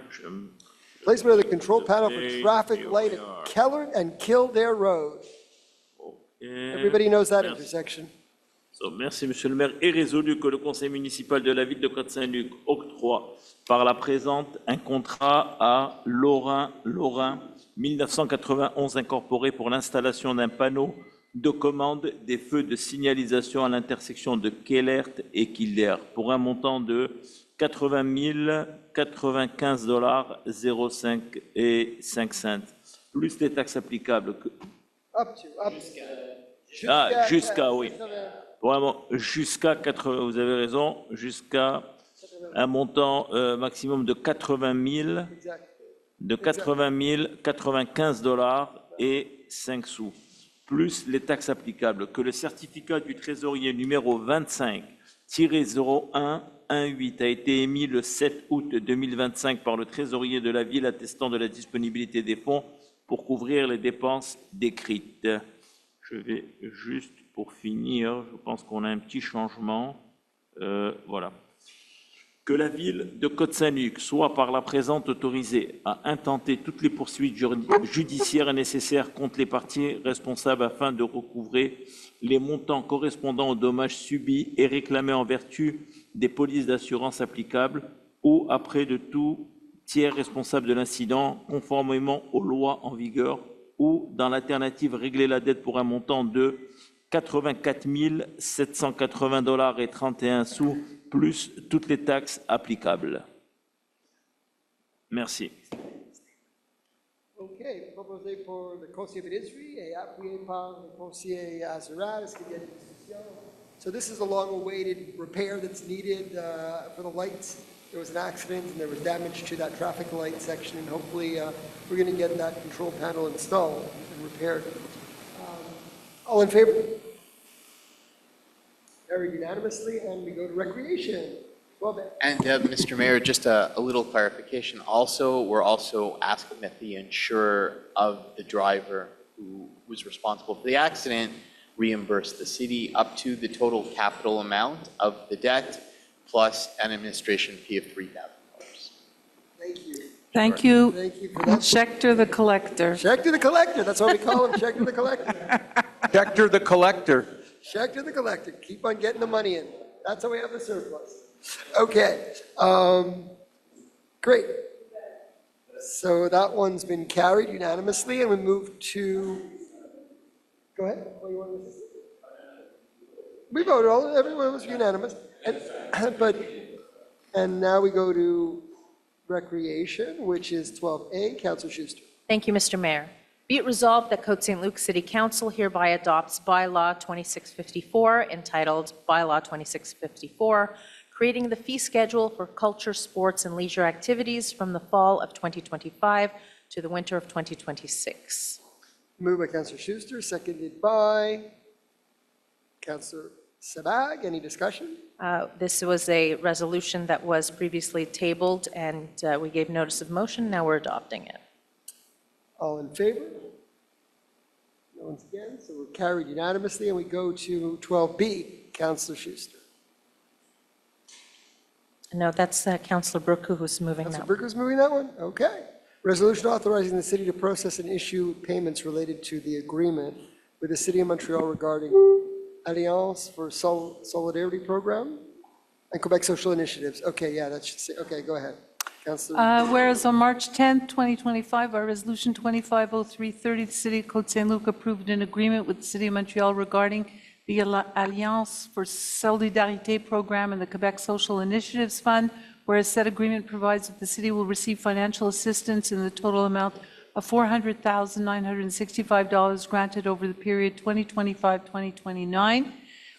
Placement of the control panel for traffic light at Keller and Kildare Road. Everybody knows that intersection. So, merci, Monsieur le maire. Est résolu que le conseil municipal de la ville de Côte Saint-Luc octroie par la présente un contrat à Lorrain 1991 incorporé pour l'installation d'un panneau de commande des feux de signalisation à l'intersection de Kellert et Kildare pour un montant de 80 095 $ 05 et 5 cents plus les taxes applicables. Jusqu'à, oui. Vraiment, jusqu'à 80, vous avez raison, jusqu'à un montant maximum de 80 095 $ et 5 sous, plus les taxes applicables. Que le certificat du trésorier numéro 25-0118 a été émis le 7 août 2025 par le trésorier de la ville attestant de la disponibilité des fonds pour couvrir les dépenses décrites. Je vais juste, pour finir, je pense qu'on a un petit changement. Voilà. Que la ville de Côte Saint-Luc soit par la présente autorisée à intenter toutes les poursuites judiciaires nécessaires contre les parties responsables afin de recouvrer les montants correspondant aux dommages subis et réclamés en vertu des polices d'assurance applicables ou après de tout tiers responsable de l'incident conformément aux lois en vigueur ou, dans l'alternative, régler la dette pour un montant de 84 780 $ et 31 sous, plus toutes les taxes applicables. Merci. OK, proposé par le conseiller Ben-Israel et appuyé par le conseiller Azarad. Est-ce qu'il y a des discussions? So this is a long-awaited repair that's needed for the lights. There was an accident and there was damage to that traffic light section, and hopefully we're going to get that control panel installed and repaired. All in favor? Carried unanimously, and we go to recreation. And Mr. Mayor, just a little clarification. Also, we're also asking that the insurer of the driver who was responsible for the accident reimburse the city up to the total capital amount of the debt plus an administration fee of $3,000. Thank you. Thank you. Thank you for that. Schechter the collector. Schechter the collector, that's what we call him, Schechter the collector. Schechter the collector. Schechter the collector, keep on getting the money in. That's how we have the surplus. Okay, great. So that one's been carried unanimously, and we move to, go ahead. What do you want to say? We voted, everyone was unanimous. And now we go to Recreation, which is 12A. Councilor Schuster. Thank you, Mr. Mayor. Be it resolved that Côte Saint-Luc City Council hereby adopts Bylaw 2654, entitled Bylaw 2654, creating the fee schedule for culture, sports, and leisure activities from the fall of 2025 to the winter of 2026. Moved by Councilor Schuster, seconded by Councilor Sabag. Any discussion? This was a resolution that was previously tabled, and we gave notice of motion. Now we're adopting it. All in favor? No one's against, so we're carried unanimously, and we go to 12B. Councilor Schuster. No, that's Councilor Brooke who's moving that. Councilor Brooke is moving that one? Okay. Resolution authorizing the city to process and issue payments related to the agreement with the City of Montreal regarding Alliance for Solidarity Program and Quebec Social Initiatives. Okay, yeah, that should say, okay, go ahead. Councilor. Whereas on March 10th, 2025, by Resolution 250330, the City of Côte Saint-Luc approved an agreement with the City of Montreal regarding the Alliance for Solidarité Program and the Quebec Social Initiatives Fund, whereas said agreement provides that the city will receive financial assistance in the total amount of $400,965 granted over the period 2025-2029,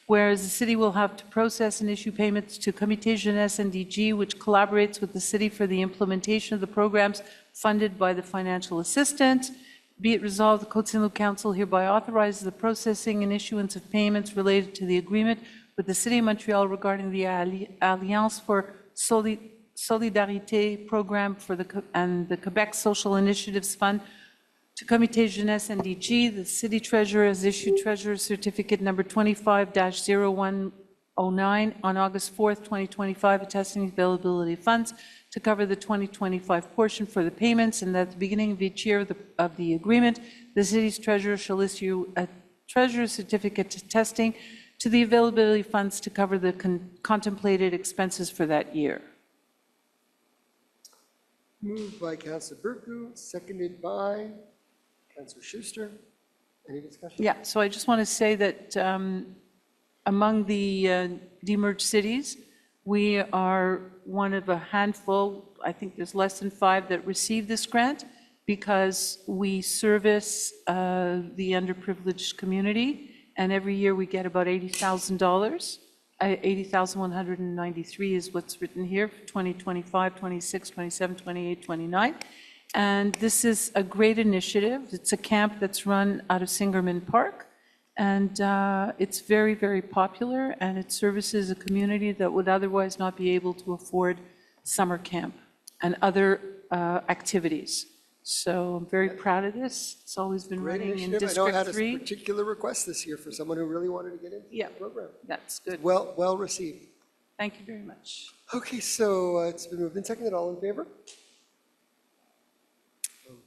whereas the city will have to process and issue payments to Comité Jeunesse NDG, which collaborates with the city for the implementation of the programs funded by the financial assistance. Be it resolved, the Côte Saint-Luc Council hereby authorizes the processing and issuance of payments related to the agreement with the City of Montreal regarding the Alliance for Solidarité Program and the Quebec Social Initiatives Fund to Comité Jeunesse NDG. The City Treasurer has issued Treasurer's Certificate number 25-0109 on August 4th, 2025, attesting the availability of funds to cover the 2025 portion for the payments, and at the beginning of each year of the agreement, the city's treasurer shall issue a treasurer's certificate attesting to the availability of funds to cover the contemplated expenses for that year. Moved by Councilor Burku, seconded by Councilor Schuster. Any discussion? Yeah, so I just want to say that among the demerged cities, we are one of a handful, I think there's less than 5 that receive this grant because we service the underprivileged community, and every year we get about $80,000. 80,193 is what's written here for 2025, 26, 27, 28, 29. And this is a great initiative. It's a camp that's run out of Singerman Park. And it's very, very popular, and it services a community that would otherwise not be able to afford summer camp and other activities. So I'm very proud of this. It's always been Great running in initiative. I know I District had 3. a particular request this year for someone who really wanted to get into the program. That's good. Well received. Thank you very much. Okay, so it's been moved and seconded. All in favor?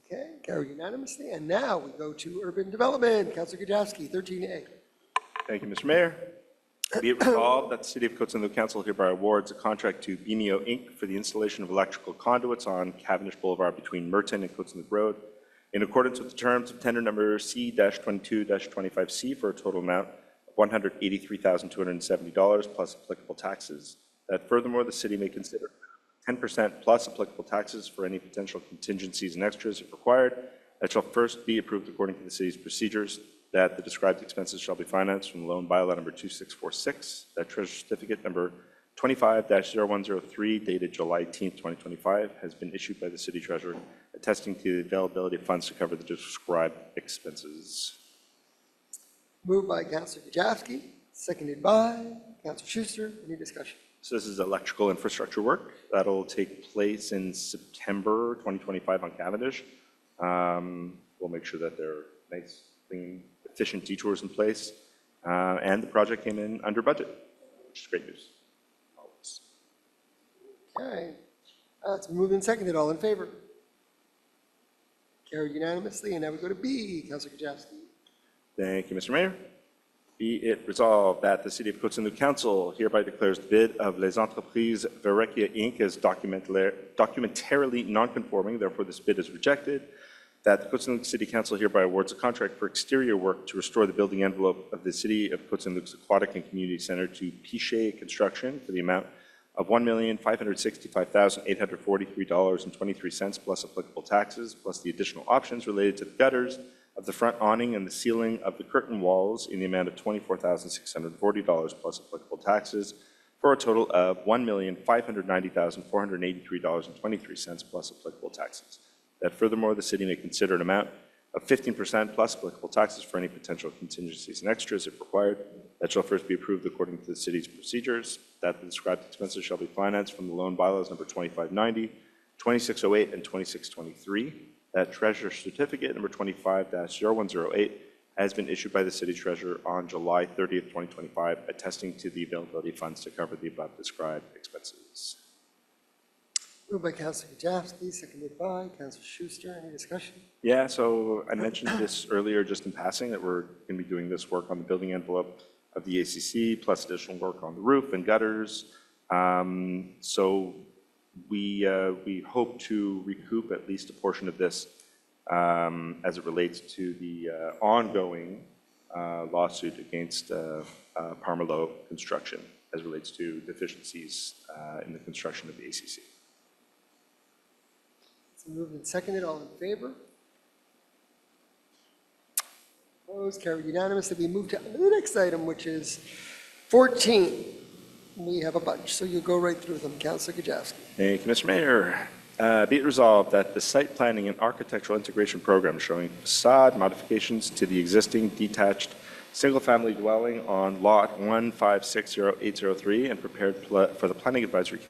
Okay, carried unanimously. And now we go to Urban Development. Councilor Gajowski, 13A. Thank you, Mr. Mayor. Be it resolved that the City of Côte Saint-Luc Council hereby awards a contract to Benio Inc. for the installation of electrical conduits on Cavendish Boulevard between Merton and Côte Saint-Luc Road in accordance with the terms of tender number C-22-25C for a total amount of $183,270 plus applicable taxes. That furthermore, the city may consider 10% plus applicable taxes for any potential contingencies and extras if required. That shall first be approved according to the city's procedures. That the described expenses shall be financed from loan bylaw number 2646. That treasurer certificate number 25-0103 dated July 18th, 2025 has been issued by the city treasurer attesting to the availability of funds to cover the described expenses. Moved by Councilor Gajowski, seconded by Councilor Schuster. Any discussion? So this is electrical infrastructure work. That'll take place in September 2025 on Cavendish. We'll make sure that there are nice, clean, efficient detours in place. And the project came in under budget, which is great news. Always. Okay. It's been moved and seconded. All in favor? Carried unanimously. And now we go to B. Councilor Kajewski. Thank you, Mr. Mayor. Be it resolved that the City of Côte Saint-Luc Council hereby declares the bid of Les Entreprises Verrecchia Inc. as documentarily non-conforming, therefore this bid is rejected. That the Côte Saint-Luc City Council hereby awards a contract for exterior work to restore the building envelope of the City of Côte Saint-Luc's Aquatic and Community Center to Pichet Construction for the amount of $1,565,843.23 plus applicable taxes, plus the additional options related to the gutters of the front awning and the ceiling of the curtain walls in the amount of $24,640 plus applicable taxes, for a total of $1,590,483.23 plus applicable taxes. That furthermore, the city may consider an amount of 15% plus applicable taxes for any potential contingencies and extras if required. That shall first be approved according to the city's procedures. That the described expenses shall be financed from the loan bylaws number 2590, 2608, and 2623. That treasurer certificate number 25-0108 has been issued by the city treasurer on July 30th, 2025, attesting to the availability of funds to cover the above described expenses. Moved by Councilor Kajewski, seconded by Councilor Schuster. Any discussion? Yeah, so I mentioned this earlier just in passing that we're going to be doing this work on the building envelope of the ACC, plus additional work on the roof and gutters. So we hope to recoup at least a portion of this as it relates to the ongoing lawsuit against Parmelo Construction as it relates to deficiencies in the construction of the ACC. It's moved and seconded. All in favor? Opposed? Carried unanimously. We move to the next item, which is 14. We have a bunch, so you'll go right through them. Councilor Kajewski. Thank you, Mr. Mayor. Be it resolved that the site planning and architectural integration program showing facade modifications to the existing detached single-family dwelling on lot 1560803 and prepared for the planning advisory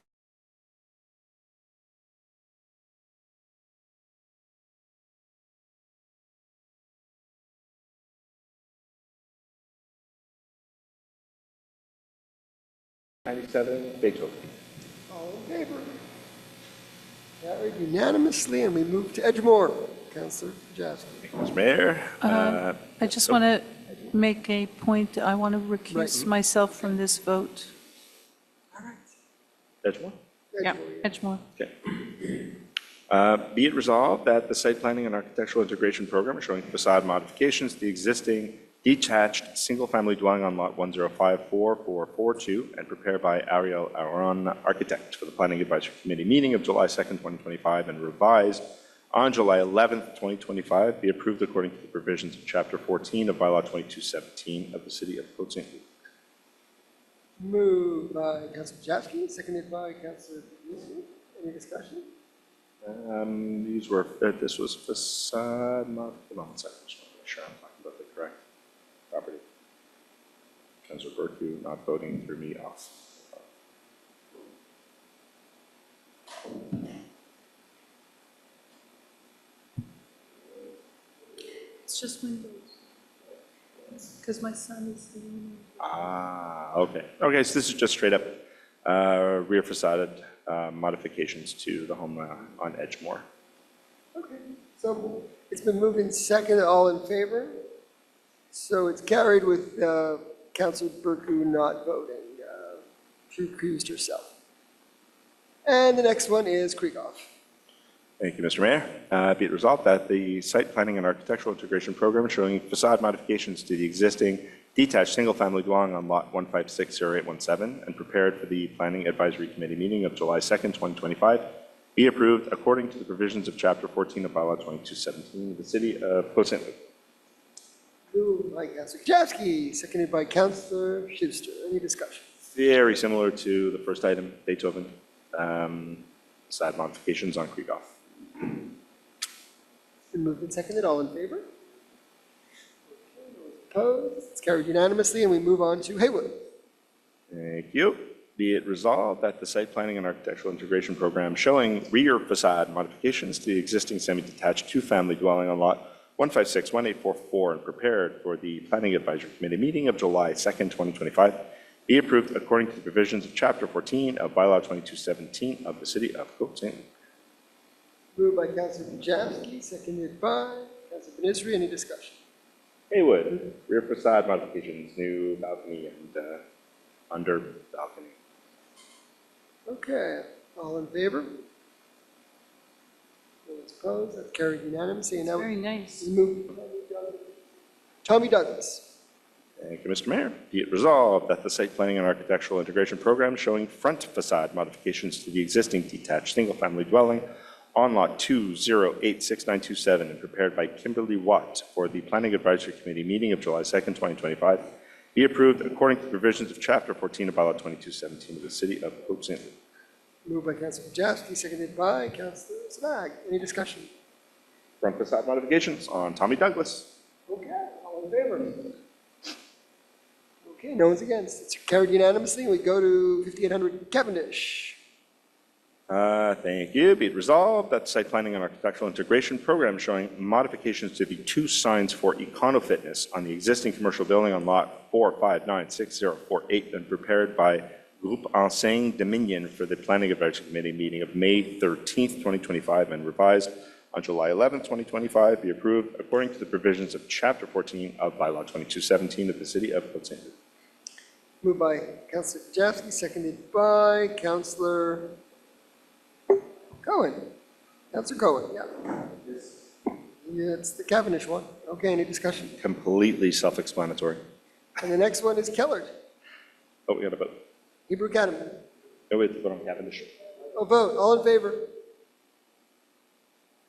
Beethoven. All in favor? Carried unanimously, and we move to Edgemore. Councilor Kajewski. Mr. Mayor. I just want to make a point. I want to recuse myself from this vote. Edgemore? Yeah, Edgemore. Okay. Be it resolved that the site planning and architectural integration program showing facade modifications to the existing detached single-family dwelling on lot 1054442 and prepared by Ariel Aron Architect for the Planning Advisory Committee meeting of July 2nd, 2025 and revised on July 11th, 2025 be approved according to the provisions of Chapter 14 of Bylaw 2217 of the City of Côte Saint-Luc. Moved by Councilor Kajewski, seconded by Councilor Kajewski. Any discussion? This was facade mod. Hold on a second, just want to make sure I'm talking about the correct property. Councilor Burku not voting threw me off. It's just windows. Because my son is the owner. Ah, okay. Okay, so this is just straight up rear facade modifications to the home on Edgemore. Okay, so it's been moved in second. All in favor? So it's carried with Councilor Burku not voting. She recused herself. And the next one is Krieghoff. Thank you, Mr. Mayor. Be it resolved that the site planning and architectural integration program showing facade modifications to the existing detached single-family dwelling on lot 1560817 and prepared for the Planning Advisory Committee meeting of July 2nd, 2025 be approved according to the provisions of Chapter 14 of Bylaw 2217 of the City of Côte Saint-Luc. Moved by Councilor Kajewski, seconded by Councilor Schuster. Any discussion? Very similar to the first item, Beethoven, facade modifications on Krieghoff. Been moved and seconded. All in favor? Opposed? It's carried unanimously, and we move on to Haywood. Thank you. Be it resolved that the site planning and architectural integration program showing rear facade modifications to the existing semi-detached two-family dwelling on lot 156-1844 and prepared for the Planning Advisory Committee meeting of July 2nd, 2025, be approved according to the provisions of Chapter 14 of Bylaw 2217 of the City of Côte Saint-Luc. Moved by Councilor Kujawski, seconded by Councilor Ben-Isri. Any discussion? Haywood, rear facade modifications, new balcony and under balcony. Okay, all in favor? No one's opposed, that's carried unanimously. And now Very nice. we move Tommy Douglas. Thank you, Mr. Mayor. Be it resolved that the site planning and architectural integration program showing front facade modifications to the existing detached single-family dwelling on lot 2086927 and prepared by Kimberly Watt for the Planning Advisory Committee meeting of July 2nd, 2025, be approved according to the provisions of Chapter 14 of Bylaw 2217 of the City of Côte Saint-Luc. Moved by Councilor Kujawski, seconded by Councilor Sabag. Any discussion? Front facade modifications on Tommy Douglas. Okay, all in favor? Okay, no one's against. It's carried unanimously. We go to 5800 Cavendish. Thank you. Be it resolved that the site planning and architectural integration program showing modifications to the two signs for Econo-Fitness on the existing commercial building on lot 4596048 and prepared by Groupe Enseigne Dominion for the Planning Advisory Committee meeting of May 13th, 2025 and revised on July 11th, 2025 be approved according to the provisions of Chapter 14 of Bylaw 2217 of the City of Côte Saint-Luc. Moved by Councilor Kujawski, seconded by Councilor Cohen. Councilor Cohen, yeah. Yeah, it's the Cavendish one. Okay, any discussion? Completely self-explanatory. And the next one is Kellard, Oh, we got a vote. Hebrew Academy. No, we have to vote on Cavendish. Oh, vote. All in favor?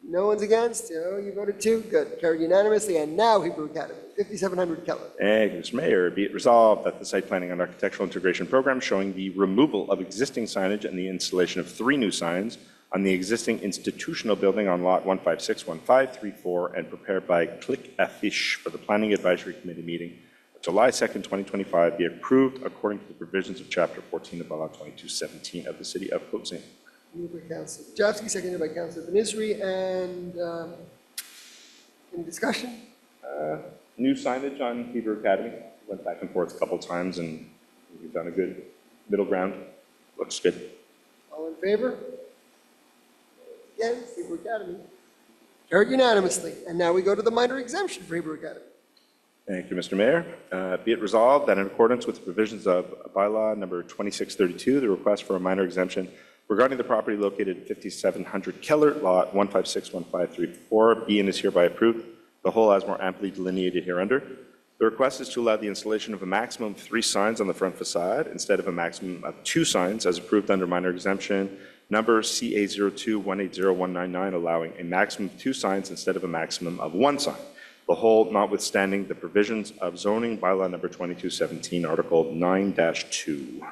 No one's against? Oh, you voted two? Good. Carried unanimously. And now Hebrew Academy, 5700 Keller. Thank you, Mr. Mayor. Be it resolved that the site planning and architectural integration program showing the removal of existing signage and the installation of 3 new signs on the existing institutional building on lot 1561534 and prepared by Click Affiche for the Planning Advisory Committee meeting of July 2nd, 2025 be approved according to the provisions of Chapter 14 of Bylaw 2217 of the City of Côte Saint-Luc. Moved by Councilor Kujawski, seconded by Councilor Ben-Isri. And any discussion? New signage on Hebrew Academy. Went back and forth a couple times and we've done a good middle ground. Looks good. All in favor? Against Hebrew Academy. Carried unanimously. And now we go to the minor exemption for Hebrew Academy. Thank you, Mr. Mayor. Be it resolved that in accordance with the provisions of bylaw number 2632, the request for a minor exemption regarding the property located at 5700 Keller, lot 1561534, be and is hereby approved, the whole as more amply delineated hereunder. The request is to allow the installation of a maximum of 3 signs on the front facade instead of a maximum of 2 signs as approved under minor exemption number CA02180199, allowing a maximum of 2 signs instead of a maximum of 1 sign. The whole notwithstanding the provisions of zoning bylaw number 2217, article 9-2.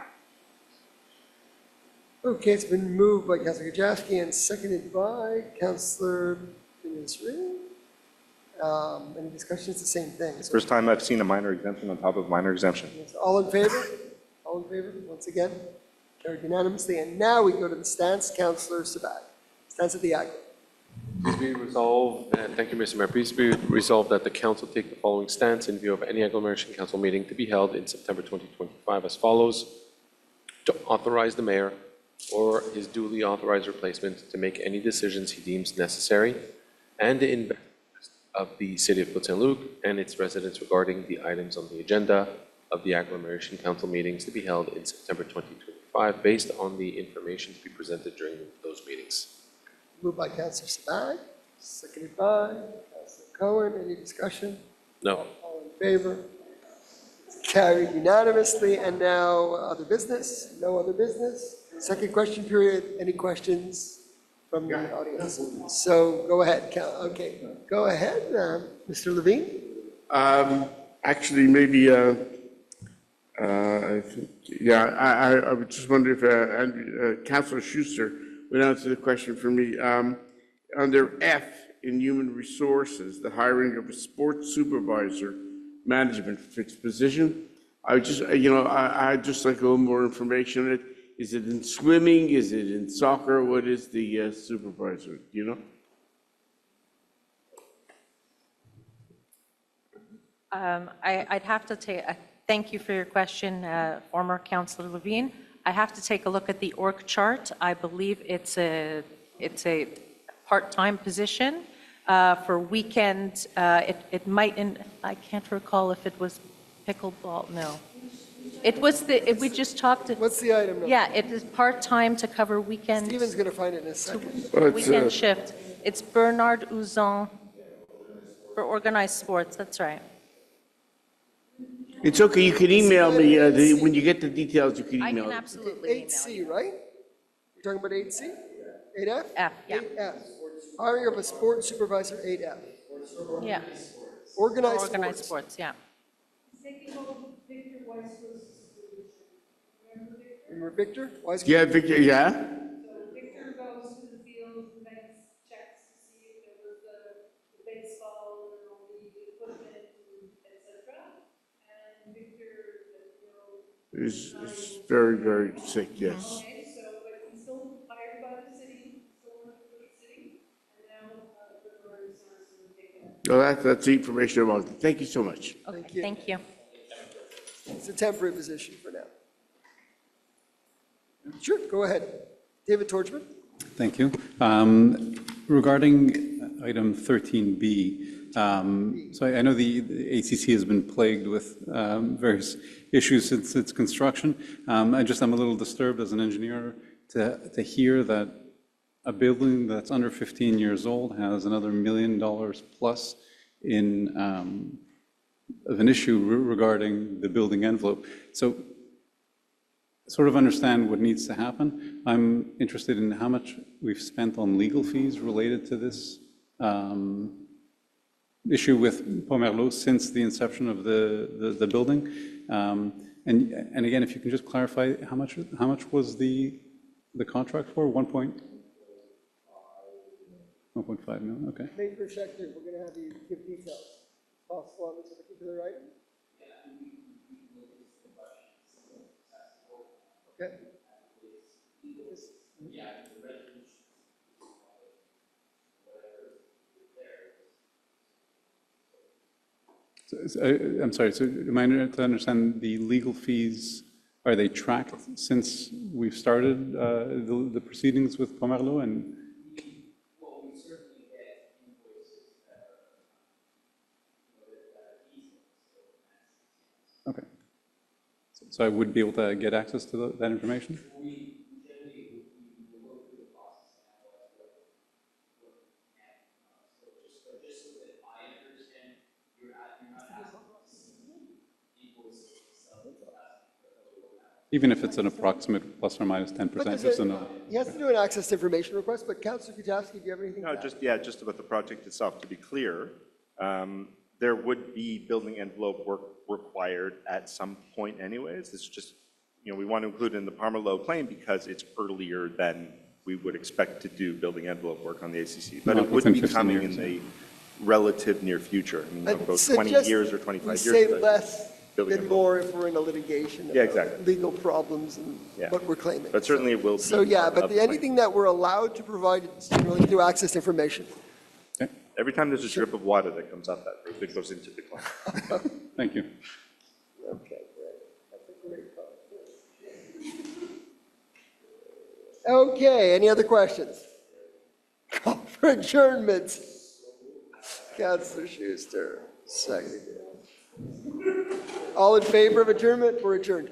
Okay, it's been moved by Councilor Kujawski and seconded by Councilor Ben-Isri. Any discussion? It's the same thing. So, First time I've seen a minor exemption on top of minor exemption. all in favor? All in favor, once again? Carried unanimously. And now we go to the stance. Councilor Sabag. Stance of the Agri. Please be resolved, thank you, Mr. Mayor. Please be resolved that the council take the following stance in view of any agglomeration council meeting to be held in September 2025 as follows: to authorize the mayor or his duly authorized replacement to make any decisions he deems necessary and in the interest of the City of Côte Saint-Luc and its residents regarding the items on the agenda of the agglomeration council meetings to be held in September 2025 based on the information to be presented during those meetings. Moved by Councilor Sabag, seconded by Councilor Cohen. Any discussion? No. All in favor? Carried unanimously. And now other business? No other business? Second question period. Any questions from the audience? So go ahead. Okay, go ahead, Mr. Levine. Actually, maybe, I would just wonder if Councilor Schuster would answer the question for me. Under F in human resources, the hiring of a sports supervisor, management fixed position. I would just, I'd just like a little more information on it. Is it in swimming? Is it in soccer? What is the supervisor? Do you know? I'd have to take, thank you for your question, former Councillor Levine. I have to take a look at the org chart. I believe it's a part-time position. For weekend, it might, I can't recall if it was pickleball, no. It was we just talked. What's the item number? Yeah, it is part-time to cover weekend. Steven's going to find it in a second. Weekend shift. It's Bernard Ouzon for organized sports, that's right. It's okay, you can email me, when you get the details, you can I email can me. absolutely email 8C, right? You're talking about 8C? 8F? F, yeah. 8F. Hiring of a sports supervisor, 8F. Yeah. Organized sports. Sports, yeah. Remember Victor? Yeah, Victor, yeah? Victor goes to the field and makes checks to see if there was the baseball and all the equipment, et cetera. And Victor, Is very, very sick, yes. okay, so, but he's still hired by the city, still working for the city, and now, the Bernard is going to take it. Well, that's the information I wanted. Thank you so much. Okay, thank you. It's a temporary position for now. Sure, go ahead. David Torchman? Thank you. Regarding item 13B, so I know the ACC has been plagued with various issues since its construction. I'm a little disturbed as an engineer to hear that a building that's under 15 years old has another $1 million plus in of an issue regarding the building envelope. So sort of understand what needs to happen. I'm interested in how much we've spent on legal fees related to this issue with Pomerleau since the inception of the building. And again, if you can just clarify, how much was the contract for? 1.5 million, okay. Major sector, we're going to have you give details. Possible on this particular item? Okay. I'm sorry, so am I to understand the legal fees, are they tracked since we've started the proceedings with Pomerleau? And Well, we certainly get invoices that are okay. So I would be able to get access to that information? we generally we go through the process and analyze what we're looking at. So just so that I understand, you're not asking invoices themselves. Even if it's an approximate plus or minus 10%, just to know. He has to do an access to information request, but Councillor Kujawski, do you have anything? No, to add? just about the project itself, to be clear, there would be building envelope work required at some point anyways. It's just, we want to include it in the Pomerleau claim because it's earlier than we would expect to do building envelope work on the ACC. But No, it would within be 15 coming years, in the relative near future. I mean, I'd about 20 suggest years or 25 years. We say but less building than envelope. more if we're in a litigation. Yeah, about exactly. Legal problems and Yeah. what we're claiming. But certainly it will be. So, yeah, part but of the anything that we're allowed to provide is generally through access to information. Every time there's a drip of water that comes up that roof, it goes into the claim. Thank you. Okay, great. That's a great comment. Okay, any other questions? Call for adjournment. Councillor Schuster, second. All in favor of adjournment? We're adjourned.